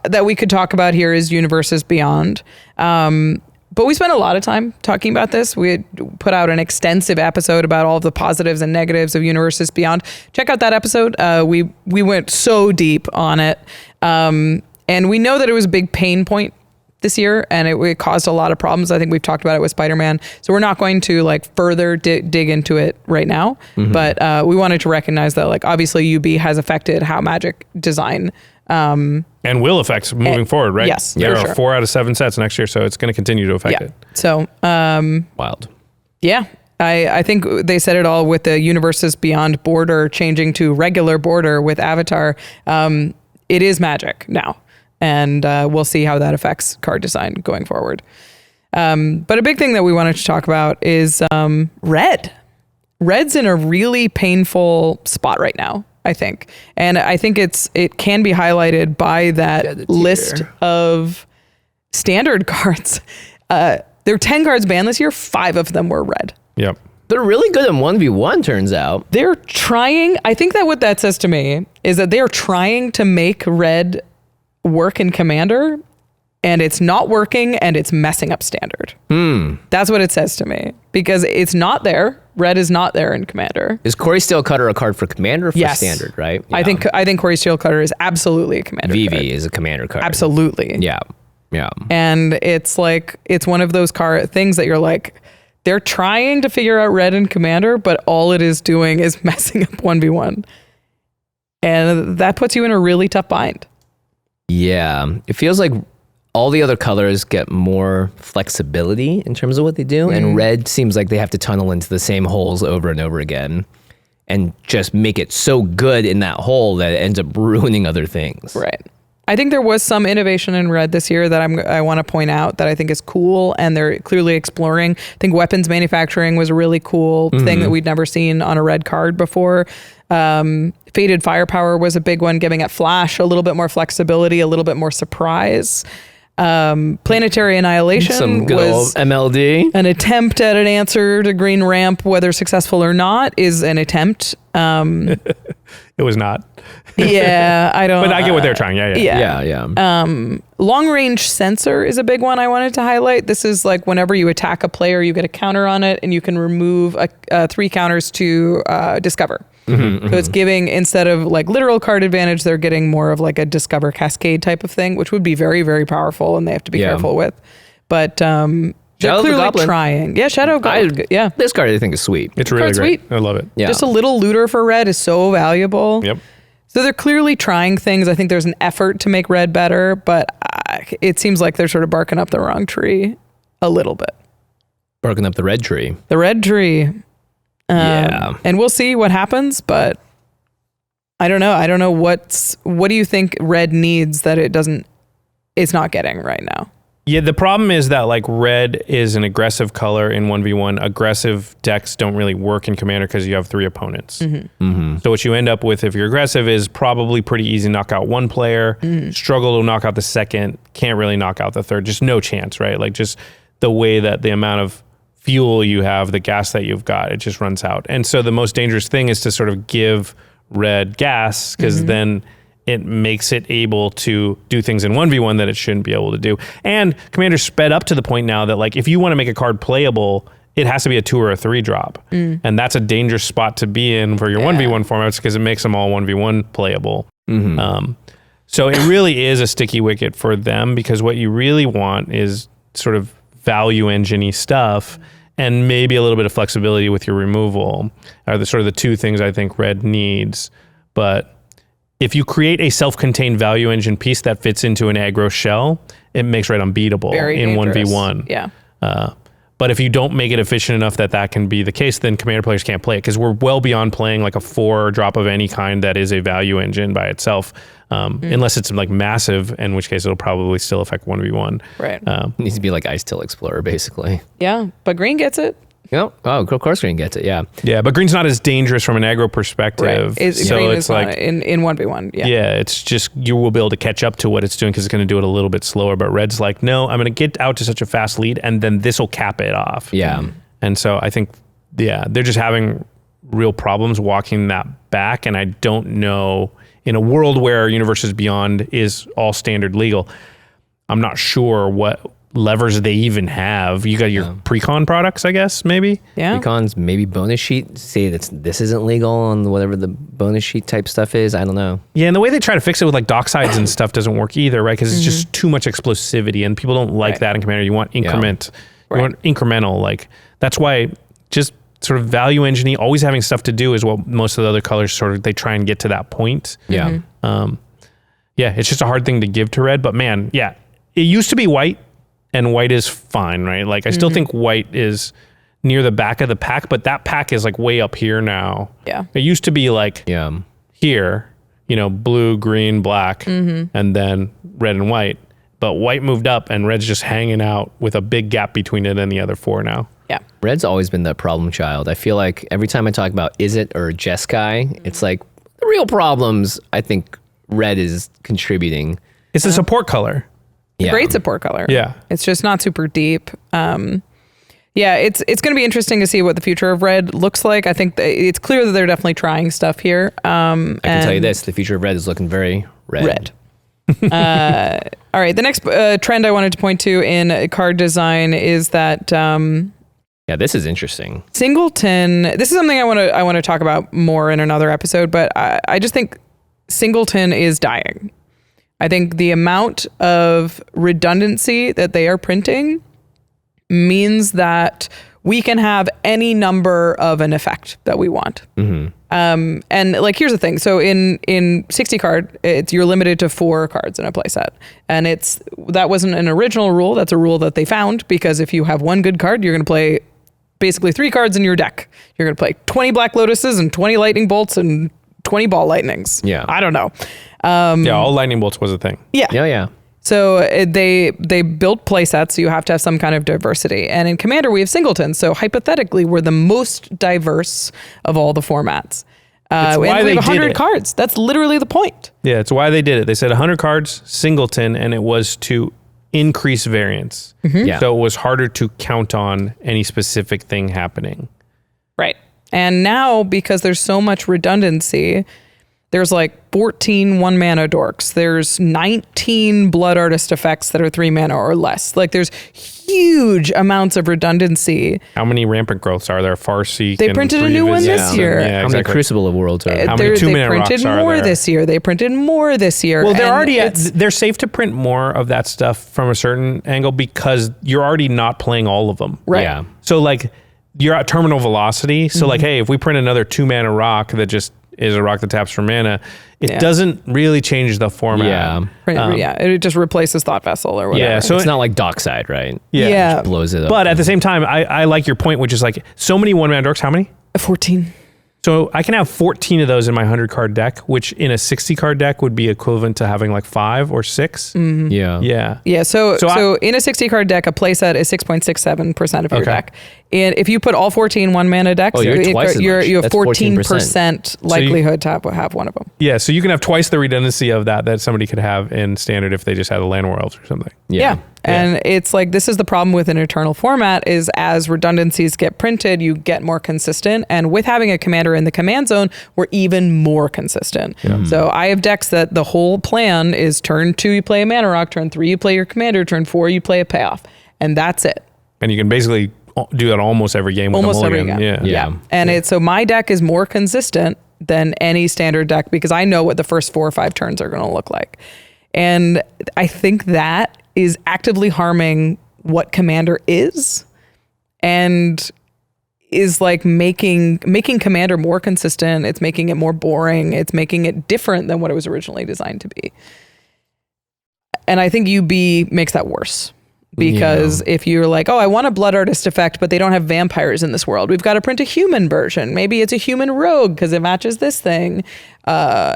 that we could talk about here is Universes Beyond. But we spent a lot of time talking about this. We had put out an extensive episode about all of the positives and negatives of Universes Beyond. Check out that episode. We went so deep on it. And we know that it was a big pain point this year, and it caused a lot of problems. I think we've talked about it with Spider-Man. So we're not going to like further dig into it right now. But we wanted to recognize that like obviously UB has affected how Magic design and will affect moving forward, right? Yes, there are 4 out of 7 sets next year, so it's going to continue to affect it. So wild. Yeah. I think they said it all with the Universes Beyond border changing to regular border with Avatar. It is Magic now. And we'll see how that affects card design going forward. But a big thing that we wanted to talk about is red. Red's in a really painful spot right now, I think. And I think it can be highlighted by that list of standard cards. There were 10 cards banned this year. 5 of them were red. Yep. They're really good in 1v1, turns out. They're trying. I think that what that says to me is that they're trying to make red work in Commander, and it's not working, and it's messing up Standard. That's what it says to me, because it's not there. Red is not there in Commander. Is Corey Steelcutter a card for Commander or for Standard, right? Yeah. I think Corey Steelcutter is absolutely a Commander VV card. is a Commander card. Absolutely. Yeah. And it's like, it's one of those things that you're like, they're trying to figure out red in Commander, but all it is doing is messing up 1v1. And that puts you in a really tough bind. Yeah, it feels like all the other colors get more flexibility in terms of what they do, and red seems like they have to tunnel into the same holes over and over again and just make it so good in that hole that it ends up ruining other things. Right. I think there was some innovation in red this year that I want to point out that I think is cool, and they're clearly exploring. I think weapons manufacturing was a really cool thing that we'd never seen on a red card before. Faded Firepower was a big one, giving it flash a little bit more flexibility, a little bit more surprise. Planetary Annihilation Some good was old MLD. an attempt at an answer to Green Ramp, whether successful or not, is an attempt. It was not. Yeah, I don't. But I get what they're trying. Yeah. Long range sensor is a big one I wanted to highlight. This is like whenever you attack a player, you get a counter on it, and you can remove 3 counters to discover. So it's giving, instead of like literal card advantage, they're getting more of like a discover cascade type of thing, which would be very, very powerful, and they have to be careful with. But they're clearly trying. Yeah, Shadow Goblin. Yeah. This card I think is sweet. It's really great. Sweet. I love it. Yeah. Just a little looter for red is so valuable. Yep. So they're clearly trying things. I think there's an effort to make red better, but it seems like they're sort of barking up the wrong tree a little bit. Barking up the red tree. The red tree. Yeah. And we'll see what happens, but I don't know. I don't know what do you think red needs that it's not getting right now? Yeah, the problem is that like red is an aggressive color in 1v1. Aggressive decks don't really work in Commander because you have 3 opponents. So what you end up with if you're aggressive is probably pretty easy to knock out one player, struggle to knock out the second, can't really knock out the third, just no chance, right? Like just the way that the amount of fuel you have, the gas that you've got, it just runs out. And so the most dangerous thing is to sort of give red gas, because then it makes it able to do things in 1v1 that it shouldn't be able to do. And Commander's sped up to the point now that like if you want to make a card playable, it has to be a 2 or a 3 drop. And that's a dangerous spot to be in for your 1v1 formats, because it makes them all 1v1 playable. So it really is a sticky wicket for them, because what you really want is sort of value engine-y stuff and maybe a little bit of flexibility with your removal are the sort of the 2 things I think red needs. But if you create a self-contained value engine piece that fits into an aggro shell, it makes red unbeatable in dangerous. 1v1. Yeah. But if you don't make it efficient enough that can be the case, then Commander players can't play it, because we're well beyond playing like a 4 drop of any kind that is a value engine by itself, unless it's like massive, in which case it'll probably still affect 1v1. Right. It needs to be like Ice Till Explorer, basically. Yeah, but green gets it. Yep. Oh, of course green gets it, yeah. Yeah, but green's not as dangerous from an aggro perspective. Right. So green it's is like not in 1v1. Yeah. Yeah, it's just you will be able to catch up to what it's doing because it's going to do it a little bit slower. But red's like, no, I'm going to get out to such a fast lead, and then this will cap it off. Yeah. And so I think, yeah, they're just having real problems walking that back. And I don't know, in a world where Universes Beyond is all standard legal, I'm not sure what levers they even have. You got your Precon products, I guess, maybe? Yeah. Precons, maybe bonus sheet, say that this isn't legal on whatever the bonus sheet type stuff is. I don't know. Yeah, and the way they try to fix it with like docksides and stuff doesn't work either, right? Because it's just too much explosivity, and people don't like that in Commander. You want increment. You want incremental. Like, that's why just sort of value engineering, always having stuff to do is what most of the other colors sort of, they try and get to that point. Yeah. Yeah, it's just a hard thing to give to red, but man, yeah, it used to be white, and white is fine, right? Like, I still think white is near the back of the pack, but that pack is like way up here now. Yeah. It used to be like here, you know, blue, green, black, and then red and white. But white moved up, and red's just hanging out with a big gap between it and the other 4 now. Yeah. Red's always been the problem child. I feel like every time I talk about Is It or Jeskai, it's like the real problems, I think red is contributing. It's a support color. Yeah. Great support color. Yeah. It's just not super deep. Yeah, it's going to be interesting to see what the future of red looks like. I think it's clear that they're definitely trying stuff here. I can tell you this, the future of red is looking very red. All right, the next trend I wanted to point to in card design is that yeah, this is interesting. Singleton, this is something I want to talk about more in another episode, but I just think Singleton is dying. I think the amount of redundancy that they are printing means that we can have any number of an effect that we want. And like, here's the thing. So in 60 card, you're limited to 4 cards in a playset. And that wasn't an original rule. That's a rule that they found, because if you have 1 good card, you're going to play basically 3 cards in your deck. You're going to play 20 Black Lotuses and 20 Lightning Bolts and 20 Ball Lightnings. Yeah. I don't know. Yeah, all lightning bolts was a thing. Yeah. So they built play sets, so you have to have some kind of diversity. And in Commander, we have Singleton. So hypothetically, we're the most diverse of all the formats. It's why and we they have 100 did it. cards. That's literally the point. Yeah, it's why they did it. They said 100 cards, Singleton, and it was to increased variance. Yeah. So it was harder to count on any specific thing happening. Right. And now, because there's so much redundancy, there's like 14 1-mana dorks. There's 19 Blood Artist effects that are 3 mana or less. Like there's huge amounts of redundancy. How many Rampant Growths are there? Farseek. They printed a new one this year. Yeah, How many Crucible of Worlds are there? How many They 2-mana rocks printed are more there? this year. They printed more this year. Well, they're And already it's- they're safe to print more of that stuff from a certain angle because you're already not playing all of them. Right. Yeah. So like you're at terminal velocity. So like, hey, if we print another 2-mana rock that just is a rock that taps for mana, it doesn't really change the format. Yeah. It just replaces Thought Vessel or whatever. Yeah, so it's not like Dockside, right? Yeah. Which blows it up. But at the same time, I like your point, which is like so many 1-mana dorks. How many? 14. So I can have 14 of those in my 100-card deck, which in a 60-card deck would be equivalent to having like 5 or 6. Yeah. Yeah. Yeah, so So in a 60-card deck, a playset is 6.67% of your Okay. deck. And if you put all 14 1-mana decks, Oh, you're twice as much. you have That's 14% likelihood to have one of them. Yeah, so you can have twice the redundancy of that somebody could have in standard if they just had a Llanowar Elves or something. Yeah. And it's like, this is the problem with an Eternal format is as redundancies get printed, you get more consistent. And with having a commander in the command zone, we're even more consistent. So I have decks that the whole plan is turn 2, you play a mana rock, turn 3, you play your commander, turn 4, you play a payoff. And that's it. And you can basically do that almost every game with Almost a every mulligan. game. Yeah. Yeah. And so my deck is more consistent than any standard deck because I know what the first 4 or 5 turns are going to look like. And I think that is actively harming what Commander is and is like making Commander more consistent. It's making it more boring. It's making it different than what it was originally designed to be. And I think UB makes that worse. Because if you're like, oh, I want a Blood Artist effect, but they don't have vampires in this world, we've got to print a human version. Maybe it's a human rogue because it matches this thing. So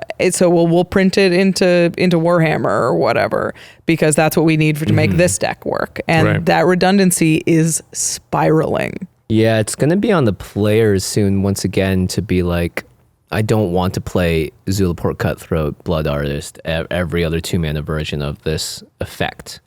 we'll print it into Warhammer or whatever because that's what we need to make this deck work. And that redundancy is spiraling. Yeah, it's going to be on the players soon once again to be like, I don't want to play Zulaport Cutthroat Blood Artist every other 2-mana version of this effect.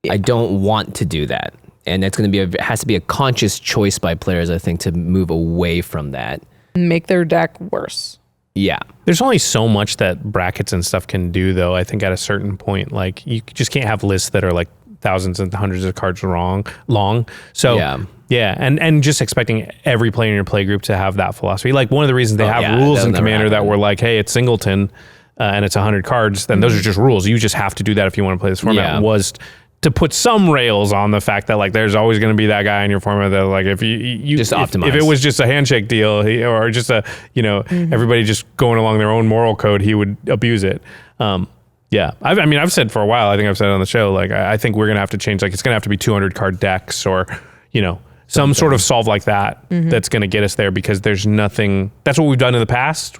I don't want to do that. And it's going to be has to be a conscious choice by players, I think, to move away from that. Make their deck worse. Yeah. There's only so much that brackets and stuff can do, though. I think at a certain point, like you just can't have lists that are like thousands and hundreds of cards long. So and just expecting every player in your play group to have that philosophy. Like one of the reasons they have rules in Commander that were like, hey, it's Singleton and it's 100 cards, then those are just rules. You just have to do that if you want to play this format. Was to put some rails on the fact that like there's always going to be that guy in your format that like if you just optimize. If it was just a handshake deal or just a everybody just going along their own moral code, he would abuse it. I've said for a while, I think I've said on the show, like I think we're gonna have to change, like it's gonna have to be 200 card decks or some sort of solve like that that's gonna get us there because there's nothing. That's what we've done in the past.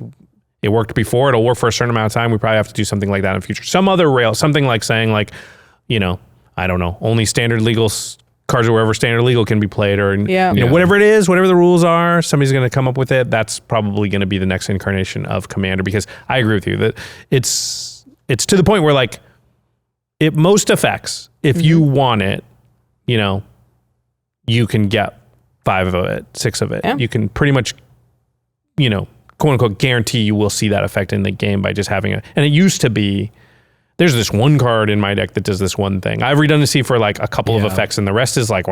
It worked before. It'll work for a certain amount of time. We probably have to do something like that in the future. Some other rail, something like saying like, I don't know, only standard legal cards or wherever standard legal can be played or whatever it is, whatever the rules are, somebody's going to come up with it. That's probably going to be the next incarnation of Commander because I agree with you that it's to the point where like most effects, if you want it, you can get 5 of it, 6 of it. Yeah. You can pretty much, quote unquote guarantee you will see that effect in the game by just having it. And it used to be, there's this one card in my deck that does this one thing. I have redundancy for like a couple of effects and the rest is like,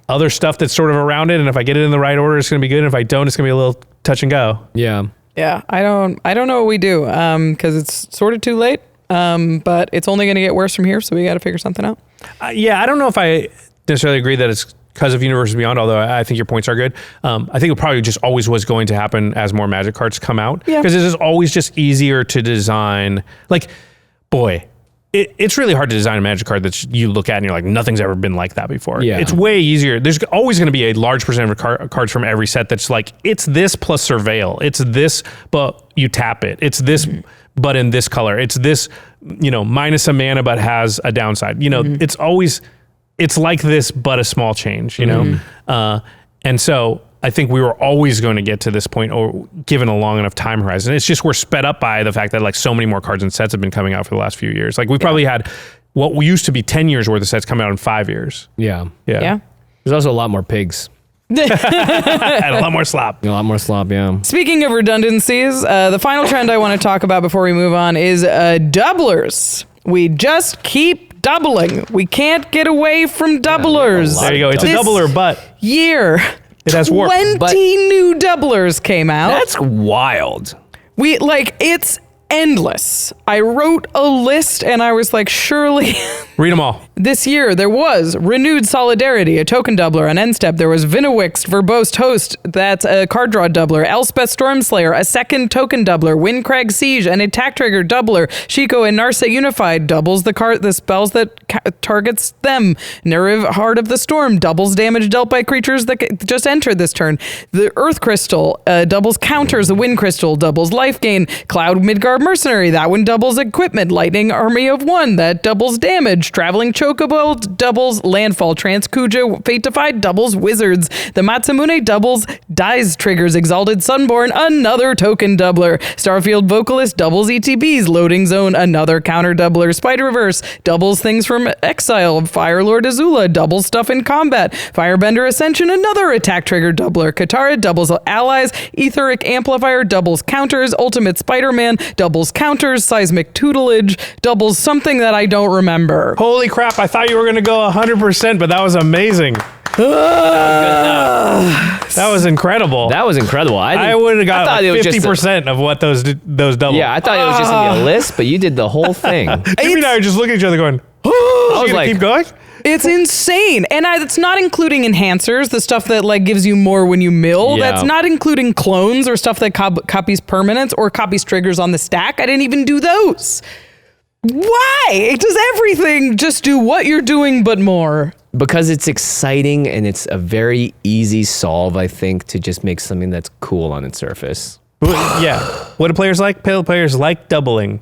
other stuff that's sort of around it. And if I get it in the right order, it's going to be good. And if I don't, it's going to be a little touch and go. Yeah. Yeah. I don't know what we do because it's sort of too late. But it's only going to get worse from here. So we got to figure something out. I don't know if I necessarily agree that it's because of Universes Beyond, although I think your points are good. I think it probably just always was going to happen as more Magic cards come out. Because it is always just easier to design. Like, boy, it's really hard to design a Magic card that you look at and you're like, nothing's ever been like that before. Yeah. It's way easier. There's always going to be a large percentage of cards from every set that's like, it's this plus Surveil. It's this, but you tap it. It's this, but in this color. It's this, minus a mana, but has a downside. It's always, it's like this, but a small change, and so I think we were always going to get to this point or given a long enough time horizon. It's just we're sped up by the fact that like so many more cards and sets have been coming out for the last few years. Like we probably had what used to be 10 years worth of sets come out in 5 years. Yeah. Yeah. There's also a lot more pigs. And a lot more slop. A lot more slop, yeah. Speaking of redundancies, the final trend I want to talk about before we move on is doublers. We just keep doubling. We can't get away from doublers. There you go. It's a doubler, but year, it has warp. 20 new doublers came out. That's wild. It's endless. I wrote a list and I was like, surely Read them all. this year there was Renewed Solidarity, a token doubler, an end step. There was Vinowix, Verbose Host, that's a card draw doubler. Elspeth Stormslayer, a second token doubler. Windcrag Siege, an attack trigger doubler. Shiko and Narset Unified doubles the spells that targets them. Neriv, Heart of the Storm, doubles damage dealt by creatures that just entered this turn. The Earth Crystal doubles counters. The Wind Crystal doubles life gain. Cloud Midgard Mercenary, that one doubles equipment. Lightning Army of One, that doubles damage. Traveling Chocobo doubles landfall. Transkuja Fate Defied doubles wizards. The Masamune doubles dies triggers. Exalted Sunborn, another token doubler. Starfield Vocalist doubles ETBs. Loading Zone, another counter doubler. Spider Reverse doubles things from exile. Firelord Azula doubles stuff in combat. Firebender Ascension, another attack trigger doubler. Katara doubles allies. Etheric Amplifier doubles counters. Ultimate Spider-Man doubles counters. Seismic Tutelage doubles something that I don't remember. Holy crap, I thought you were going to go 100%, but that was amazing. That was incredible. That was incredible. I would have got like 50% of what those double. Yeah, I thought it was just in the list, but you did the whole thing. Jimmy and I are just looking at each other going, I was like, keep going? It's insane. And it's not including enhancers, the stuff that gives you more when you mill. Yeah. That's not including clones or stuff that copies permanents or copies triggers on the stack. I didn't even do those. Why? It does everything. Just do what you're doing, but more. Because it's exciting and it's a very easy solve, I think, to just make something that's cool on its surface. Yeah. What do players like? Players like doubling.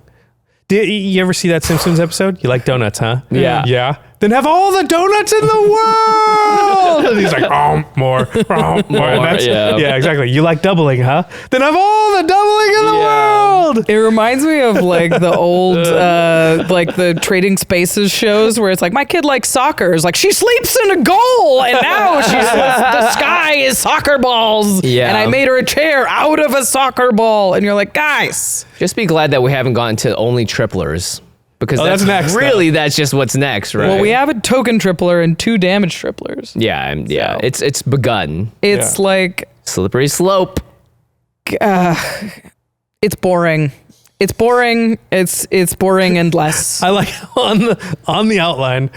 Did you ever see that Simpsons episode? You like donuts, huh? Yeah. Yeah. Then have all the donuts in the world. And he's like, more. And yeah, exactly. You like doubling, huh? Then have all the doubling in the world. It reminds me of the old, the Trading Spaces shows where it's like, my kid likes soccer. It's like, she sleeps in a goal and now the sky is soccer balls. Yeah. And I made her a chair out of a soccer ball. And you're like, guys. Just be glad that we haven't gotten to only triplers. Because that's next. Really, that's just what's next, right? Well, we have a token tripler and 2 damage triplers. Yeah. It's begun. It's Slippery slope. It's boring. It's boring. It's boring and less. I like on the outline,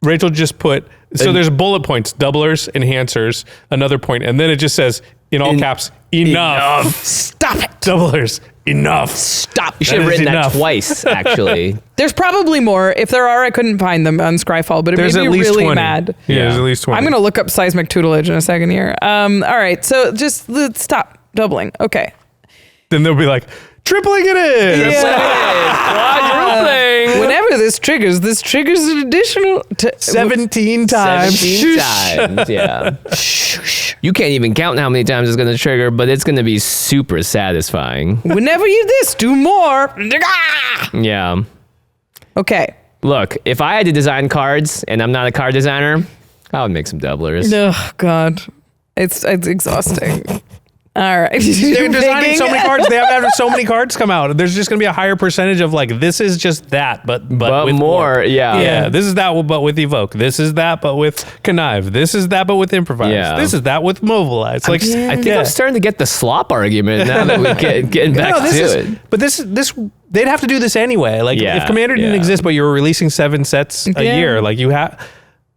Rachel just put, so there's bullet points, doublers, enhancers, another point, and then it just says, in all caps, enough. Stop it. Doublers, enough. Stop. You should have written that twice, actually. There's probably more. If there are, I couldn't find them on Scryfall, but it There's made at me least really 20. mad. Yeah, there's at least 20. I'm going to look up seismic tutelage in a second here. All right, so just stop doubling. Okay. Then they'll be like, tripling it is. Quadrupling. Whenever this triggers an additional 17 times. 17 times, yeah. You can't even count how many times it's going to trigger, but it's going to be super satisfying. Whenever you do more. Yeah. Okay. Look, if I had to design cards and I'm not a card designer, I would make some doublers. Oh, God. It's exhausting. All right. They're designing so many cards. They have so many cards come out. There's just going to be a higher percentage of this is just that, but with more. Yeah. Yeah. This is that, but with Evoke. This is that, but with Connive. This is that, but with Improvise. Yeah. This is that with Mobilize. I think I'm starting to get the slop argument now that we getting back to it. But this they'd have to do this anyway. If Commander didn't exist, but you were releasing 7 sets a year,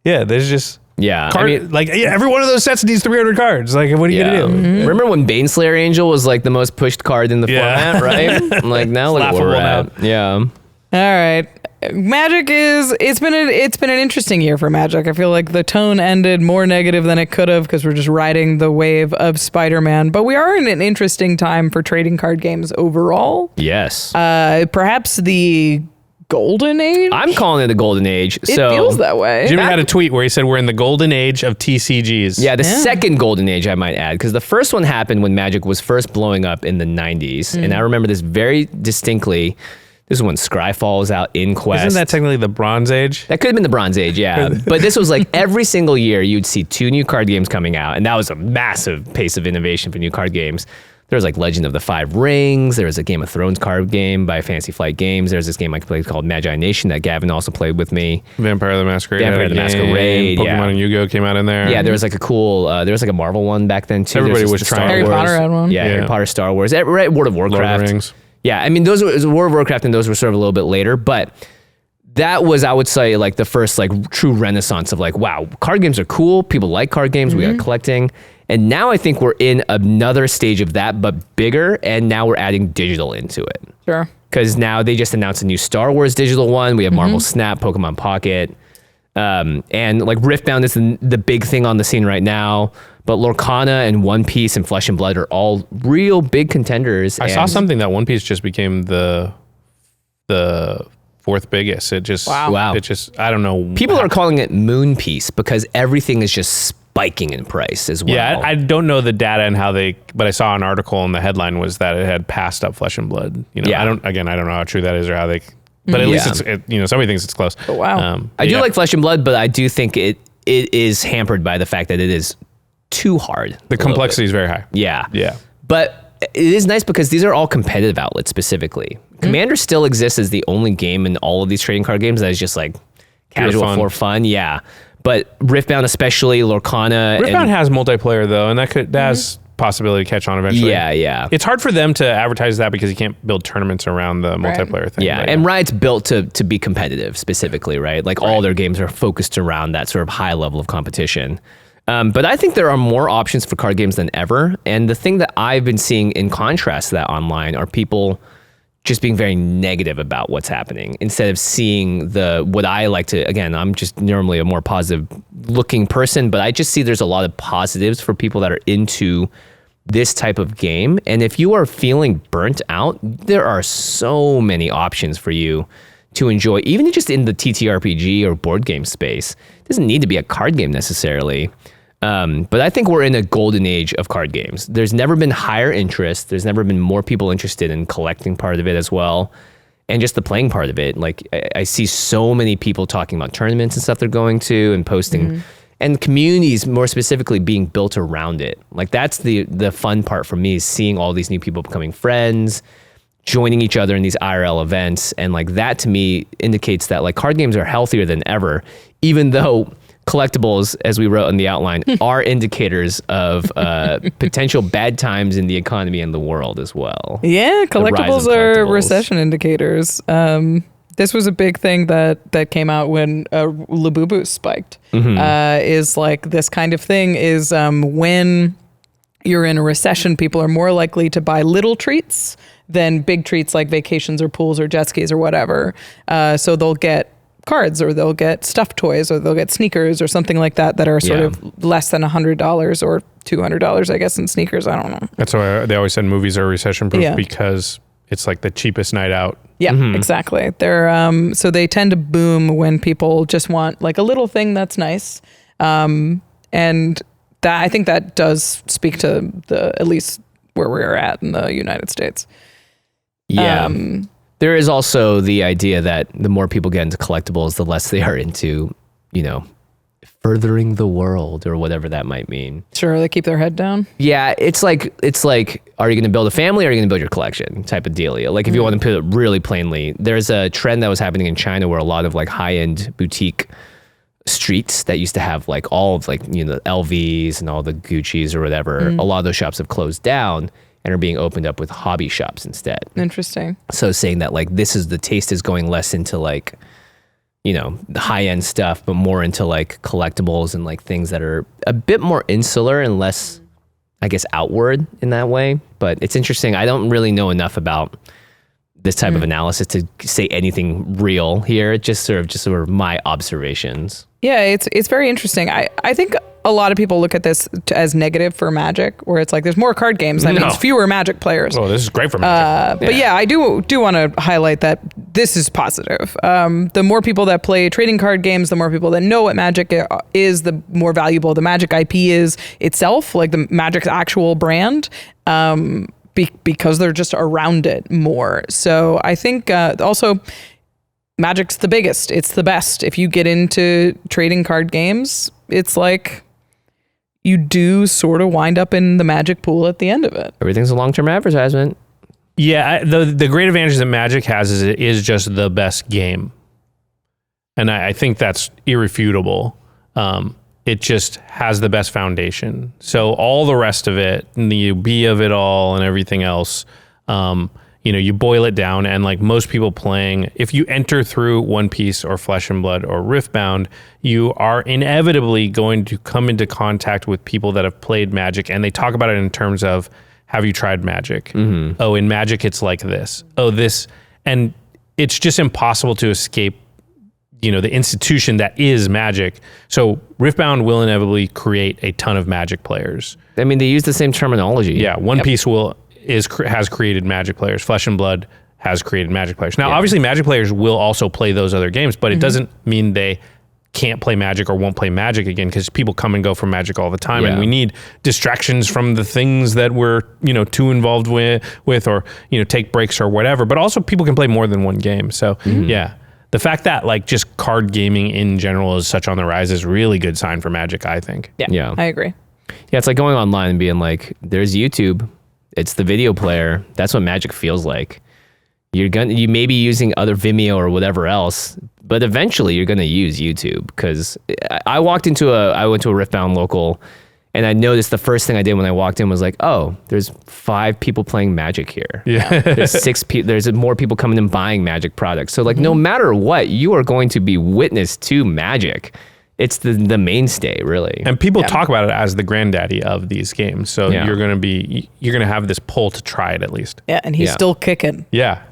there's just. Yeah, every one of those sets needs 300 cards. What are you gonna do? Mm-hmm. Remember when Baneslayer Angel was the most pushed card in the format, right? Now look where we're at. Yeah. All right. Magic it's been an interesting year for Magic. I feel like the tone ended more negative than it could have because we're just riding the wave of Spider-Man. But we are in an interesting time for trading card games overall. Yes. Perhaps the Golden Age? I'm calling it the Golden Age. It feels that way. Jimmy had a tweet where he said we're in the Golden Age of TCGs. Yeah, the second Golden Age, I might add, because the first one happened when Magic was first blowing up in the 90s. And I remember this very distinctly. This is when Scryfall was out, Inquest. Isn't that technically the Bronze Age? That could have been the Bronze Age, yeah. But this was like every single year you'd see 2 new card games coming out, and that was a massive pace of innovation for new card games. There was like Legend of the Five Rings. There was a Game of Thrones card game by Fantasy Flight Games. There's this game I played called Magi Nation that Gavin also played with me. Vampire the Masquerade. Vampire the Masquerade, Pokemon yeah. and Yu-Gi-Oh came out in there. Yeah, there was like a cool, there was like a Marvel one back then too. Everybody There was the trying. Star Harry Wars. Potter had one. Yeah, Harry Potter, Star Wars. Right, World of Warcraft. Lord of the Rings. Yeah, I mean, those were World of Warcraft, and those were sort of a little bit later, but that was, I would say, like the first like true renaissance of like, wow, card games are cool. People like card games. We got collecting. And now I think we're in another stage of that, but bigger. And now we're adding digital into it. Sure. Because now they just announced a new Star Wars digital one. We have Marvel Snap, Pokemon Pocket. And like Riftbound is the big thing on the scene right now. But Lorcana and One Piece and Flesh and Blood are all real big contenders. I saw something that One Piece just became the 4th biggest. It just, Wow. It just, I don't know. People are calling it Moon Piece because everything is just spiking in price as well. Yeah, I don't know the data and how but I saw an article and the headline was that it had passed up Flesh and Blood. You know, Yeah. I don't know how true that is or how they, but at least somebody thinks it's close. Oh, wow. I do like Flesh and Blood, but I do think it is hampered by the fact that it is too hard. The complexity is very high. Yeah. Yeah. But it is nice because these are all competitive outlets specifically. Commander still exists as the only game in all of these trading card games that is just like casual for fun. Yeah. But Riftbound, especially Lorcana. Riftbound has multiplayer though, and that has possibility to catch on eventually. Yeah. It's hard for them to advertise that because you can't build tournaments around the multiplayer thing. Yeah, right? and Riot's built to be competitive specifically, right? Like all their games are focused around that sort of high level of competition. But I think there are more options for card games than ever. And the thing that I've been seeing in contrast to that online are people just being very negative about what's happening instead of seeing what I like to, again, I'm just normally a more positive looking person, but I just see there's a lot of positives for people that are into this type of game. And if you are feeling burnt out, there are so many options for you to enjoy, even just in the TTRPG or board game space. It doesn't need to be a card game necessarily. But I think we're in a golden age of card games. There's never been higher interest. There's never been more people interested in collecting part of it as well. And just the playing part of it. Like I see so many people talking about tournaments and stuff they're going to and posting and communities more specifically being built around it. Like that's the fun part for me is seeing all these new people becoming friends, joining each other in these IRL events. And like that to me indicates that like card games are healthier than ever, even though collectibles, as we wrote in the outline, are indicators of potential bad times in the economy and the world as well. Yeah, collectibles are collectibles. recession indicators. This was a big thing that came out when Labubu spiked. Is like this kind of thing is when you're in a recession, people are more likely to buy little treats than big treats like vacations or pools or jet skis or whatever. So they'll get cards or they'll get stuffed toys or they'll get sneakers or something like that are sort of less than $100 or $200, I guess, in sneakers. I don't know. That's why they always said movies are recession proof because it's like the cheapest night out. Yeah, exactly. They're so they tend to boom when people just want like a little thing that's nice. And that I think that does speak to at least where we're at in the United States. Yeah. There is also the idea that the more people get into collectibles, the less they are into, furthering the world or whatever that might mean. Sure, they keep their head down. Yeah, it's like, are you going to build a family or are you going to build your collection type of deal? Like if you want to put it really plainly, there's a trend that was happening in China where a lot of like high-end boutique streets that used to have like all of like, the LVs and all the Gucci's or whatever, a lot of those shops have closed down and are being opened up with hobby shops instead. Interesting. So saying that like the taste is going less into like, the high-end stuff, but more into like collectibles and like things that are a bit more insular and less, I guess, outward in that way. But it's interesting. I don't really know enough about this type of analysis to say anything real here. Just sort of my observations. Yeah, it's very interesting. I think a lot of people look at this as negative for Magic, where it's like there's more card games. That means fewer Magic players. Oh, this is great for Magic. But yeah, I do want to highlight that this is positive. The more people that play trading card games, the more people that know what Magic is, the more valuable the Magic IP is itself, like the Magic's actual brand. because they're just around it more. So I think also Magic's the biggest. It's the best. If you get into trading card games, it's like you do sort of wind up in the Magic pool at the end of it. Everything's a long-term advertisement. Yeah, the great advantage that Magic has is it is just the best game. And I think that's irrefutable. It just has the best foundation. So all the rest of it, and the UB of it all and everything else, you boil it down, and like most people playing, if you enter through One Piece or Flesh and Blood or Riftbound, you are inevitably going to come into contact with people that have played Magic, and they talk about it in terms of, have you tried Magic? Mm-hmm. Oh, in Magic, it's like this. Oh, this. And it's just impossible to escape the institution that is Magic. So Riftbound will inevitably create a ton of Magic players. I mean, they use the same terminology. Yeah, One Piece has created Magic players. Flesh and Blood has created Magic players. Now, obviously, Magic players will also play those other games, but it doesn't mean they can't play Magic or won't play Magic again, because people come and go from Magic all the time, and we need distractions from the things that we're too involved with or take breaks or whatever. But also, people can play more than one game. So the fact that like just card gaming in general is such on the rise is really good sign for Magic, I think. Yeah, I agree. Yeah, it's like going online and being like, there's YouTube, it's the video player. That's what Magic feels like. You may be using other Vimeo or whatever else, but eventually you're gonna use YouTube. Because I went to a Riftbound local, and I noticed the first thing I did when I walked in was like, oh, there's 5 people playing Magic here. Yeah. There's 6 people. There's more people coming and buying Magic products. So like, no matter what, you are going to be witness to Magic. It's the mainstay, really. And people talk about it as the granddaddy of these games. So you're gonna have this pull to try it at least. Yeah, and he's still kicking. Yeah.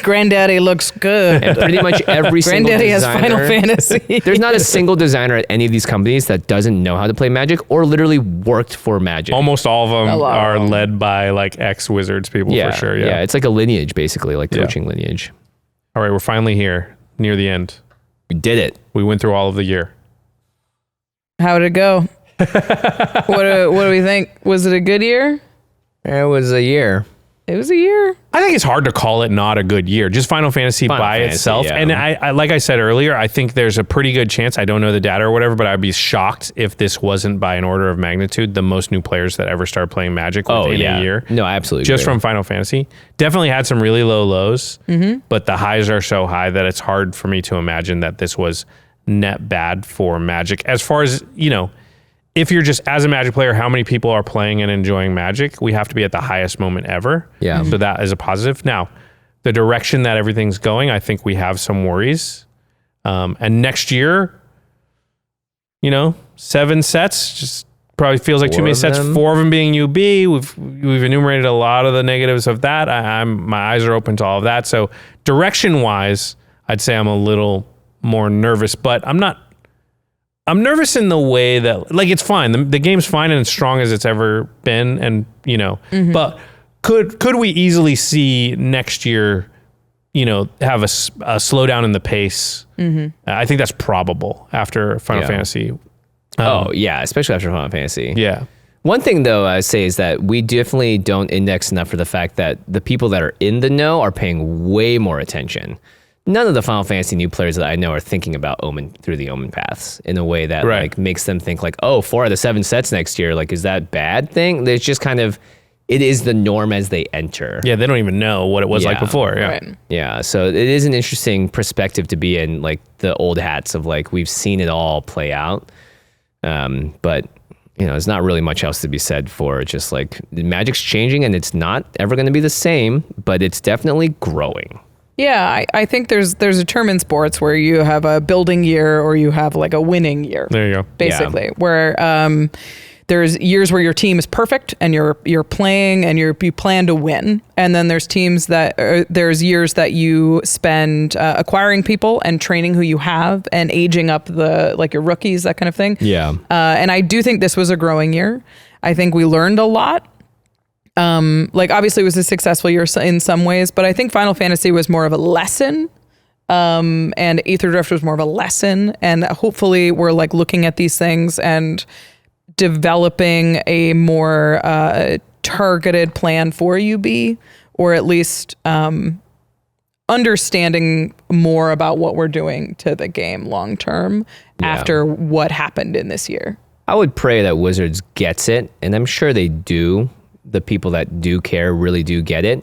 Granddaddy looks good. And pretty much every single Granddaddy designer, has Final Fantasy. There's not a single designer at any of these companies that doesn't know how to play Magic or literally worked for Magic. Almost all of them are led by like ex-Wizards people for sure. Yeah, it's like a lineage, basically, like coaching lineage. All right, we're finally here, near the end. We did it. We went through all of the year. How did it go? What do we think? Was it a good year? It was a year. It was a year. I think it's hard to call it not a good year. Just Final Fantasy itself. Yeah. And I like I said earlier, I think there's a pretty good chance, I don't know the data or whatever, but I'd be shocked if this wasn't by an order of magnitude the most new players that ever started playing Magic within a year. No, absolutely. Just from Final Fantasy. Definitely had some really low lows, but the highs are so high that it's hard for me to imagine that this was net bad for Magic. As far as, if you're just as a Magic player, how many people are playing and enjoying Magic? We have to be at the highest moment ever. Yeah. So that is a positive. Now, the direction that everything's going, I think we have some worries. And next year, 7 sets just probably feels like too many sets. 4 of them being UB. We've enumerated a lot of the negatives of that. My eyes are open to all of that. So direction wise, I'd say I'm a little more nervous, but I'm nervous in the way that, like, it's fine. The game's fine and as strong as it's ever been. And, but could we easily see next year, have a slowdown in the pace? I think that's probable after Final Fantasy. Especially after Final Fantasy. Yeah. One thing, though, I say is that we definitely don't index enough for the fact that the people that are in the know are paying way more attention. None of the Final Fantasy new players that I know are thinking about through the Omenpaths in a way that like makes them think like, oh, 4 out of 7 sets next year, like, is that bad thing? It's just kind of, it is the norm as they enter. Yeah, they don't even know what it was like before. Yeah. Right. Yeah, so it is an interesting perspective to be in, like the old hats of like, we've seen it all play out. But there's not really much else to be said for just like Magic's changing and it's not ever going to be the same, but it's definitely growing. Yeah, I think there's a term in sports where you have a building year or you have like a winning year. There you go. Basically, where there's years where your team is perfect and you're playing and you plan to win, and then there's there's years that you spend acquiring people and training who you have and aging up your rookies, that kind of thing. Yeah. And I do think this was a growing year. I think we learned a lot. Obviously it was a successful year in some ways, but I think Final Fantasy was more of a lesson. And Aetherdrift was more of a lesson. And hopefully we're like looking at these things and developing a more targeted plan for UB, or at least understanding more about what we're doing to the game long term after what happened in this year. I would pray that Wizards gets it, and I'm sure they do. The people that do care really do get it.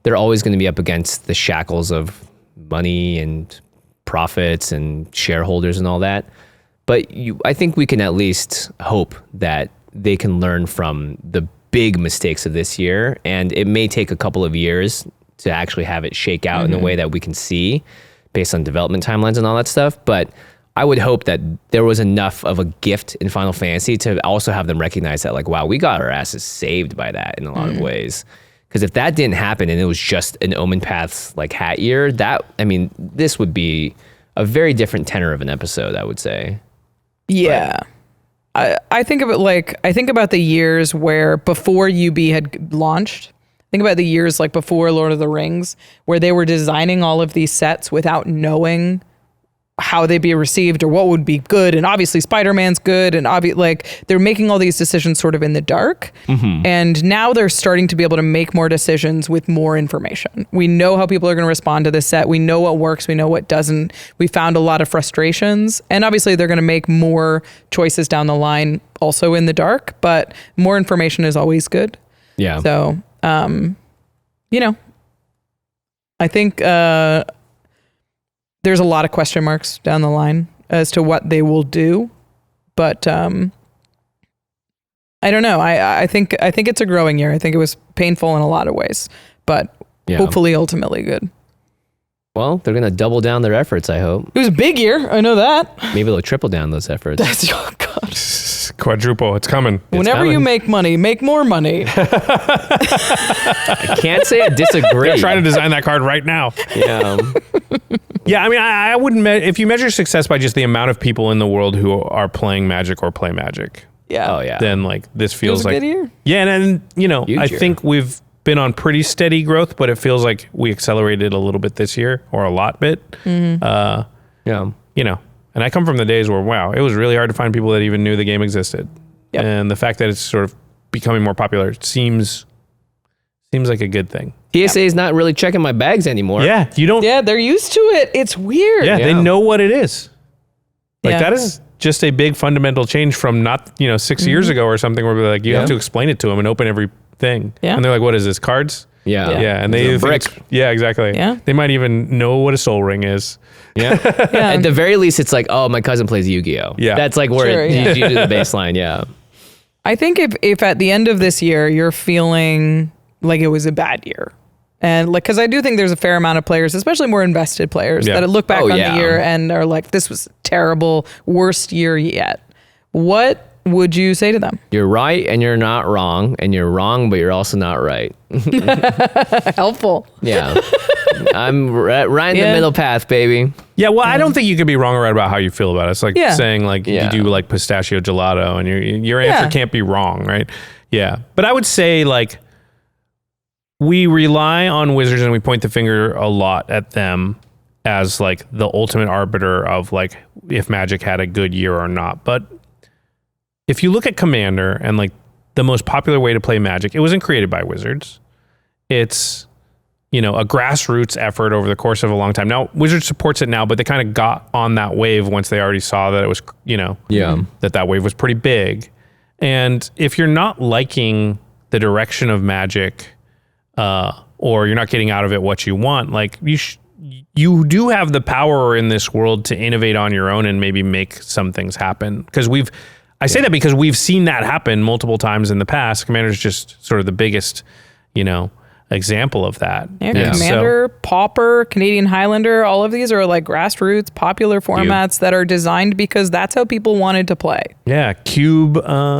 They're always going to be up against the shackles of money and profits and shareholders and all that. But I think we can at least hope that they can learn from the big mistakes of this year, and it may take a couple of years to actually have it shake out in a way that we can see based on development timelines and all that stuff. But I would hope that there was enough of a gift in Final Fantasy to also have them recognize that, like, wow, we got our asses saved by that in a lot of ways. Because if that didn't happen and it was just an Omenpaths like hat year, this would be a very different tenor of an episode, I would say. Yeah. I think of it like, I think about the years where before UB had launched, think about the years like before Lord of the Rings, where they were designing all of these sets without knowing how they'd be received or what would be good. And obviously Spider-Man's good. And they're making all these decisions sort of in the dark. And now they're starting to be able to make more decisions with more information. We know how people are going to respond to this set. We know what works. We know what doesn't. We found a lot of frustrations. And obviously they're going to make more choices down the line also in the dark, but more information is always good. Yeah. So, I think, there's a lot of question marks down the line as to what they will do, but I don't know. I think it's a growing year. I think it was painful in a lot of ways, but hopefully ultimately good. Well, they're going to double down their efforts, I hope. It was a big year. I know that. Maybe they'll triple down those efforts. That's, oh God. Quadruple. It's coming. Whenever you make money, make more money. I can't say I disagree. They're trying to design that card right now. Yeah. Yeah, I mean, I wouldn't. If you measure success by just the amount of people in the world who are playing Magic or play Magic, Yeah. Oh, yeah. then like this feels It was a like good year. Yeah, and Huge I year. think we've been on pretty steady growth, but it feels like we accelerated a little bit this year, or a lot bit. Yeah. And I come from the days where it was really hard to find people that even knew the game existed. Yep. And the fact that it's sort of becoming more popular seems like a good thing. TSA is not really checking my bags anymore. Yeah, you don't. Yeah, they're used to it. It's weird. Yeah, they know what it is. Like Yeah. that is just a big fundamental change from not 6 years ago or something where we're like you have to explain it to them and open everything. Yeah. And they're like, what is this, cards? Yeah. Yeah, and It's they a brick. Yeah, exactly. Yeah. They might even know what a soul ring is. Yeah. Yeah. At the very least, it's like, oh, my cousin plays Yu-Gi-Oh. Yeah. That's like where Sure, yeah. you do the baseline. Yeah. I think if at the end of this year you're feeling like it was a bad year, and like, because I do think there's a fair amount of players, especially more invested players, Yeah. that look back Oh, on yeah. the year and are like, this was terrible, worst year yet. What would you say to them? You're right and you're not wrong, and you're wrong, but you're also not right. Helpful. Yeah. I'm right in the Yeah. middle path, baby. Yeah, well, I don't think you could be wrong or right about how you feel about it. It's like saying like Yeah. you do like pistachio gelato, and your answer Yeah. can't be wrong, right? Yeah, but I would say like we rely on Wizards and we point the finger a lot at them as like the ultimate arbiter of like if Magic had a good year or not. But if you look at Commander and like the most popular way to play Magic, it wasn't created by Wizards. It's a grassroots effort over the course of a long time. Now, Wizards supports it now, but they kind of got on that wave once they already saw that it was, that wave was pretty big. And if you're not liking the direction of Magic, or you're not getting out of it what you want, like you do have the power in this world to innovate on your own and maybe make some things happen. Because I say that because we've seen that happen multiple times in the past. Commander's just sort of the biggest, example of that. Yeah, And Commander, Pauper, Canadian Highlander, all of these are like grassroots, popular formats that are designed because that's how people wanted to play. Yeah, Cube.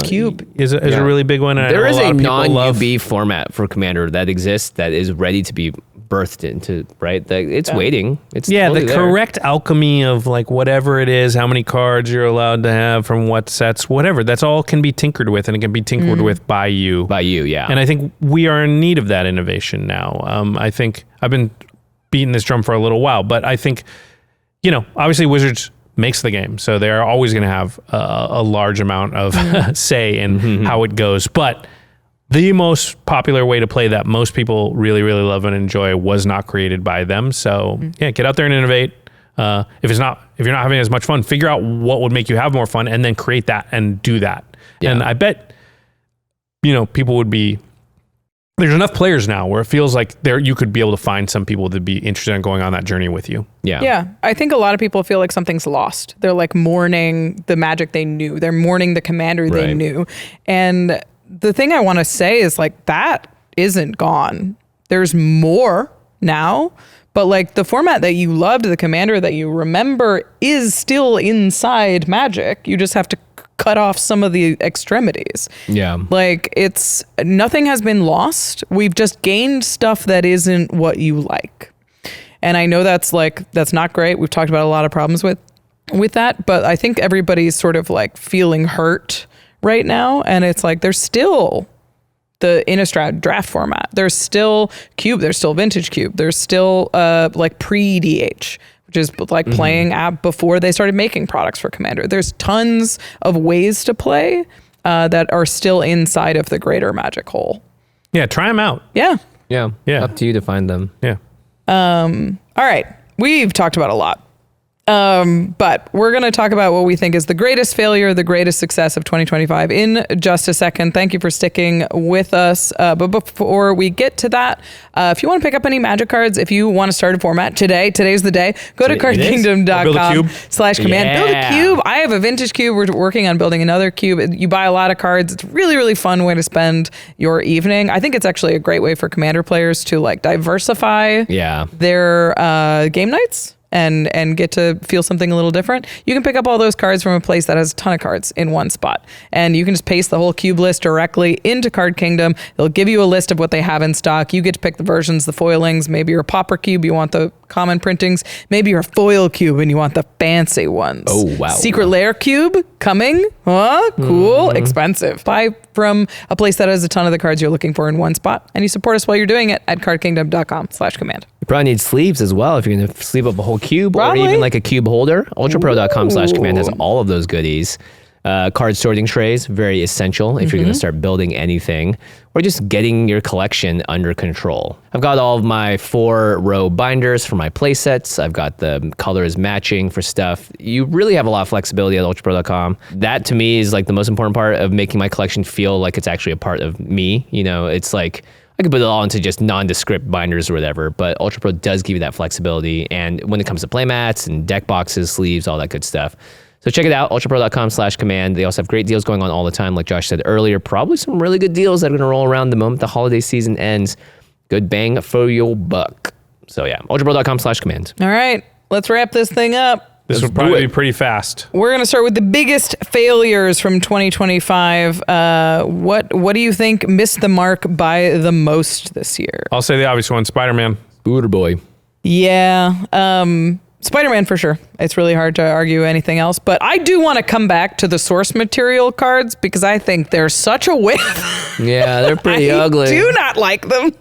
Cube is a really big one. And I There know is lot a of people love- non-UB format for Commander that exists that is ready to be birthed into, right? It's waiting. It's Yeah, totally the there. correct alchemy of like whatever it is, how many cards you're allowed to have from what sets, whatever. That's all can be tinkered with, and it can be tinkered with by you. By you, yeah. And I think we are in need of that innovation now. I think I've been beating this drum for a little while, but I think, obviously Wizards makes the game, so they are always going to have a large amount of say in how it goes. But the most popular way to play that most people really, really love and enjoy was not created by them. So yeah, get out there and innovate. If you're not having as much fun, figure out what would make you have more fun and then create that and do that. Yeah. And I bet, people would be, there's enough players now where it feels like you could be able to find some people to be interested in going on that journey with you. Yeah. Yeah. I think a lot of people feel like something's lost. They're like mourning the Magic they knew. They're mourning the Commander they knew. And the thing I want to say is like, that isn't gone. There's more now, but like the format that you loved, the Commander that you remember is still inside Magic. You just have to cut off some of the extremities. Yeah. Like nothing has been lost. We've just gained stuff that isn't what you like. And I know that's not great. We've talked about a lot of problems with that, but I think everybody's sort of like feeling hurt right now. And it's like, there's still the Innistrad draft format. There's still Cube. There's still Vintage Cube. There's still like pre-EDH, which is like playing app before they started making products for Commander. There's tons of ways to play that are still inside of the greater Magic whole. Yeah, try them out. Yeah. Yeah. Up to you to find them. Yeah. All right. We've talked about a lot. But we're going to talk about what we think is the greatest failure, the greatest success of 2025 in just a second. Thank you for sticking with us. But before we get to that, if you want to pick up any Magic cards, if you want to start a format today's the day, go to cardkingdom.com/command. Build a cube. I have a vintage cube. We're working on building another cube. You buy a lot of cards. It's a really, really fun way to spend your evening. I think it's actually a great way for Commander players to like diversify their game nights. And get to feel something a little different. You can pick up all those cards from a place that has a ton of cards in one spot. And you can just paste the whole cube list directly into Card Kingdom. They'll give you a list of what they have in stock. You get to pick the versions, the foilings. Maybe you're a popper cube, you want the common printings. Maybe you're a foil cube and you want the fancy ones. Oh, wow. Secret Lair cube coming. Huh? Cool. Expensive. Buy from a place that has a ton of the cards you're looking for in one spot. And you support us while you're doing it at cardkingdom.com/command. You probably need sleeves as well if you're going to sleeve up a whole cube or even like a cube holder. ultrapro.com/command has all of those goodies. Card sorting trays, very essential if you're going to start building anything or just getting your collection under control. I've got all of my 4-row binders for my play sets. I've got the colors matching for stuff. You really have a lot of flexibility at ultrapro.com. That to me is like the most important part of making my collection feel like it's actually a part of me. It's like I could put it all into just nondescript binders or whatever, but Ultra Pro does give you that flexibility. And when it comes to playmats and deck boxes, sleeves, all that good stuff. So check it out, ultrapro.com/command. They also have great deals going on all the time. Like Josh said earlier, probably some really good deals that are going to roll around the moment the holiday season ends. Good bang for your buck. So yeah, ultrapro.com/command. All right, let's wrap this thing up. This will probably be pretty fast. We're going to start with the biggest failures from 2025. What do you think missed the mark by the most this year? I'll say the obvious one, Spider-Man. Booter boy. Yeah. Spider-Man for sure. It's really hard to argue anything else. But I do want to come back to the source material cards because I think they're such a whiff. Yeah, they're pretty ugly. I do not like them.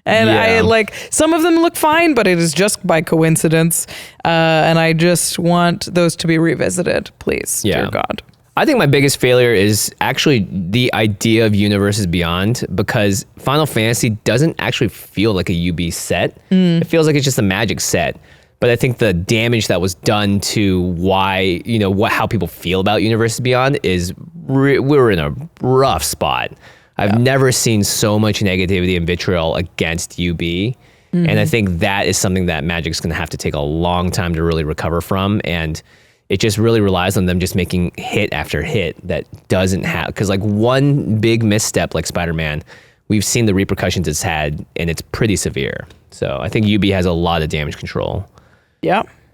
And I some of them look fine, but it is just by coincidence. And I just want those to be revisited, please. Dear God. I think my biggest failure is actually the idea of Universes Beyond because Final Fantasy doesn't actually feel like a UB set. It feels like it's just a Magic set. But I think the damage that was done to why, how people feel about Universes Beyond is we're in a rough spot. I've never seen so much negativity and vitriol against UB. And I think that is something that Magic's going to have to take a long time to really recover from. And it just really relies on them just making hit after hit that doesn't have, because like one big misstep like Spider-Man, we've seen the repercussions it's had and it's pretty severe. So I think UB has a lot of damage control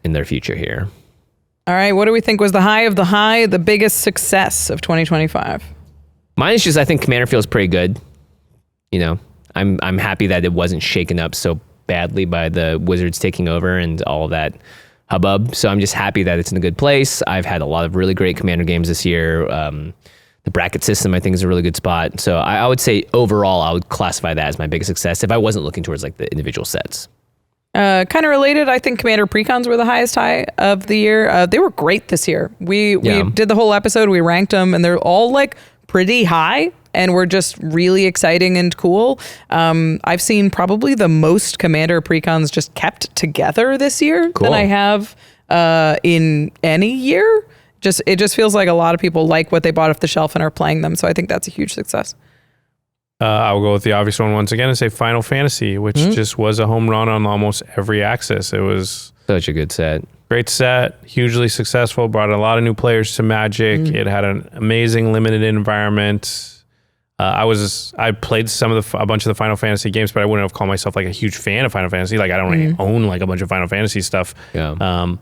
in their future here. All right. What do we think was the high of the high, the biggest success of 2025? Mine is just, I think Commander feels pretty good. I'm happy that it wasn't shaken up so badly by the Wizards taking over and all of that hubbub. So I'm just happy that it's in a good place. I've had a lot of really great Commander games this year. The bracket system, I think, is a really good spot. So I would say overall, I would classify that as my biggest success if I wasn't looking towards like the individual sets. Kind of related, I think Commander Precons were the highest high of the year. They were great this year. We did the whole episode. We ranked them, and they're all like pretty high. and were just really exciting and cool. I've seen probably the most Commander Precons just kept together this year than I have in any year. It just feels like a lot of people like what they bought off the shelf and are playing them. So I think that's a huge success. I'll go with the obvious one once again and say Final Fantasy, which just was a home run on almost every axis. It was such a good set. Great set, hugely successful, brought a lot of new players to Magic. It had an amazing limited environment. I played a bunch of the Final Fantasy games, but I wouldn't have called myself like a huge fan of Final Fantasy. Like I don't own like a bunch of Final Fantasy stuff. Yeah.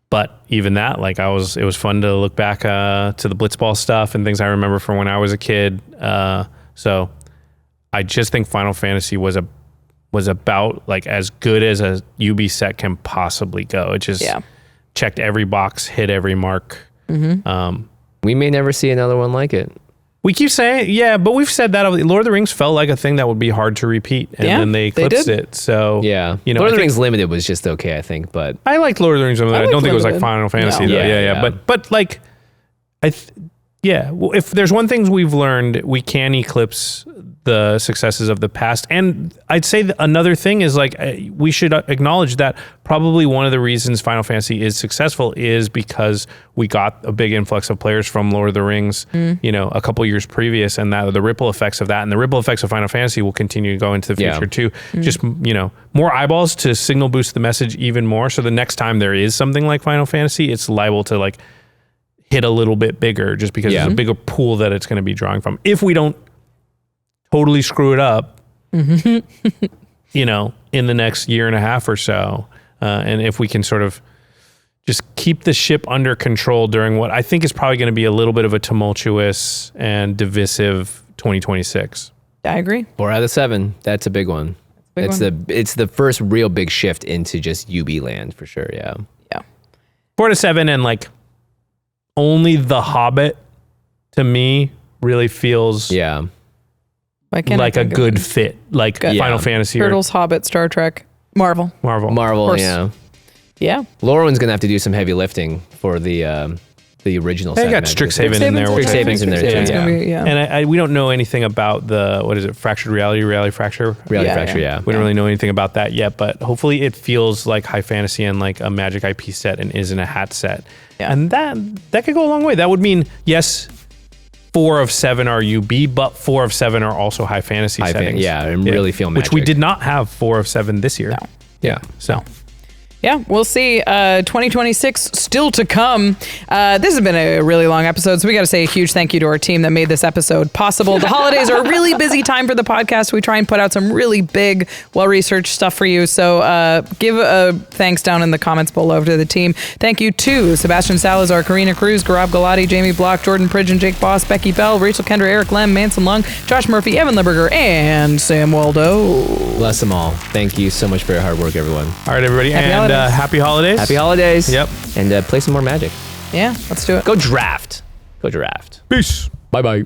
But even that, like it was fun to look back to the Blitzball stuff and things I remember from when I was a kid. So I just think Final Fantasy was about like as good as a UB set can possibly go. It just checked every box, hit every mark. We may never see another one like it. We keep saying, but we've said that. Lord of the Rings felt like a thing that would be hard to repeat, and then they eclipsed it. So Lord of the Rings Limited was just okay, I think. But I liked Lord of the Rings Limited. I don't think it was like Final Fantasy. No. Though. Yeah. But like, well, if there's one thing we've learned, we can eclipse the successes of the past. And I'd say another thing is like we should acknowledge that probably one of the reasons Final Fantasy is successful is because we got a big influx of players from Lord of the Rings, a couple years previous, and that the ripple effects of that and the ripple effects of Final Fantasy will continue to go into the future too. Just, more eyeballs to signal boost the message even more. So the next time there is something like Final Fantasy, it's liable to like hit a little bit bigger just because there's a bigger pool that it's going to be drawing from. If we don't totally screw it up, in the next year and a half or so, and if we can sort of just keep the ship under control during what I think is probably going to be a little bit of a tumultuous and divisive 2026. I agree. 4 out of 7. That's a big one. It's the first real big shift into just UB land for sure. Yeah. 4 out of 7, and like only The Hobbit to me really feels like a good fit, like Final Fantasy. Turtles, Hobbit, Star Trek, Marvel. Yeah. Lauren's gonna have to do some heavy lifting for the original. They got Strixhaven in there. Strixhaven's in there too. And we don't know anything about the Fractured Reality Fracture. We don't really know anything about that yet, but hopefully it feels like high fantasy and like a Magic IP set and isn't a hat set. And that could go a long way. That would mean, yes, 4 of 7 are UB, but 4 of 7 are also high fantasy settings. And really feel Magic. Which we did not have 4 of 7 this year. Yeah, we'll see. 2026 still to come. This has been a really long episode, so we got to say a huge thank you to our team that made this episode possible. The holidays are a really busy time for the podcast. We try and put out some really big, well-researched stuff for you. So give a thanks down in the comments below to the team. Thank you to Sebastian Salazar, Karina Cruz, Gaurav Galati, Jamie Block, Jordan Pridgeon, Jake Boss, Becky Bell, Rachel Kendra, Eric Lem, Manson Lung, Josh Murphy, Evan Liberger, and Sam Waldo. Bless them all. Thank you so much for your hard work, everyone. All right, everybody. Happy holidays. Happy holidays. Yep. And play some more Magic. Yeah, let's do it. Go draft. Peace. Bye-bye.